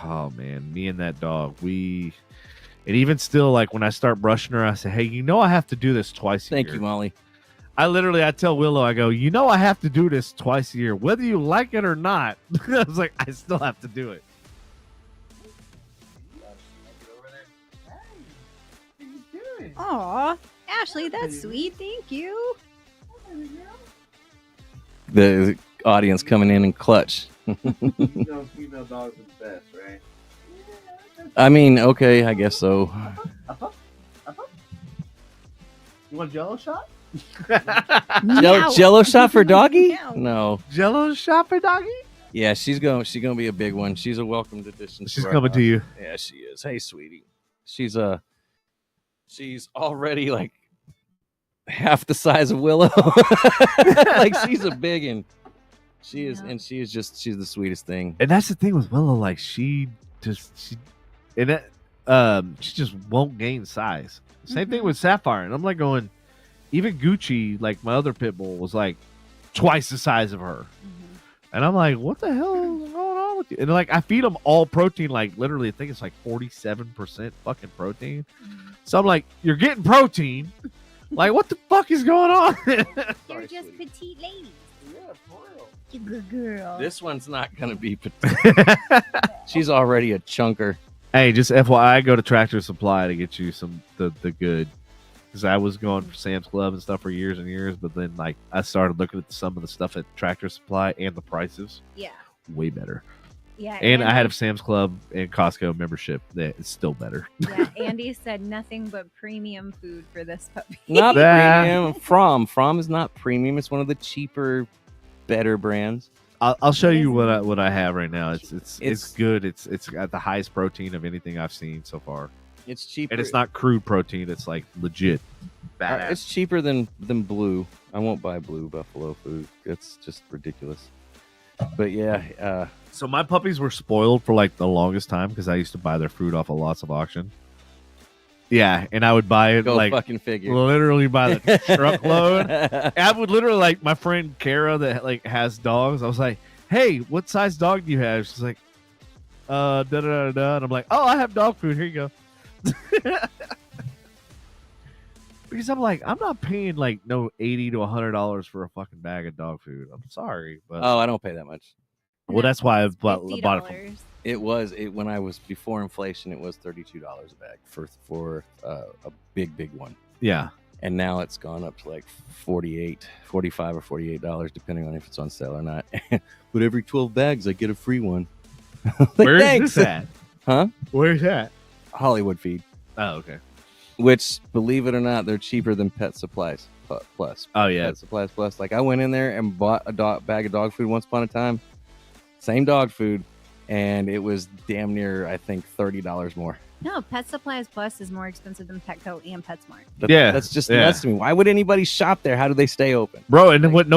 A: oh man, me and that dog, and even still like when I start brushing her, I say, hey, I have to do this twice a year.
B: Thank you, Molly.
A: I tell Willow, I go, I have to do this twice a year, whether you like it or not. I was like, I still have to do it.
C: Aw, Ashley, that's sweet. Thank you.
B: The audience coming in clutch.
A: Female dogs are the best, right?
B: I mean, okay, I guess so.
A: You want a Jello shot?
B: Jello shot for doggy?
C: Meow.
B: No.
A: Jello shot for doggy?
B: Yeah, she's gonna be a big one. She's a welcomed addition.
A: She's
B: our
A: coming to
B: house.
A: you.
B: Yeah, she is. Hey, sweetie. She's already like half the size of Willow. Like she's a big one. She is,
C: Yeah.
B: and she's the sweetest thing.
A: And that's the thing with Willow, like she just won't gain size. Same thing
C: Mhm.
A: with Sapphire. And I'm like going, even Gucci, like my other pit bull, was like twice the size of her. And I'm like, what the hell is going on with you? And like, I feed them all protein, like literally, I think it's like 47% fucking protein. So I'm like, you're getting protein. Like, what the fuck is going on?
C: You're
B: Sorry,
C: just
B: sweetie.
C: petite ladies.
B: Yeah, for real.
C: You good girl.
B: This one's not gonna be. She's already a chunker.
A: Hey, just FYI, go to Tractor Supply to get you the good. Because I was going for Sam's Club and stuff for years and years, but then like I started looking at some of the stuff at Tractor Supply and the prices
C: Yeah.
A: way better.
C: Yeah.
A: And I
C: Andy-
A: had a Sam's Club and Costco membership that is still better.
C: Yeah, Andy said nothing but premium food for this puppy.
B: Not
A: That-
B: premium. From is not premium. It's one of the cheaper, better brands.
A: I'll show
C: It
A: you
C: is-
A: what I have right now. It's
B: It's-
A: good. It's got the highest protein of anything I've seen so far,
B: It's cheaper.
A: and it's not crude protein. It's like legit. Badass.
B: It's cheaper than blue. I won't buy blue buffalo food. It's just ridiculous. But yeah,
A: So my puppies were spoiled for like the longest time because I used to buy their food off of lots of auction. Yeah, and I would buy it
B: go
A: like
B: fucking figure.
A: literally by the truckload. And I would literally like my friend Kara that like has dogs. I was like, "Hey, what size dog do you have?" She's like, da da da da." And I'm like, "Oh, I have dog food. Here you go." Because I'm like, I'm not paying like no $80 to $100 for a fucking bag of dog food. I'm sorry, but
B: Oh, I don't pay that much.
A: Well, that's why I bought it from.
C: $50.
B: It was when I was before inflation. It was $32 a bag for a big one.
A: Yeah.
B: And now it's gone up to like $45 or $48, depending on if it's on sale or not. But every 12 bags, I get a free one. Like,
A: Where's
B: thanks.
A: this at?
B: Huh?
A: Where's that?
B: Hollywood Feed.
A: Oh, okay.
B: Which, believe it or not, they're cheaper than Pet Supplies Plus.
A: Oh, yeah.
B: Pet Supplies Plus. Like, I went in there and bought a bag of dog food once upon a time. Same dog food. And it was damn near, I think, $30 more.
C: No, Pet Supplies Plus is more expensive than Petco and PetSmart.
B: That's just nuts to me. Why would anybody shop there? How do they stay open?
A: Bro, and then what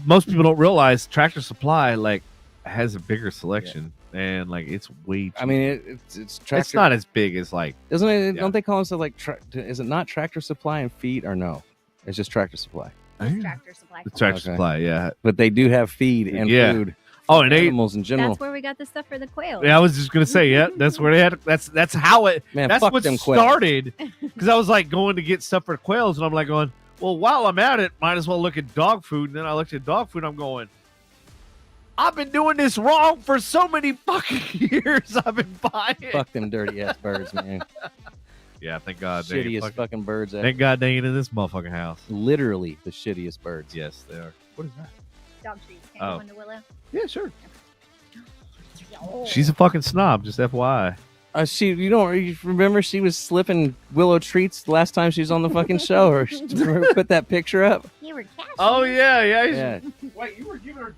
A: most people don't realize, Tractor Supply, like, has a bigger selection. And, like, it's way cheaper.
B: I mean, it's Tractor.
A: It's not as big as, like...
B: Isn't it?
A: Yeah.
B: Don't they call it, like, is it not Tractor Supply and Feed? Or no? It's just Tractor Supply.
C: It's Tractor Supply.
A: The Tractor
B: Okay.
A: Supply, yeah.
B: But they do have feed and
A: Yeah.
B: food.
A: Oh, and
B: animals in general.
C: That's where we got the stuff for the quail.
A: Yeah, I was just gonna say, yeah, that's where they had. That's how it.
B: Man,
A: that's
B: fuck
A: what
B: them quails.
A: started. Because I was like going to get stuff for quails, and I'm like going, well, while I'm at it, might as well look at dog food. And then I looked at dog food. I'm going, I've been doing this wrong for so many fucking years. I've been buying.
B: Fuck them dirty ass birds, man.
A: Yeah, thank God. They ain't
B: Shittiest fucking birds ever.
A: Thank God they ain't in this motherfucking house.
B: Literally the shittiest birds.
A: Yes, they are. What is that?
C: Dog treats. Can
A: Oh.
C: you go into Willow?
A: Yeah, sure.
C: Oh.
A: She's a fucking snob. Just FYI.
B: You remember she was slipping Willow treats the last time she was on the fucking show, or put that picture up?
C: You were cashing.
A: Oh yeah, yeah.
B: Yeah.
A: Wait, you were giving her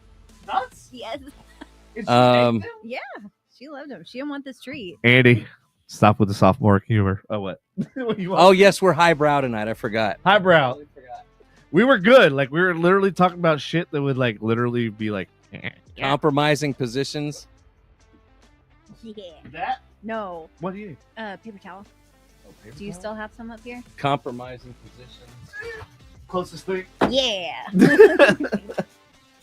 A: nuts?
C: Yes. Yeah. She loved him. She didn't want this treat.
A: Andy, stop with the sophomore humor. Oh, what? What do you want?
B: Oh yes, we're highbrow tonight. I forgot.
A: Highbrow. We were good. Like, we were literally talking about shit that would, like, literally be like,
B: Compromising positions.
C: Yeah.
A: that?
C: No.
A: What do you?
C: Paper towel. Do you still have some up here?
B: Compromising positions.
A: Closest thing.
C: Yeah.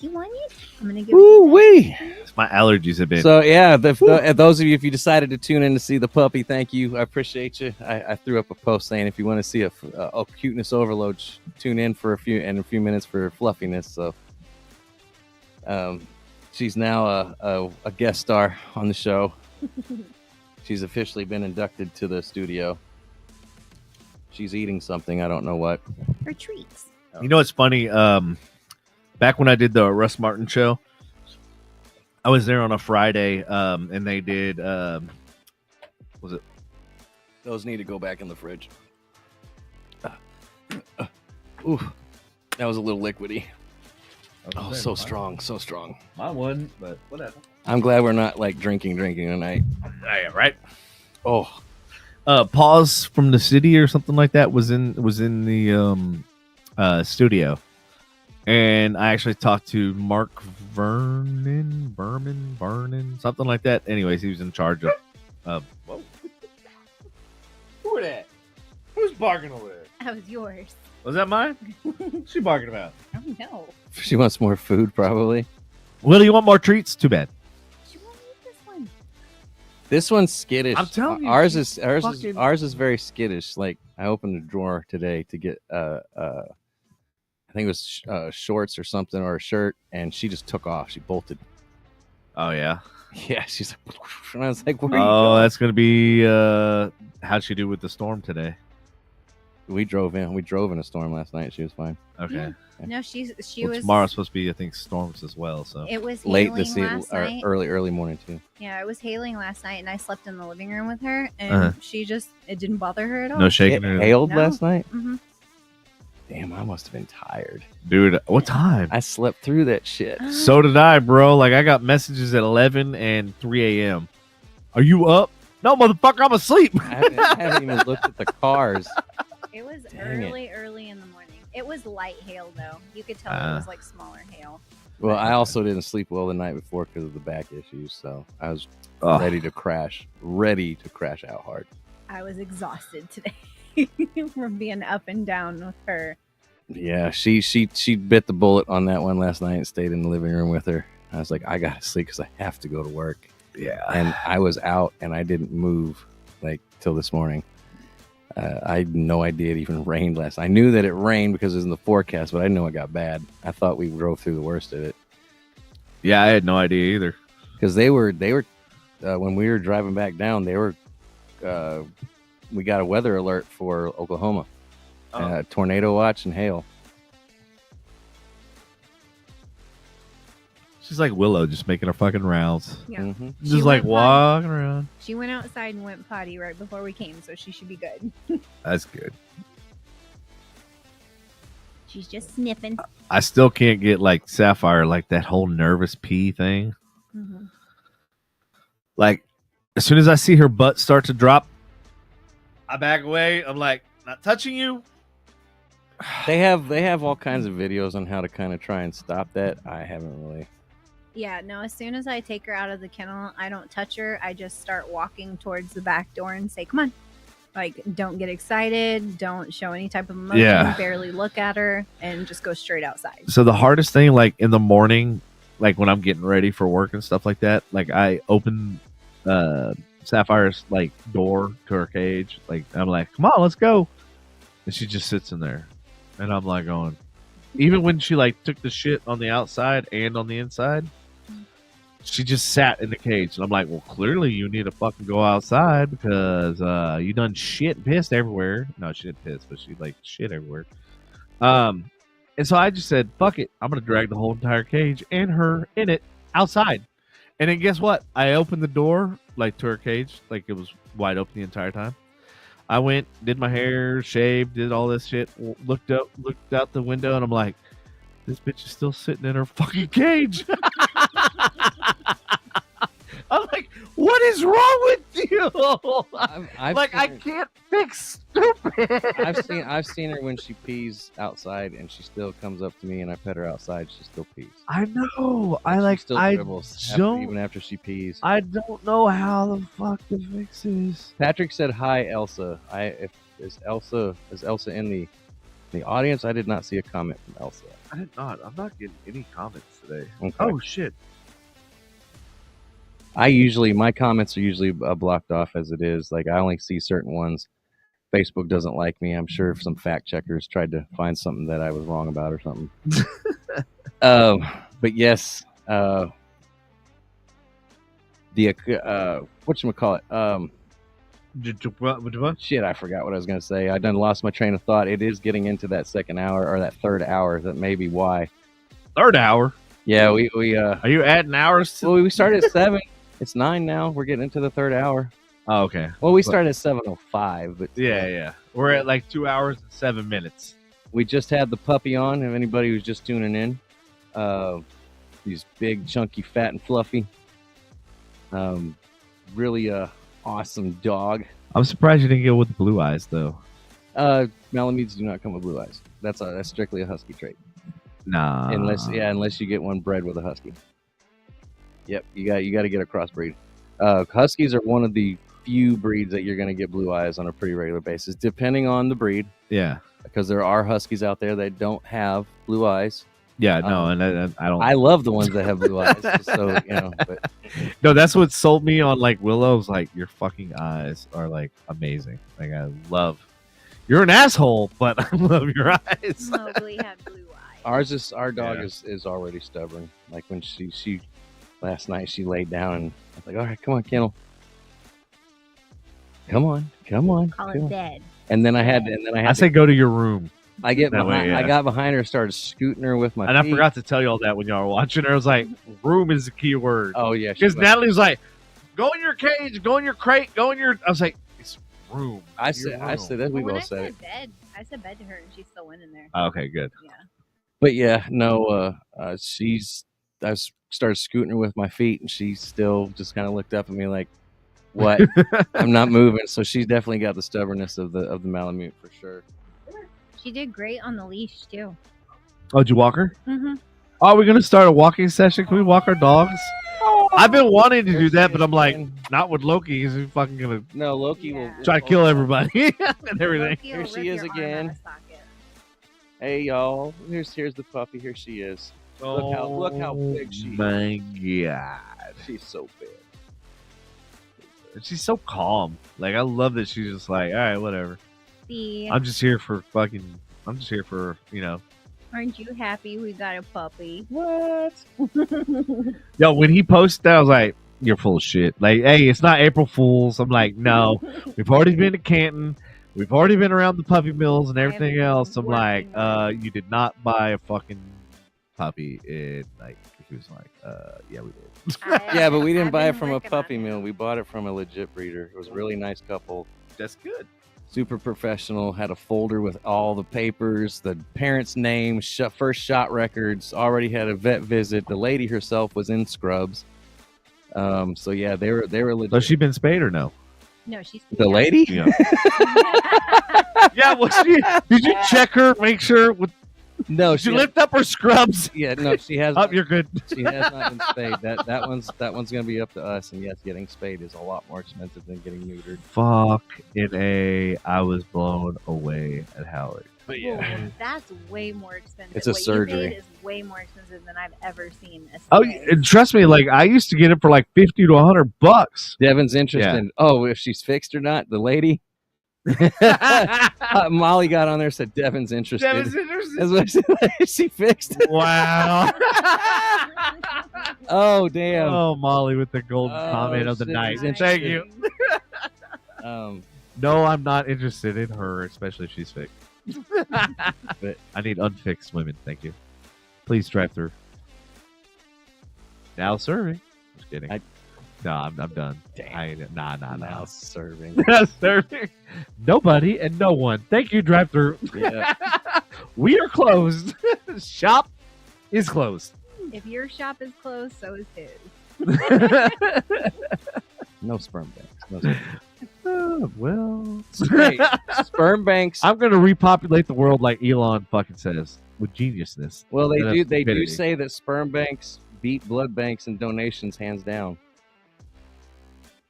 C: You want it? I'm gonna give
B: Ooh
C: it.
B: wee.
A: My allergies have been.
B: So yeah, those of you, if you decided to tune in to see the puppy, thank you. I appreciate you. I threw up a post saying if you want to see a cuteness overload, tune in for a few minutes for fluffiness. So, she's now a guest star on the show. She's officially been inducted to the studio. She's eating something. I don't know what.
C: For treats.
A: You know what's funny? Back when I did the Russ Martin show, I was there on a Friday, and they did. Was it?
B: Those need to go back in the fridge. Ooh, that was a little liquidy. Oh, so strong, so strong.
A: Mine wasn't, but whatever.
B: I'm glad we're not like drinking tonight.
A: Yeah, right.
B: Oh,
A: Pause from the City or something like that was in the studio, and I actually talked to Mark Berman, something like that. Anyways, he was in charge of. Whoa. Who that? Who's barking over there?
C: That was yours.
A: Was that mine? What's she barking about?
C: Oh no.
B: she wants more food, probably.
A: Will, you want more treats? Too bad.
C: She won't eat this one.
B: This one's skittish.
A: I'm telling you,
B: ours
A: she's
B: is very skittish. Like I opened a drawer today to get I think it was shorts or something or a shirt, and she just took off. She bolted.
A: Oh yeah.
B: Yeah, she's like, and I was like, where are you
A: Oh,
B: going?
A: that's gonna be how'd she do with the storm today?
B: We drove in a storm last night. She was fine.
A: Okay.
C: Yeah. No, she
A: Well,
C: was.
A: tomorrow's supposed to be, I think, storms as well. So
C: It was
B: Late
C: hailing
B: this evening,
C: last
B: or
C: night.
B: early morning too.
C: Yeah, it was hailing last night, and I slept in the living room with her, and
A: Uh-huh.
C: it didn't bother her at all.
A: no shaking
B: It
A: her,
B: hailed
C: No.
B: last night.
C: hmm
B: Damn, I must have been tired.
A: dude. What time?
B: I slept through that shit.
A: So did I, bro. Like, I got messages at 11 and 3 a.m. Are you up? No, motherfucker, I'm asleep.
B: I haven't even looked at the cars.
C: It was
B: Dang it.
C: early in the morning. It was light hail, though. You could tell it was like smaller hail.
B: Well, I also didn't sleep well the night before because of the back issues, so I was
A: Ugh.
B: ready to crash out hard.
C: I was exhausted today from being up and down with her.
B: Yeah, she bit the bullet on that one last night and stayed in the living room with her. I was like, I gotta sleep because I have to go to work.
A: Yeah.
B: And I was out and I didn't move like till this morning. I had no idea it even rained last night. I knew that it rained because it was in the forecast, but I didn't know it got bad. I thought we drove through the worst of it.
A: Yeah, I had no idea either.
B: Because they were when we were driving back down, they were we got a weather alert for Oklahoma, tornado watch and hail.
A: She's like Willow, just making her fucking rounds.
C: Yeah.
B: Mm-hmm.
A: Just
C: She
A: like
C: went
A: walking around.
C: She went outside and went potty right before we came, so she should be good.
A: That's good.
C: She's just sniffing.
A: I still can't get like Sapphire, like that whole nervous pee thing.
C: Mm-hmm.
A: Like, as soon as I see her butt start to drop, I back away. I'm like, not touching you.
B: They have all kinds of videos on how to kind of try and stop that. I haven't really.
C: Yeah, no, as soon as I take her out of the kennel, I don't touch her. I just start walking towards the back door and say, come on. Like, don't get excited. Don't show any type of emotion.
A: Yeah.
C: Barely look at her and just go straight outside.
A: So the hardest thing, like in the morning, like when I'm getting ready for work and stuff like that, like I open Sapphire's like door to her cage. Like I'm like, come on, let's go. And she just sits in there. And I'm like going, even when she like took the shit on the outside and on the inside, she just sat in the cage. And I'm like, well, clearly you need to fucking go outside because you done shit and pissed everywhere. No, she didn't piss, but she like shit everywhere. And so I just said, fuck it. I'm going to drag the whole entire cage and her in it outside. And then guess what? I opened the door like to her cage. Like it was wide open the entire time. I went, did my hair, shaved, did all this shit, looked out the window, and I'm like, this bitch is still sitting in her fucking cage. I'm like, what is wrong with you?
B: I've
A: like,
B: seen
A: I
B: her-
A: can't fix stupid.
B: I've seen her when she pees outside, and she still comes up to me, and I pet her outside. She still pees.
A: I know.
B: And
A: I
B: she
A: like.
B: still
A: I
B: dribbles
A: don't.
B: even after she pees.
A: I don't know how the fuck to fix this.
B: Patrick said, "Hi, Elsa." Is Elsa in the audience? I did not see a comment from Elsa.
A: I did not. I'm not getting any comments today.
B: Okay.
A: Oh shit.
B: My comments are usually blocked off as it is. Like I only see certain ones. Facebook doesn't like me. I'm sure some fact checkers tried to find something that I was wrong about or something. But yes, whatchamacallit? Shit, I forgot what I was going to say. I done lost my train of thought. It is getting into that second hour or that third hour. That may be why.
A: Third hour.
B: Yeah, we
A: Are you adding hours?
B: well, we started at 7. It's 9 now. We're getting into the third hour.
A: Oh, okay.
B: Well, we started at 7:05, but
A: Yeah. We're at like 2 hours and 7 minutes.
B: we just had the puppy on. If anybody who's just tuning in, he's big, chunky, fat, and fluffy. Really awesome dog.
A: I'm surprised you didn't go with the blue eyes though.
B: Malamutes do not come with blue eyes. That's strictly a husky trait.
A: Nah.
B: Unless you get one bred with a husky. Yep, you got to get a crossbreed. Huskies are one of the few breeds that you're going to get blue eyes on a pretty regular basis, depending on the breed.
A: Yeah.
B: Because there are huskies out there that don't have blue eyes.
A: Yeah. No, and I don't.
B: I love the ones that have blue eyes. Just so you know, but
A: No, that's what sold me on like Willow's. Like your fucking eyes are like amazing. Like I love. You're an asshole, but I love your eyes.
C: Mowgli had blue eyes.
B: our dog
A: Yeah.
B: is already stubborn. Like when she last night she laid down and I was like, all right, come on, Kennel. Come on.
C: Call
B: come
C: it
B: on.
C: dead.
B: And then I had
A: I say go to your room.
B: I get
A: that way,
B: behind,
A: yeah.
B: I got behind her, started scooting her with my
A: And I
B: feet.
A: forgot to tell you all that when y'all were watching her. I was like, room is the key word.
B: Oh yeah,
A: Because
B: she's like-
A: Natalie was like, go in your cage, go in your crate, go in your. I was like, it's room.
B: I
A: Your
B: said
A: room.
B: that we
C: When
B: both
C: I
B: said it.
C: said bed, I said bed to her, and she still went in there.
A: Okay, good.
C: Yeah.
B: But yeah, no, I started scooting her with my feet, and she still just kind of looked up at me like, "What? I'm not moving." So she's definitely got the stubbornness of the Malamute for sure.
C: She did great on the leash too.
A: Oh, did you walk her?
C: Mm-hmm.
A: Oh, we're gonna start a walking session. Can we walk our dogs? I've been wanting to do that, but I'm like, not with Loki. He's fucking gonna
B: No, Loki
C: Yeah.
B: will
A: try to kill everybody and everything.
C: Loki will
B: Here she
C: rip
B: is
C: your arm out
B: again.
C: of socket.
B: Hey y'all, here's the puppy. Here she is. Look how big she is.
A: My God,
B: She's so big.
A: she's so calm. Like I love that she's just like, all right, whatever.
C: See,
A: I'm just here for
C: Aren't you happy we got a puppy?
A: What? Yo, when he posted that, I was like, "You're full of shit." Like, hey, it's not April Fools. I'm like, no, we've already been to Canton. We've already been around the puppy mills and everything
C: I've
A: else. I'm
C: been
A: like,
C: working
A: you did not buy a fucking puppy. And like, he was like, yeah, we did.
B: Yeah, but we didn't
C: I've
B: buy it
C: been
B: from a
C: working on
B: puppy
C: it.
B: mill. We bought it from a legit breeder. It was a really nice couple.
A: That's good.
B: Super professional. Had a folder with all the papers, the parents' names, first shot records. Already had a vet visit. The lady herself was in scrubs. So yeah, they were legit.
A: So she been spayed or no?
C: No, she's
B: The lady?
A: Yeah. Yeah. Well, did you check her? Make sure.
B: No,
A: Did you lift up her scrubs?
B: Yeah, no, she has.
A: Oh, you're good.
B: She has not been spayed. That one's gonna be up to us. And yes, getting spayed is a lot more expensive than getting neutered.
A: Fuck I was blown away at how it. But
C: Whoa, that's way more expensive.
B: It's a
C: what
B: surgery.
C: You paid is way more expensive than I've ever seen. A
A: Oh,
C: spay.
A: and trust me, like I used to get it for like $50 to $100.
B: Devin's interested.
A: Yeah.
B: Oh, if she's fixed or not, the lady. Molly got on there, said Devin's interested. That's what she, she fixed.
A: Wow.
B: Oh damn.
A: Oh, Molly with the golden
B: Oh,
A: comment of the
B: shit,
A: night.
B: he's
A: Thank you.
B: Um,
A: No, I'm not interested in her, especially if she's fixed.
B: But-
A: I need unfixed women. Thank you. Please drive through. Now serving. Just kidding. No, I'm done.
B: Damn.
A: Nah.
B: now serving.
A: Serving. Nobody and no one. Thank you, drive through.
B: Yeah.
A: We are closed. Shop is closed.
C: If your shop is closed, so is his.
B: No sperm banks. No sperm banks.
A: Well,
B: Hey, sperm banks.
A: I'm gonna repopulate the world like Elon fucking says with geniusness.
B: Well, they
A: Enough
B: do. They do
A: stupidity.
B: say that sperm banks beat blood banks and donations hands down.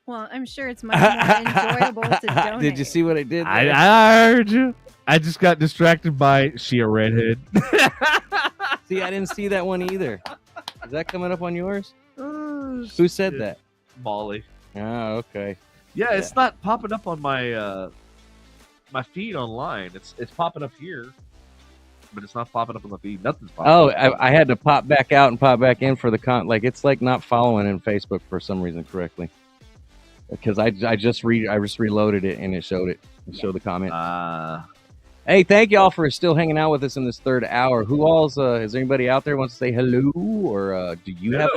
C: Well, I'm sure it's much more enjoyable to donate.
B: Did you see what I did? There?
A: I heard you. I just got distracted by she a redhead.
B: See, I didn't see that one either. Is that coming up on yours? Who said that?
A: Molly.
B: Oh, okay.
A: Yeah, it's not popping up on my my feed online. It's popping up here, but it's not popping up on the feed. Nothing's popping
B: Oh,
A: up.
B: I had to pop back out and pop back in for the like it's like not following in Facebook for some reason correctly. Because I just reloaded it and it showed it. It showed the comment. Hey, thank y'all for still hanging out with us in this third hour. Who all's is there anybody out there who wants to say hello, or do you have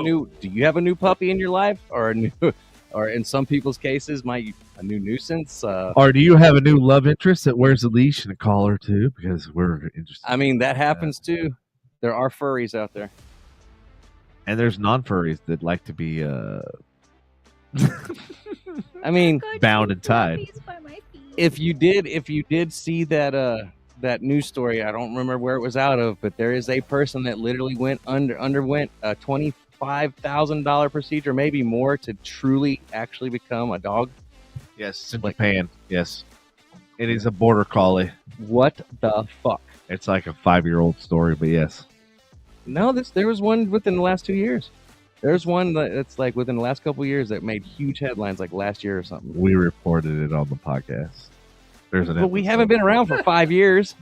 B: a new puppy in your life, or a new, or in some people's cases, a new nuisance?
A: Or do you have a new love interest that wears a leash and a collar too? Because we're interested.
B: I mean, that happens too. There are furries out there.
A: And there's non-furries that like to be
B: I mean,
C: Good
A: bound and tied.
C: puppies by my feet.
B: if you did see that news story, I don't remember where it was out of, but there is a person that literally underwent a $25,000 procedure, maybe more, to truly actually become a dog.
A: Yes, in Japan. Yes, it is a border collie.
B: What the fuck?
A: It's like a 5-year-old story, but yes.
B: No, there was one within the last 2 years. There's one that's like within the last couple of years that made huge headlines, like last year or something.
A: We reported it on the podcast.
B: But we haven't been around for 5 years.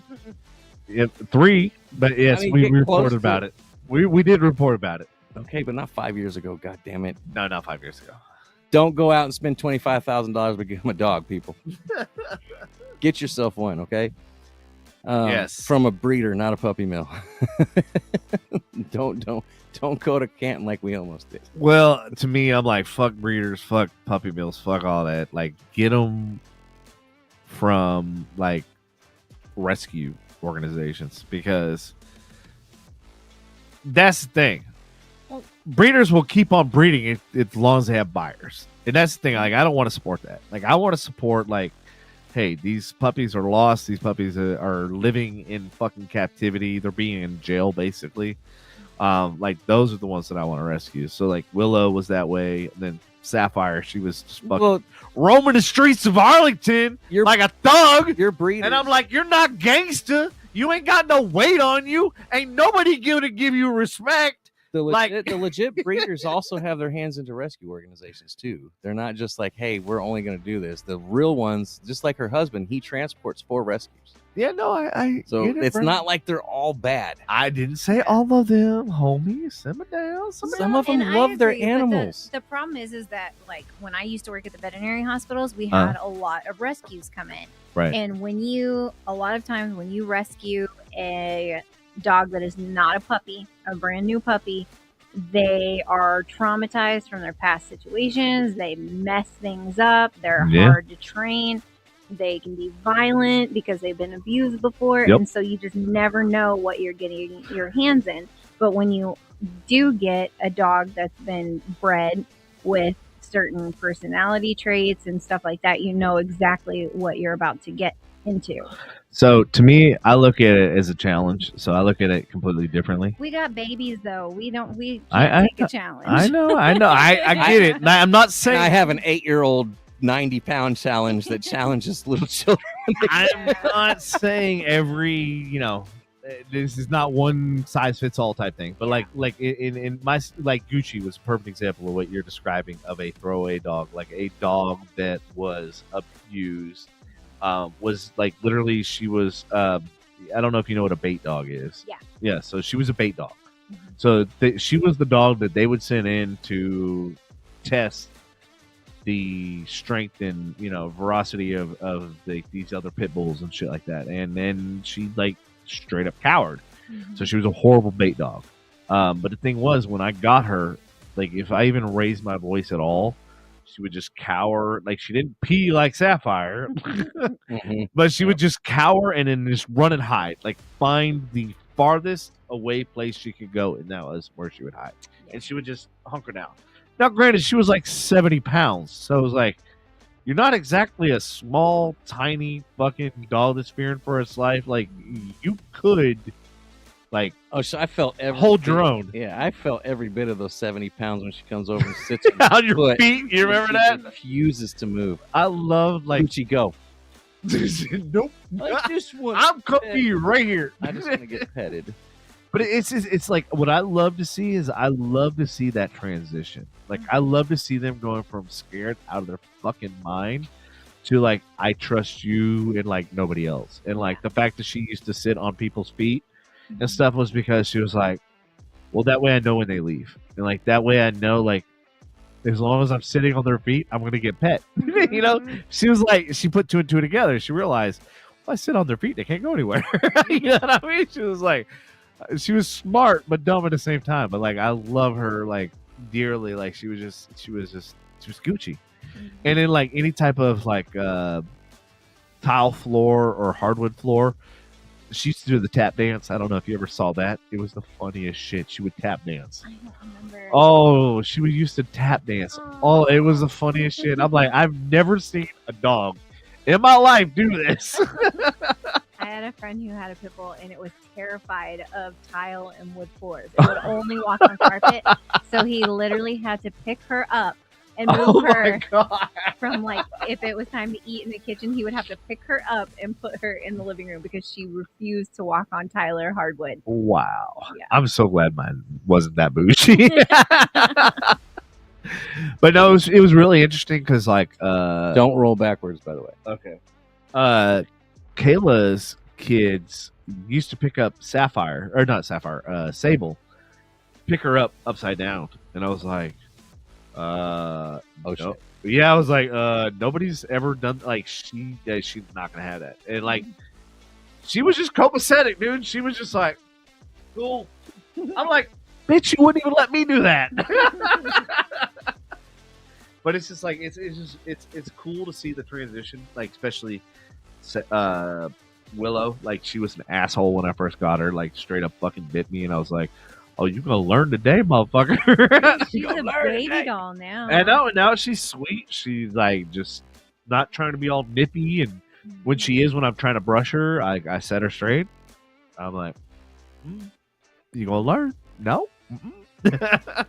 A: 3, but yes,
B: I mean,
A: we
B: get close
A: reported
B: to
A: about it. We did report about it.
B: Okay, but not 5 years ago. God damn it!
A: No, not 5 years ago.
B: Don't go out and spend $25,000 to become a dog, people. Get yourself one, okay?
A: Yes.
B: From a breeder, not a puppy mill. Don't go to Canton like we almost did.
A: Well, to me, I'm like, fuck breeders, fuck puppy mills, fuck all that. Like, get them from like rescue organizations, because that's the thing.
C: Well,
A: Breeders will keep on breeding as long as they have buyers, and that's the thing. Like, I don't want to support that. Like, I want to support, like, hey, these puppies are lost. These puppies are living in fucking captivity. They're being in jail, basically. Like, those are the ones that I want to rescue. So, like, Willow was that way. And then Sapphire, she was just fucking roaming the streets of Arlington like a thug.
B: You're breeders.
A: And I'm like, you're not gangsta. You ain't got no weight on you. Ain't nobody gonna give you respect.
B: the
A: Like-
B: legit breeders also have their hands into rescue organizations too. They're not just like, hey, we're only going to do this. The real ones, just like her husband, he transports 4 rescues.
A: Yeah, no, I
B: So
A: get it,
B: it's
A: bro.
B: not like they're all bad.
A: I didn't say all of them, homie. Simmer down.
B: Some of them
C: and I
B: love their
C: agree, but
B: animals.
C: The problem is that like when I used to work at the veterinary hospitals, we had a lot of rescues come in.
A: Right.
C: And a lot of times when you rescue a dog that is not a puppy, a brand new puppy, they are traumatized from their past situations. They mess things up. They're hard to train. They can be violent because they've been abused before.
A: Yep.
C: And so you just never know what you're getting your hands in. But when you do get a dog that's been bred with certain personality traits and stuff like that, you know exactly what you're about to get into.
A: So to me, I look at it as a challenge. So I look at it completely differently.
C: We got babies though. We can't
A: I
C: take a challenge.
A: I know. I get it. And I'm not saying
B: I have an 8-year-old 90-pound challenge that challenges little children.
A: I'm not saying this is not one size fits all type thing, but like in my, like Gucci was a perfect example of what you're describing of a throwaway dog, like a dog that was abused, was like literally she was, I don't know if you know what a bait dog is. Yeah. So she was a bait dog.
C: Mm-hmm.
A: So she was the dog that they would send in to test the strength and ferocity of these other pit bulls and shit like that, and then she like straight up cowered.
C: Mm-hmm.
A: So she was a horrible bait dog. But the thing was, when I got her, like if I even raised my voice at all, she would just cower. Like she didn't pee like Sapphire,
B: Mm-hmm.
A: but she would just cower and then just run and hide, like find the farthest away place she could go, and that was where she would hide. And she would just hunker down. Now, granted, she was like 70 pounds, so it was like, you're not exactly a small, tiny fucking dog that's fearing for its life. Like, you could, like,
B: So I felt every
A: hold
B: bit-
A: your own.
B: Yeah, I felt every bit of those 70 pounds when she comes over and sits
A: On your
B: foot.
A: feet. You remember
B: She
A: that?
B: refuses to move.
A: I love, like,
B: Gucci, go.
A: nope.
B: I just want.
A: I'm comfy right here.
B: I just want to get petted.
A: But it's like what I love to see is I love to see that transition. Like I love to see them going from scared out of their fucking mind to like I trust you and like nobody else. And like the fact that she used to sit on people's feet and stuff was because she was like, well, that way I know when they leave, and like that way I know like as long as I'm sitting on their feet, I'm gonna get pet. She was like, she put 2 and 2 together. She realized, well, I sit on their feet, they can't go anywhere. You know what I mean? She was like. She was smart but dumb at the same time. But like I love her like dearly. Like she was Gucci. And then like any type of like tile floor or hardwood floor, she used to do the tap dance. I don't know if you ever saw that. It was the funniest shit. She would tap dance.
C: I don't remember.
A: Oh, she would used to tap dance. Oh, it was the funniest shit. I'm like, I've never seen a dog in my life do this.
C: I had a friend who had a pit bull and it was terrified of tile and wood floors. It would only walk on carpet. So he literally had to pick her up and move her from like, if it was time to eat in the kitchen, he would have to pick her up and put her in the living room because she refused to walk on tile or hardwood.
A: Wow.
C: Yeah.
A: I'm so glad mine wasn't that bougie. But no, it was really interesting because like
B: Don't roll backwards, by the way.
A: Okay. Kayla's kids used to pick up Sable, pick her up upside down, and I was like,
B: Oh
A: no.
B: shit.
A: Yeah, I was like, nobody's ever done like she's not gonna have that, and like she was just copacetic, dude. She was just like, cool. I'm like, bitch, you wouldn't even let me do that. But it's just like it's cool to see the transition, like especially Willow. Like she was an asshole when I first got her, like straight up fucking bit me, and I was like, "Oh, you're gonna learn today, motherfucker."
C: She's a baby doll now.
A: I know, and now she's sweet. She's like just not trying to be all nippy, and when I'm trying to brush her, I set her straight. I'm like, "You gonna learn? No."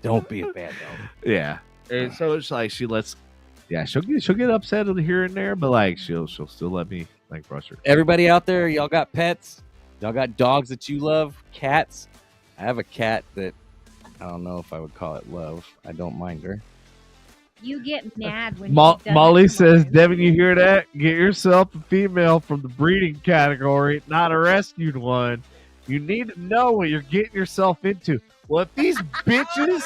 B: Don't be a bad dog.
A: Yeah. And so it's like she'll get upset here and there, but like she'll still let me like brush her.
B: Everybody out there, y'all got pets? Y'all got dogs that you love? Cats? I have a cat that I don't know if I would call it love. I don't mind her.
C: You get mad when she
A: Molly
C: doesn't come
A: says,
C: on.
A: Devin, you hear that? Get yourself a female from the breeding category, not a rescued one. You need to know what you're getting yourself into. Well, if these bitches,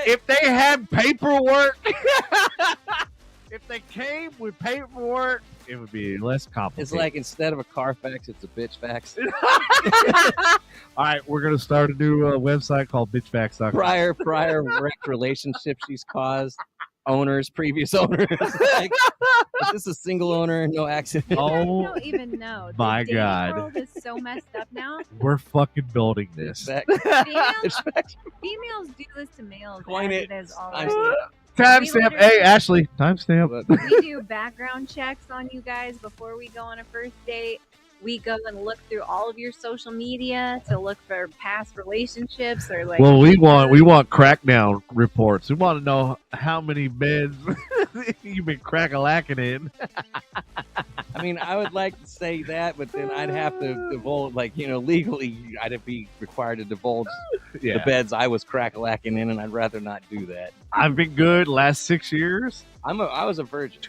A: if they had paperwork, if they came with paperwork, it would be less complicated.
B: It's like instead of a Carfax, it's a bitch fax.
A: All right, we're gonna start a new website called bitchfax.com.
B: prior wrecked relationships she's caused, owners, previous owners. Like, is this a single owner, no accident?
C: You guys
A: Oh,
C: don't even know. The
A: my
C: dating
A: God.
C: world is so messed up now.
A: We're fucking building this.
C: Females do this to males.
B: Coin
C: as
B: it.
C: it is
B: I'm
C: already.
A: Timestamp. Hey, Ashley. Timestamp.
C: We do background checks on you guys before we go on a first date. We go and look through all of your social media to look for past relationships or like.
A: Well, we want crackdown reports. We want to know how many beds you've been crack-a-lacking in.
B: I mean, I would like to say that, but then I'd have to divulge, like, legally, I'd be required to divulge the beds I was crack-a-lacking in, and I'd rather not do that.
A: I've been good last 6 years.
B: I was a virgin.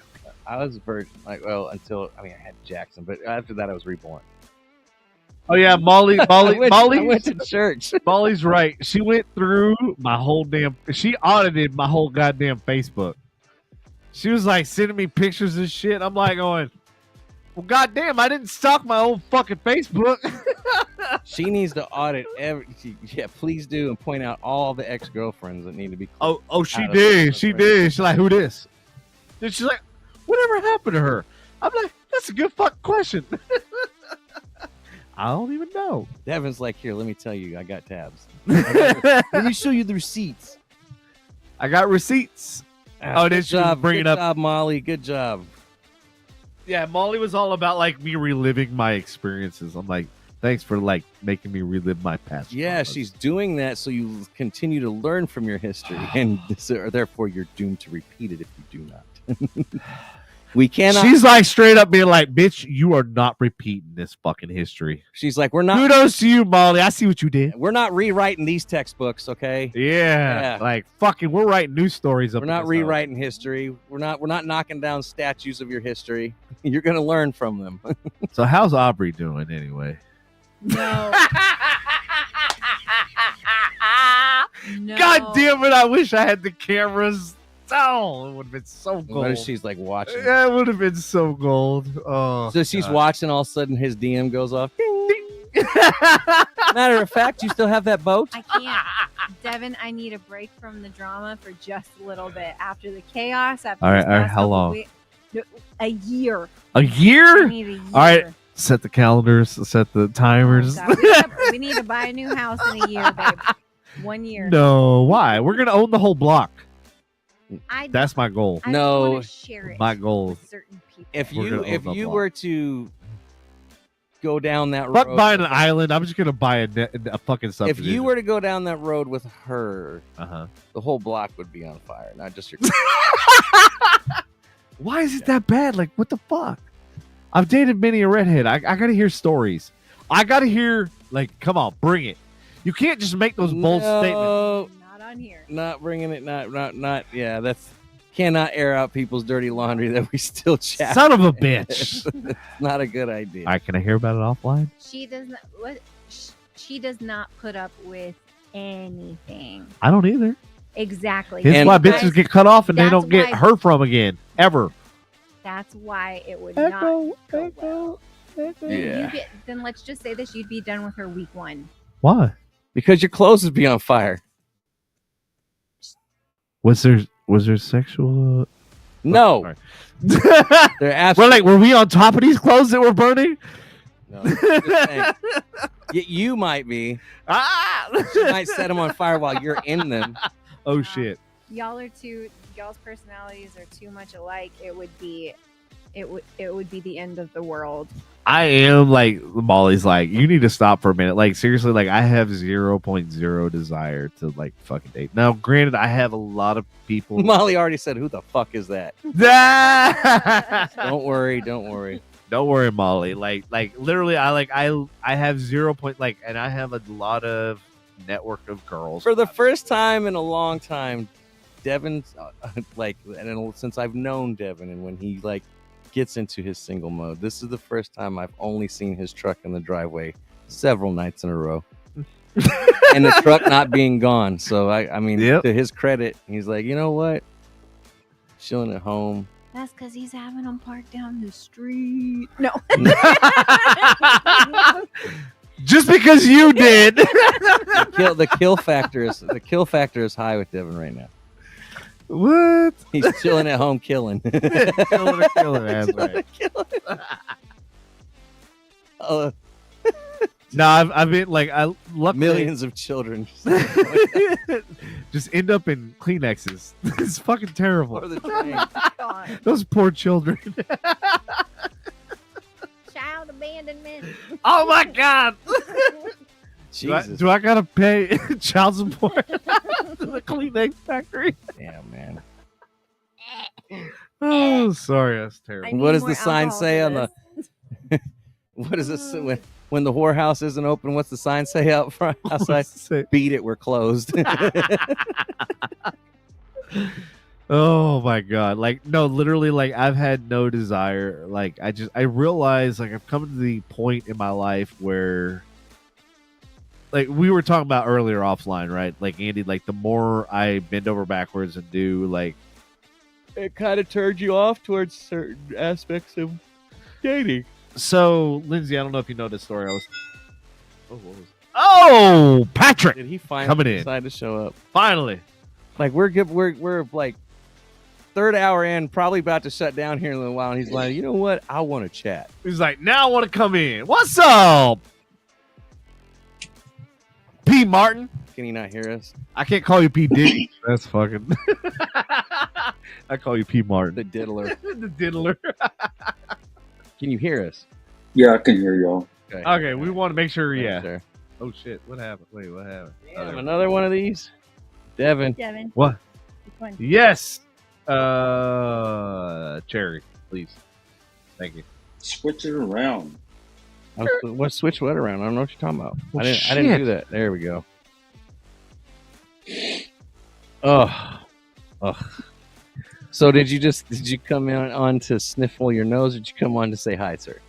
B: Until I had Jackson, but after that I was reborn.
A: Oh yeah, Molly.
B: I went to church.
A: Molly's right. She went through she audited my whole goddamn Facebook. She was like sending me pictures and shit. I'm like going, well, goddamn, I didn't stalk my own fucking Facebook.
B: She needs to audit please do, and point out all the ex-girlfriends that need to be.
A: She did. She's like, who this? And she's like, whatever happened to her? I'm like, that's a good fucking question. I don't even know.
B: Devin's like, here, let me tell you, I got tabs. Let me show you the receipts.
A: I got receipts.
B: Good job, bring it up. Good job, Molly. Good job.
A: Yeah, Molly was all about like me reliving my experiences. I'm like, thanks for like making me relive my past.
B: Yeah,
A: traumas.
B: She's doing that so you continue to learn from your history, and therefore you're doomed to repeat it if you do not. We cannot.
A: She's like straight up being like, bitch, you are not repeating this fucking history.
B: She's like, we're not.
A: Kudos to you, Molly. I see what you did.
B: We're not rewriting these textbooks, okay?
A: Yeah. Like fucking, we're writing new stories.
B: We're not rewriting history. We're not knocking down statues of your history. You're gonna learn from them.
A: So how's Aubrey doing anyway?
C: No. No.
A: God damn it! I wish I had the cameras. Oh, it would have been so gold.
B: What if she's like watching?
A: Yeah, it would have been so gold. Oh,
B: so she's
A: God.
B: watching. All of a sudden, his DM goes off. Ding, ding. Matter of fact, you still have that boat?
C: I can't. Devin, I need a break from the drama for just a little bit. After the chaos, after
A: all
C: this
A: right.
C: past
A: How
C: couple
A: long?
C: A year.
A: A year?
C: I need a year.
A: All right. Set the calendars. Set the timers.
C: Oh, we need to buy a new house in a year, babe. 1 year.
A: No, why? We're gonna own the whole block. That's my goal.
C: I
B: No,
C: want to share it
A: my goal.
C: with certain people.
B: If
A: We're gonna
B: you
A: own the block.
B: were to go down that
A: Fuck
B: road,
A: buying an island. I'm just gonna buy a fucking
B: if
A: subdivision.
B: you were to go down that road with her,
A: uh-huh.
B: the whole block would be on fire, not just your.
A: Why is it that bad? Like, what the fuck? I've dated many a redhead. I gotta hear stories. I gotta hear, like, come on, bring it. You can't just make those bold statements.
C: Not on here.
B: Not bringing it. Not. Yeah, that's cannot air out people's dirty laundry that we still chat.
A: Son of a bitch.
B: That's not a good idea.
A: All right, can I hear about it offline?
C: She does not. She does not put up with anything.
A: I don't either.
C: Exactly.
A: That's
B: And
A: why
C: Guys,
A: bitches get cut off and they
C: that's
A: don't get
C: why-
A: heard from again. Ever.
C: That's why it would not go well.
B: Yeah.
C: Then let's just say this: you'd be done with her week 1.
A: Why?
B: Because your clothes would be on fire.
A: Was there sexual?
B: No,
A: Sorry.
B: they're absolutely.
A: Were we on top of these clothes that were burning?
B: No, just saying. You might be. You might set them on fire while you're in them.
A: Oh shit.
C: Y'all's personalities are too much alike. It would be the end of the world.
A: I am like Molly's like, you need to stop for a minute. Like seriously, like I have 0.0 desire to like fucking date. Now, granted, I have a lot of people.
B: Molly already said, "Who the fuck is that?" Don't worry.
A: Don't worry, Molly. Like literally, I have 0. And I have a lot of network of girls.
B: For the first time in a long time, Devin's like, and since I've known Devin, and when he like gets into his single mode, this is the first time I've only seen his truck in the driveway several nights in a row. And the truck not being gone. So I mean, to his credit, he's like, you know what? Chilling at home.
C: That's because he's having them parked down the street. No.
A: Just because you did.
B: The kill factor is high with Devin right now.
A: What?
B: He's chilling at home, killing.
A: killing. That's right. No, I've been like luckily,
B: millions of children
A: just end up in Kleenexes. It's fucking terrible.
B: Or the train.
A: Those poor children.
C: Child abandonment.
A: Oh my god.
B: Jesus.
A: Do I gotta pay child support to the Kleenex factory?
B: Damn, man.
A: Oh, sorry, that's terrible.
B: What does the sign say on the? What is this when the whorehouse isn't open? What's the sign say out front outside? Beat it, we're closed.
A: Oh my god! Like no, literally, like I've had no desire. Like I realize like I've come to the point in my life where, like we were talking about earlier offline, right? Like Andy, like the more I bend over backwards and do, like
B: it kind of turns you off towards certain aspects of dating.
A: So, Lindsay, I don't know if you know this story. Oh, Patrick!
B: Did he finally
A: coming in?
B: Decide to show up?
A: Finally,
B: like we're good. We're like third hour in, probably about to shut down here in a little while, and he's like, you know what? I want to chat.
A: He's like, now I want to come in. What's up, P. Martin?
B: Can he not hear us?
A: I can't call you P. Diddy. That's fucking. I call you P. Martin.
B: The diddler.
A: The diddler.
B: Can you hear us?
D: Yeah, I can hear y'all.
A: Okay, we want to make sure. Yeah.
B: Sure.
A: Oh shit! What happened? Wait, what happened?
B: Damn, another one of these. Devin.
A: What?
C: Which one?
A: Yes. Cherry, please. Thank you.
D: Switch it around.
B: What switch what around? I don't know what you're talking about.
A: Well,
B: I didn't do that. There we go. Oh. So did you come on to sniffle your nose, or did you come on to say hi, sir?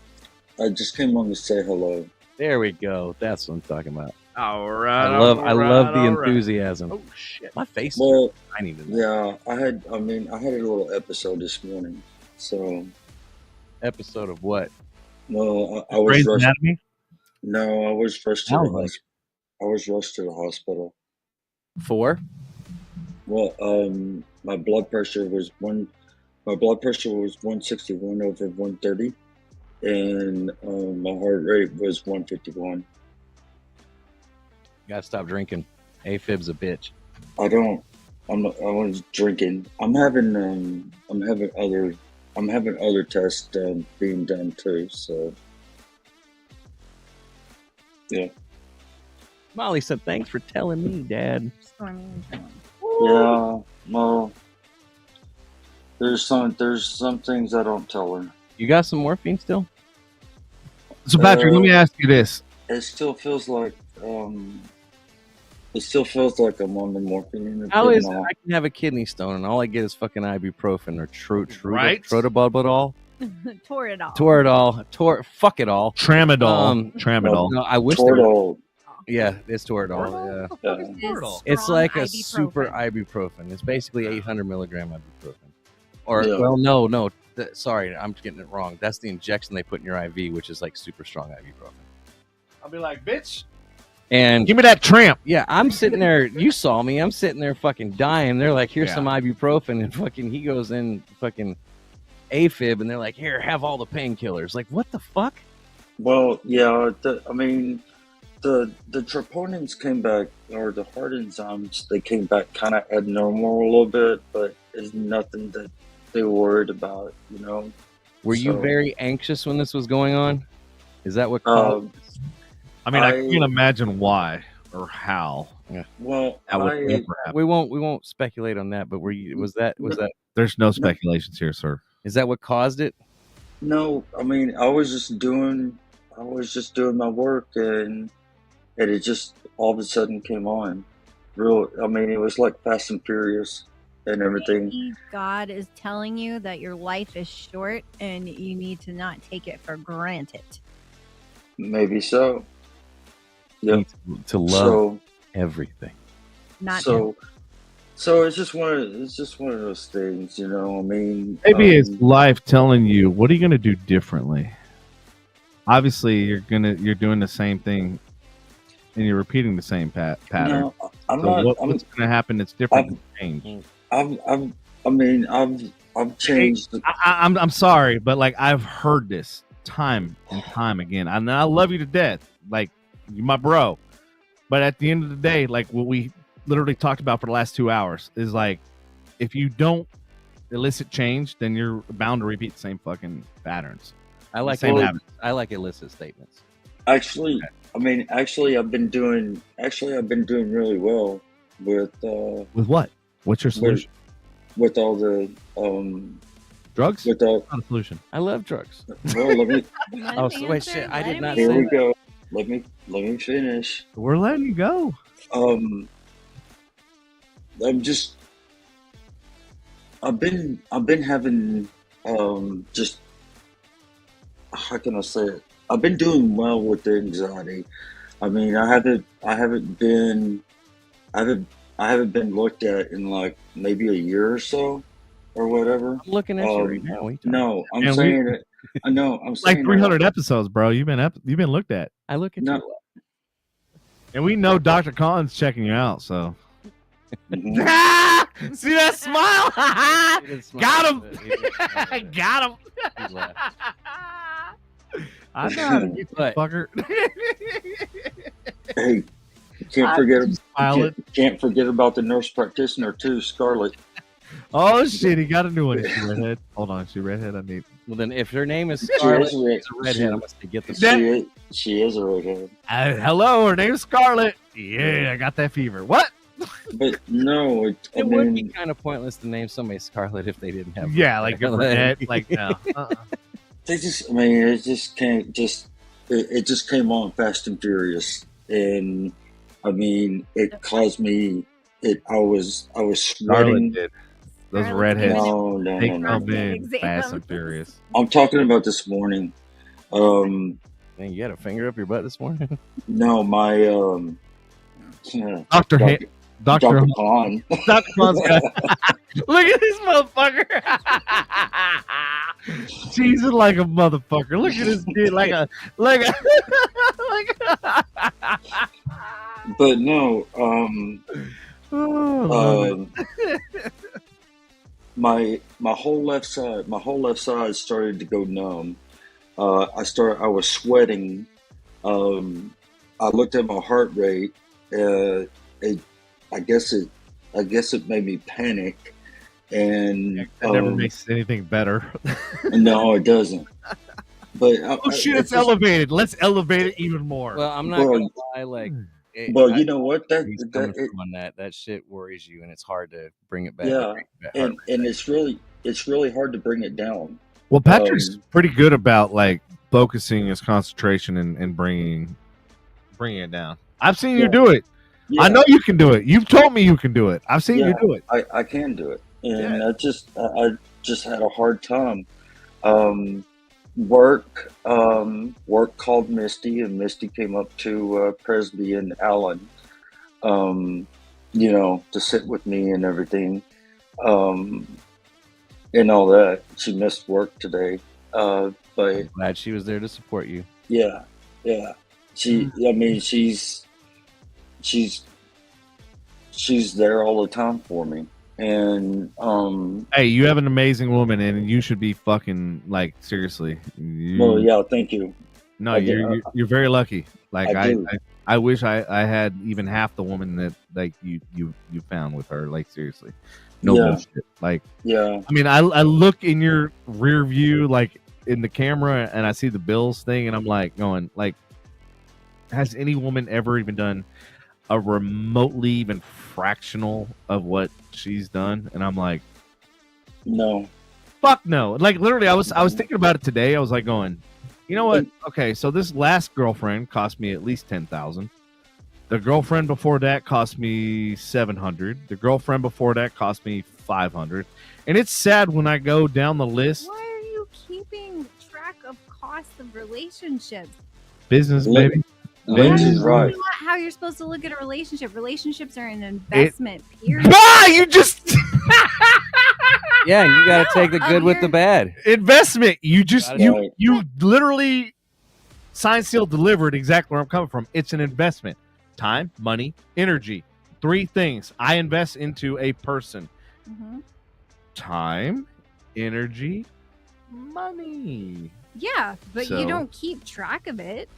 D: I just came on to say hello.
B: There we go. That's what I'm talking about.
A: All right.
B: I love the enthusiasm.
A: Oh shit.
B: My face.
D: Well,
B: I need to know.
D: yeah, I had a little episode this morning. So
B: Episode of what?
D: well, I was
A: Grey's
D: rushed.
A: Anatomy?
D: No, I was rushed to
B: Sounds
D: the
B: like
D: hospital. I was rushed to the hospital.
B: For?
D: Well, my blood pressure was 161 over 130, and my heart rate was 151.
B: Gotta stop drinking. AFib's a bitch.
D: I was drinking. I'm having other tests being done too. So yeah.
B: Molly said, "Thanks for telling me, Dad."
D: Yeah. Well, there's some things I don't tell her.
B: You got some morphine still?
A: So Patrick, let me ask you this.
D: It still feels like I'm on the morphine.
B: How is it? I can have a kidney stone and all I get is fucking ibuprofen or
A: Right?
B: Trotabodol.
C: Toradol.
B: Fuck it all.
A: Tramadol. Tramadol.
B: No, I wish
D: Toradol.
B: Yeah, it's Toradol. Yeah. It's like a super ibuprofen. It's basically 800 milligram ibuprofen. Or no. Sorry, I'm getting it wrong. That's the injection they put in your IV, which is like super strong ibuprofen.
A: I'll be like, bitch,
B: and
A: give me that tramp.
B: Yeah, I'm sitting there. You saw me. I'm sitting there fucking dying. They're like, here's
A: Yeah.
B: some ibuprofen, and fucking he goes in fucking AFib, and they're like, here, have all the painkillers. Like, what the fuck?
D: Well, yeah. The troponins came back, or the heart enzymes, they came back kind of abnormal a little bit, but it's nothing that they were worried about, you know.
B: Were you very anxious when this was going on? Is that what caused this?
A: I mean, I can't imagine why or how.
B: Yeah.
D: Well,
A: That would never happen.
B: We won't speculate on that, but was that
A: There's no speculations here, sir.
B: is that what caused it?
D: No, I mean, I was just doing my work, and it just all of a sudden came on. Real, I mean, it was like Fast and Furious and everything.
C: Maybe God is telling you that your life is short and you need to not take it for granted.
D: Maybe so. Yep.
B: To love
D: So
B: everything.
C: Not
D: so so it's just one of those things, you know. I mean,
A: Maybe it's life telling you, what are you going to do differently? Obviously, you're doing the same thing, and you're repeating the same pattern.
D: no, I'm
A: So
D: not.
A: what's going to happen that's different and change?
D: I've changed.
A: I'm sorry, but like I've heard this time and time again. And I love you to death, like you're my bro. But at the end of the day, like what we literally talked about for the last 2 hours is like, if you don't elicit change, then you're bound to repeat the same fucking patterns.
B: I like
A: Same habits.
B: I like illicit statements.
D: Actually, I've been doing really well with
A: With what? What's your solution?
D: with all the
A: Drugs?
D: with all.
A: Not a solution.
B: I love drugs.
D: Well, let me.
B: Oh, so wait, shit, I did not
D: Here
B: say
D: we
B: that.
D: go. Let me finish.
A: We're letting you go.
D: I'm just. I've been having just, how can I say it? I've been doing well with the anxiety. I mean, I haven't been looked at in like maybe a year or so, or whatever.
B: I'm looking at you right now. What are you talking
D: No, I'm
A: Man,
D: saying it. I know. I'm saying
A: Like 300 episodes, bro. You've been looked at,
B: about? I look at
D: No.
B: you.
A: and we know Dr. Collins checking you out. So
D: Mhm.
A: see that smile?
B: He didn't smile,
A: Got him.
B: but he didn't smile.
A: Got him.
B: He laughed.
A: I know how to get the
B: But-
A: fucker.
D: Hey, you can't forget about the nurse practitioner too, Scarlett.
A: Oh shit, he got a new one. Is she redhead? Hold on, is she redhead? I need.
B: Well, then if her name is
D: She
B: Scarlett,
D: is red.
B: it's a redhead. I'm gonna say get the.
D: She is a redhead.
A: Hello, her name's Scarlett. Yeah, I got that fever. What?
D: But no,
B: It would be kind of pointless to name somebody Scarlett if they didn't have.
A: Yeah, like your redhead. Like no.
D: they just. I mean, it just can't just. It just came on Fast and Furious, and I mean, it caused me. I was
A: Scarlett
D: sweating.
A: did. Those
C: Scarlett's
A: redheads.
D: No,
A: They
D: no.
A: come in
C: Exams.
A: fast and furious.
D: I'm talking about this morning.
B: Man, you had a finger up your butt this morning.
D: No, my
A: Doctor
D: Dr. Khan.
A: Dr. Khan's got. Look at this motherfucker. Jesus, like a motherfucker. Look at this dude, like a.
D: But no,
A: Oh,
D: my whole left side started to go numb. I was sweating. I looked at my heart rate. I guess it made me panic, and
A: that never makes anything better.
D: no, it doesn't. But
A: Oh shit, it's elevated. Let's elevate it even more.
B: Well, I'm not
D: Well,
B: gonna lie. Like,
D: well, you know what?
B: he's coming from on that shit worries you, and it's hard to bring it back.
D: Yeah,
B: bring it back
D: and it's really hard to bring it down.
A: Well, Patrick's pretty good about like focusing his concentration and bringing it down. I've seen you do it.
D: Yeah,
A: I know you can do it. You've told me you can do it. I've seen you do it.
D: I can do it, and I just had a hard time. Work called Misty, and Misty came up to Presby and Allen, to sit with me and everything, and all that. She missed work today, but
B: I'm glad she was there to support you.
D: yeah. I mean, she's there all the time for me. And
A: Hey, you have an amazing woman, and you should be fucking like seriously.
D: well, yeah, thank you.
A: No,
D: I do.
A: you're very lucky. Like
D: I do.
A: I wish I had even half the woman that like you found with her. Like seriously, no
D: Yeah.
A: bullshit. Like
D: Yeah,
A: I mean, I look in your rear view, like in the camera, and I see the Bills thing, and I'm like going, like, has any woman ever even done a remotely even fractional of what she's done? And I'm like,
D: no,
A: fuck no. Like literally, I was thinking about it today. I was like going, you know what? Okay, so this last girlfriend cost me at least $10,000. The girlfriend before that cost me $700. The girlfriend before that cost me $500. And it's sad when I go down the list.
C: Why are you keeping track of costs of relationships?
A: Business, baby.
D: Lynch is
C: That's
D: right.
C: not how you're supposed to look at a relationship. Relationships are an investment, period.
A: Ah, you just
B: Yeah, and you got to take the good with the bad.
A: investment. You just
D: Right.
A: you literally sign, seal, delivered. Exactly where I'm coming from. It's an investment. Time, money, energy. 3 things I invest into a person.
C: Mhm.
A: Time, energy, money.
C: Yeah, but
A: So-
C: you don't keep track of it.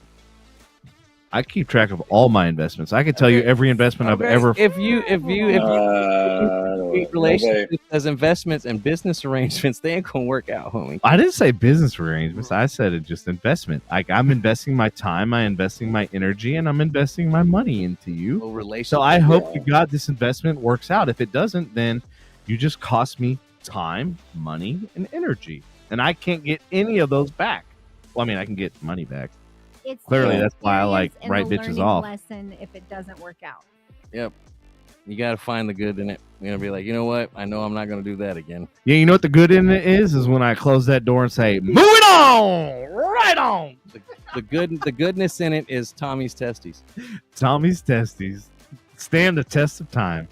A: I keep track of all my investments. I can tell you every investment I've
B: Okay,
A: ever.
B: if you treat
D: Nobody.
B: relationships as investments and business arrangements, they ain't gonna work out, homie.
A: I didn't say business arrangements. I said it just investment. I'm investing my time, I'm investing my energy, and I'm investing my money into you.
B: Well, relationships.
A: So I hope
D: Yeah.
A: to God this investment works out. If it doesn't, then you just cost me time, money, and energy, and I can't get any of those back. Well, I mean, I can get money back.
C: It's
A: Clearly,
C: the
A: that's why I like
C: experience and
A: write
C: the
A: bitches
C: learning
A: off.
C: lesson if it doesn't work out.
B: You got to find the good in it. You're gonna be like, you know what? I know I'm not gonna do that again.
A: Yeah, you know what the good in it is when I close that door and say, "Moving on, right on."
B: The goodness in it is Tommy's testes.
A: Tommy's testes stand the test of time,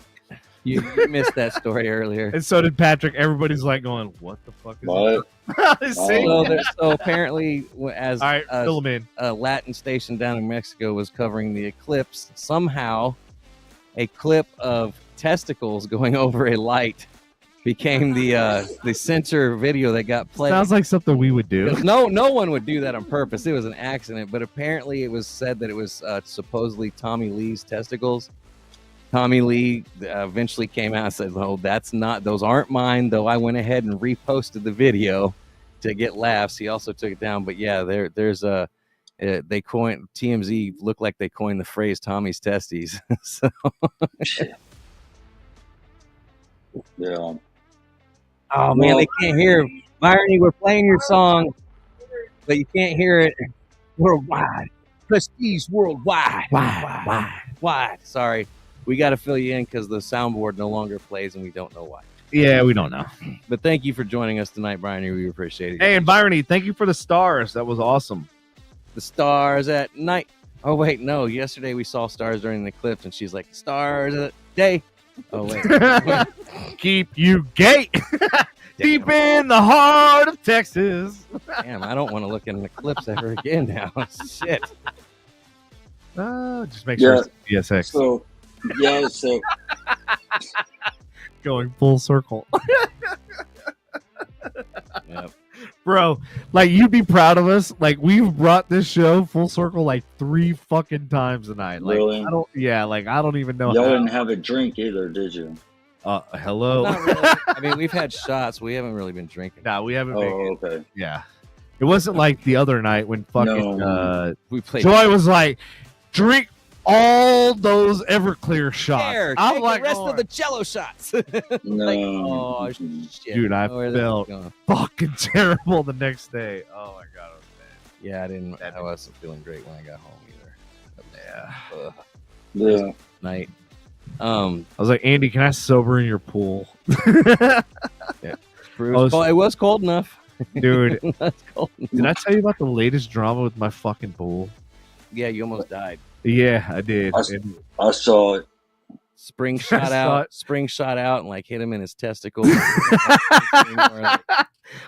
B: You missed that story earlier.
A: and so did Patrick. Everybody's like going, "What the fuck is
D: What?
A: that?" See?
B: So apparently, as
A: All right, fill them in.
B: a Latin station down in Mexico was covering the eclipse, somehow a clip of testicles going over a light became the censor video that got played.
A: Sounds like something we would do.
B: 'Cause no one would do that on purpose. It was an accident, but apparently it was said that it was supposedly Tommy Lee's testicles. Tommy Lee eventually came out and said, "Oh, those aren't mine." Though I went ahead and reposted the video to get laughs. He also took it down, but yeah, there's a. They coined TMZ looked like they coined the phrase Tommy's testes. So,
D: Yeah.
B: oh man, they can't hear Irony. We're playing your song, but you can't hear it worldwide. Prestige worldwide. Wide. Sorry, we got to fill you in because the soundboard no longer plays, and we don't know why.
A: Yeah, we don't know.
B: But thank you for joining us tonight, Brian. We appreciate it.
A: Hey, and Byrony, thank you for the stars. That was awesome.
B: The stars at night. Oh wait, no. Yesterday we saw stars during the eclipse, and she's like, "Stars at day." Oh wait.
A: Keep you gay deep in the heart of Texas.
B: Damn, I don't want to look at an eclipse ever again now. Shit.
A: Just make sure it's PSX.
D: So, so
A: Going full circle.
B: Yep.
A: Bro, like, you'd be proud of us. Like, we've brought this show full circle like 3 fucking times tonight. Like,
D: Really?
A: I don't even know
D: y'all
A: how.
D: didn't have a drink either, did you?
A: Hello.
B: Not really. I mean, we've had shots. We haven't really been drinking.
A: Nah, we haven't been.
D: Oh, okay.
A: Yeah. It wasn't like the other night when fucking
D: No.
B: We played.
A: Joy was like, drink all those Everclear shots.
B: There,
A: I'm
B: take
A: like,
B: the rest
A: oh,
B: of the Jello shots.
D: No.
B: Like, oh
D: Mm-mm.
B: shit,
A: Dude, I
B: know where this is
A: felt-
B: going.
A: fucking terrible the next day. Oh my god, I was bad.
B: Yeah, I wasn't feeling great when I got home either.
A: Yeah.
B: Ugh,
D: Yeah.
B: night.
A: I was like, Andy, can I sober in your pool?
B: It was cold enough.
A: Dude,
B: That's cold.
A: did I tell you about the latest drama with my fucking pool?
B: Yeah, you almost died.
A: Yeah, I did.
D: I-
A: And-
D: I saw it.
B: Spring shot
A: saw
B: out.
A: it.
B: Spring shot out and like hit him in his testicles.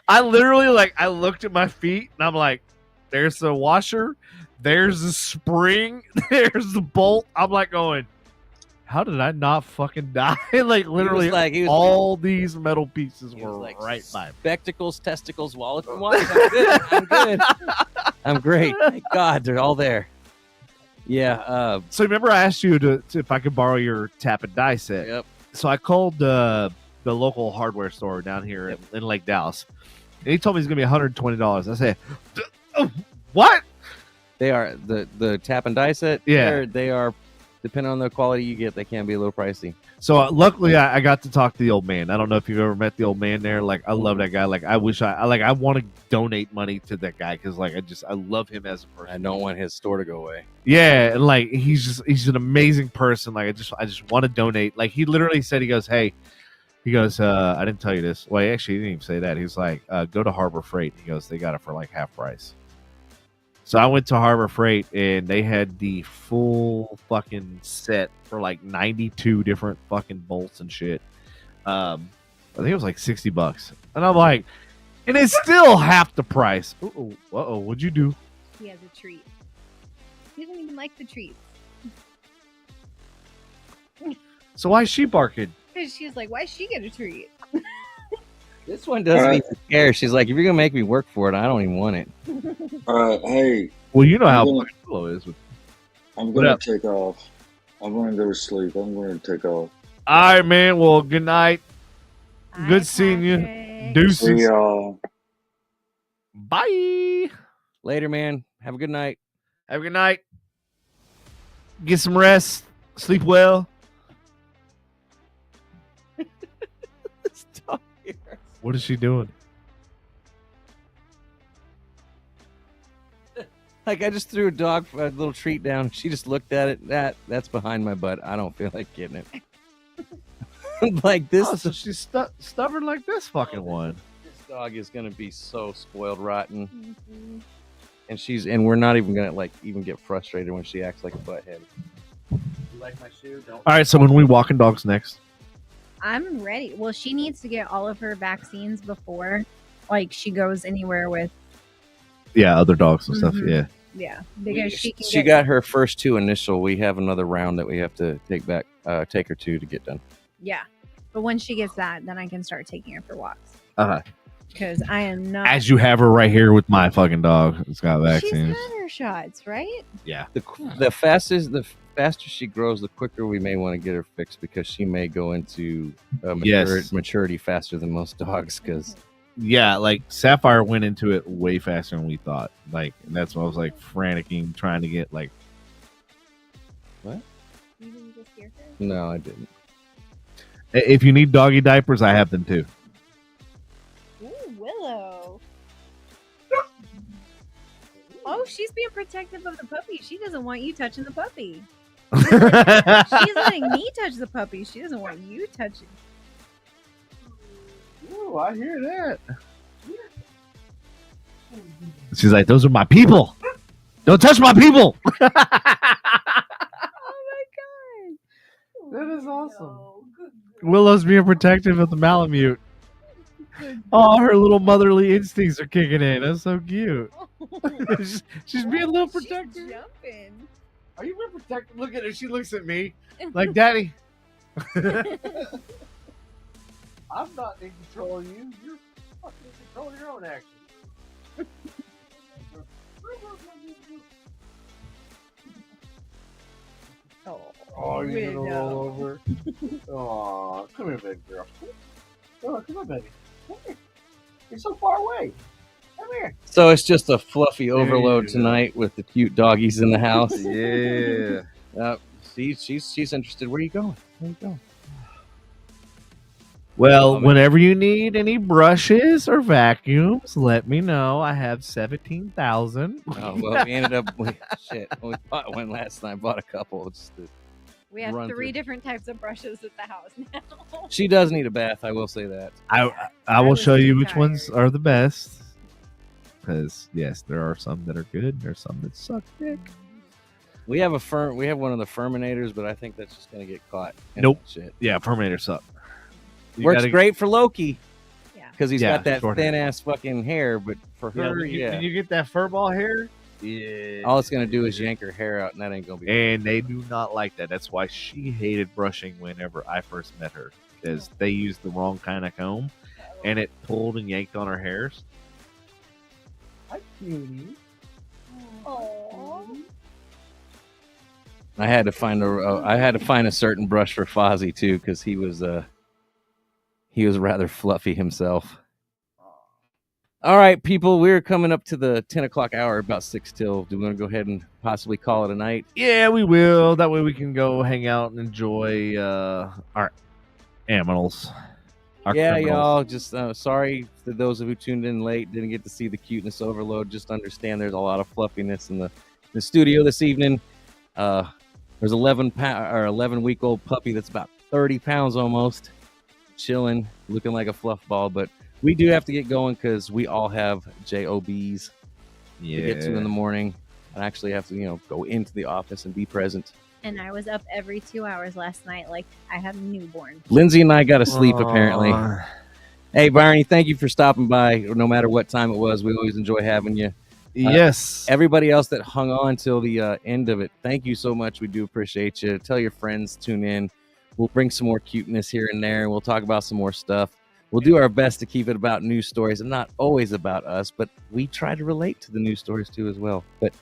A: I literally, like, I looked at my feet and I'm like, there's the washer, there's the spring, there's the bolt. I'm like going, how did I not fucking die? Like, literally,
B: he was
A: all these metal pieces
B: he was
A: were
B: like,
A: right by me.
B: spectacles, testicles, wallet, and watch. I'm good. I'm good. I'm great. Thank God they're all there. Yeah.
A: So remember I asked you to if I could borrow your tap and die set.
B: Yep.
A: So I called the local hardware store down here in Lake Dallas. And he told me it's gonna be $120. I said, what?
B: They are the tap and die set.
A: Yeah.
B: They are depending on the quality you get, they can be a little pricey.
A: So luckily, I got to talk to the old man. I don't know if you've ever met the old man there. Like, I love that guy. Like, I wish I want to donate money to that guy because, like, I love him as a person.
B: I don't want his store to go away.
A: Yeah, and like he's an amazing person. Like, I just want to donate. Like, he literally said, he goes, I didn't tell you this. Well, actually, he didn't even say that. He's like, go to Harbor Freight. He goes, they got it for like half price. So I went to Harbor Freight and they had the full fucking set for like 92 different fucking bolts and shit. I think it was like $60. And I'm like, and it's still half the price. Uh-oh, what'd you do?
C: He has a treat. He doesn't even like the treats.
A: So why is she barking?
C: Because she's like, why she get a treat?
B: This one doesn't even care. She's like, if you're gonna make me work for it, I don't even want it.
D: Hey.
A: Well, you know how Willow is.
D: I'm gonna take off. I'm gonna go to sleep. I'm gonna take off.
A: All right, man. Well, good night. Good seeing you. Deuces.
D: See y'all.
A: Bye.
B: Later, man. Have a good night.
A: Have a good night. Get some rest. Sleep well. What is she doing?
B: Like, I just threw a little treat down. She just looked at it. That's behind my butt. I don't feel like getting it. Like this.
A: Oh, so she's stubborn like this fucking one.
B: This dog is gonna be so spoiled rotten. And we're not even gonna even get frustrated when she acts like a butthead. You like my shoe? Don't.
A: All right. So when we walking dogs next?
C: I'm ready. Well, she needs to get all of her vaccines before, like, she goes anywhere with.
A: Yeah, other dogs and stuff. Yeah.
C: Yeah, because
B: she got her first 2 initial. We have another round that we have to take her to get done.
C: Yeah, but when she gets that, then I can start taking her for walks. Because I am not.
A: As you have her right here with my fucking dog. It's got vaccines.
C: She's had her shots, right?
A: Yeah.
B: The faster she grows, the quicker we may want to get her fixed because she may go into maturity faster than most dogs. Because
A: like Sapphire went into it way faster than we thought. Like, and that's why I was like franticking trying to get like.
B: What?
C: You didn't just hear her?
B: No, I didn't.
A: If you need doggy diapers, I have them too.
C: Ooh, Willow. Oh, she's being protective of the puppy. She doesn't want you touching the puppy. She's letting me touch the puppy. She doesn't want you touching.
A: Ooh, I hear that. She's like, those are my people. Don't touch my people.
C: Oh my god.
A: That is awesome. Willow's being protective of the Malamute. Oh, her little motherly instincts are kicking in. That's so cute. She's being a little protective.
C: She's jumping.
A: Are you being protective? Look at her. She looks at me like, Daddy. I'm not in control of you. You're fucking in control of your own actions. Oh, you're gonna roll over. Oh, come here, baby girl. Oh, come on, baby. Come here. You're so far away. Come here.
B: So it's just a fluffy overload tonight with the cute doggies in the house.
A: Yeah.
B: She's interested. Where are you going? Where are you going?
A: Well, whenever you need any brushes or vacuums, let me know. I have 17,000.
B: Oh, well, we ended up we bought one last night. Bought a couple.
C: We have 3 different types of brushes at the house now.
B: She does need a bath. I will say that.
A: I will show you which ones are the best. Because yes, there are some that are good. There's some that suck dick.
B: We have one of the Furminators, but I think that's just gonna get caught.
A: Nope.
B: Shit.
A: Yeah, Furminators suck.
B: Works great for Loki.
C: Yeah.
B: Because he's got that thin ass fucking hair, but for her,
A: when you get that furball hair,
B: all it's gonna do is yank her hair out, and that ain't gonna be.
A: And they do not like that. That's why she hated brushing whenever I first met her, because they used the wrong kind of comb, and it pulled and yanked on her hairs. Hi, cutie.
C: Aww.
B: I had to find a certain brush for Fozzie too, because he was rather fluffy himself. All right, people, we're coming up to the 10 o'clock hour, about 6 till. Do we want to go ahead and possibly call it a night?
A: Yeah, we will. That way we can go hang out and enjoy our animals. Our
B: Yeah,
A: criminals.
B: y'all, just sorry for those of you who tuned in late, didn't get to see the cuteness overload. Just understand there's a lot of fluffiness in the studio this evening. There's 11-week-old puppy that's about 30 pounds almost, chilling, looking like a fluff ball, but we do have to get going because we all have jobs to get to in the morning. I actually have to, go into the office and be present.
C: And I was up every 2 hours last night, like I have a newborn.
B: Lindsay and I got to sleep apparently. Hey, Barney, thank you for stopping by. No matter what time it was, we always enjoy having you.
A: Yes.
B: Everybody else that hung on till the end of it, thank you so much. We do appreciate you. Tell your friends, tune in. We'll bring some more cuteness here and there. We'll talk about some more stuff. We'll do our best to keep it about news stories and not always about us, but we try to relate to the news stories too as well. But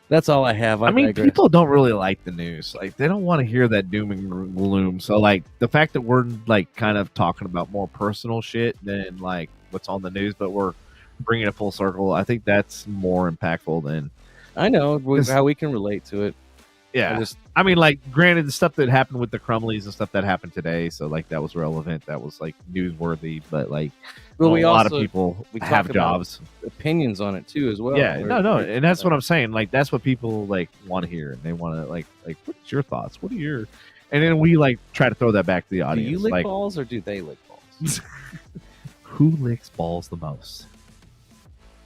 B: that's all I have.
A: I mean, people don't really like the news. Like, they don't want to hear that doom and gloom. So, like, the fact that we're, like, kind of talking about more personal shit than, like, what's on the news, but we're bringing it full circle, I think that's more impactful than...
B: I know how we can relate to it.
A: Yeah. I mean, like, granted, the stuff that happened with the Crumleys and stuff that happened today, so, like, that was relevant. That was, like, newsworthy. But, like, a lot of people have jobs.
B: Opinions on it, too, as well.
A: Yeah, no. And that's what I'm saying. Like, that's what people, like, want to hear. And they want to, like, what's your thoughts? What are your... And then we, like, try to throw that back to the audience.
B: Do you lick balls or do they lick balls?
A: Who licks balls the most?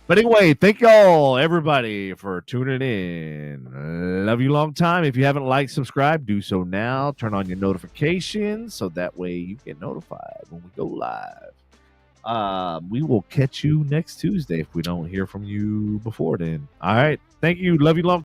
A: But anyway, thank y'all, everybody, for tuning in. Love you long time. If you haven't liked, subscribe, do so now. Turn on your notifications so that way you get notified when we go live. We will catch you next Tuesday if we don't hear from you before then. All right. Thank you. Love you long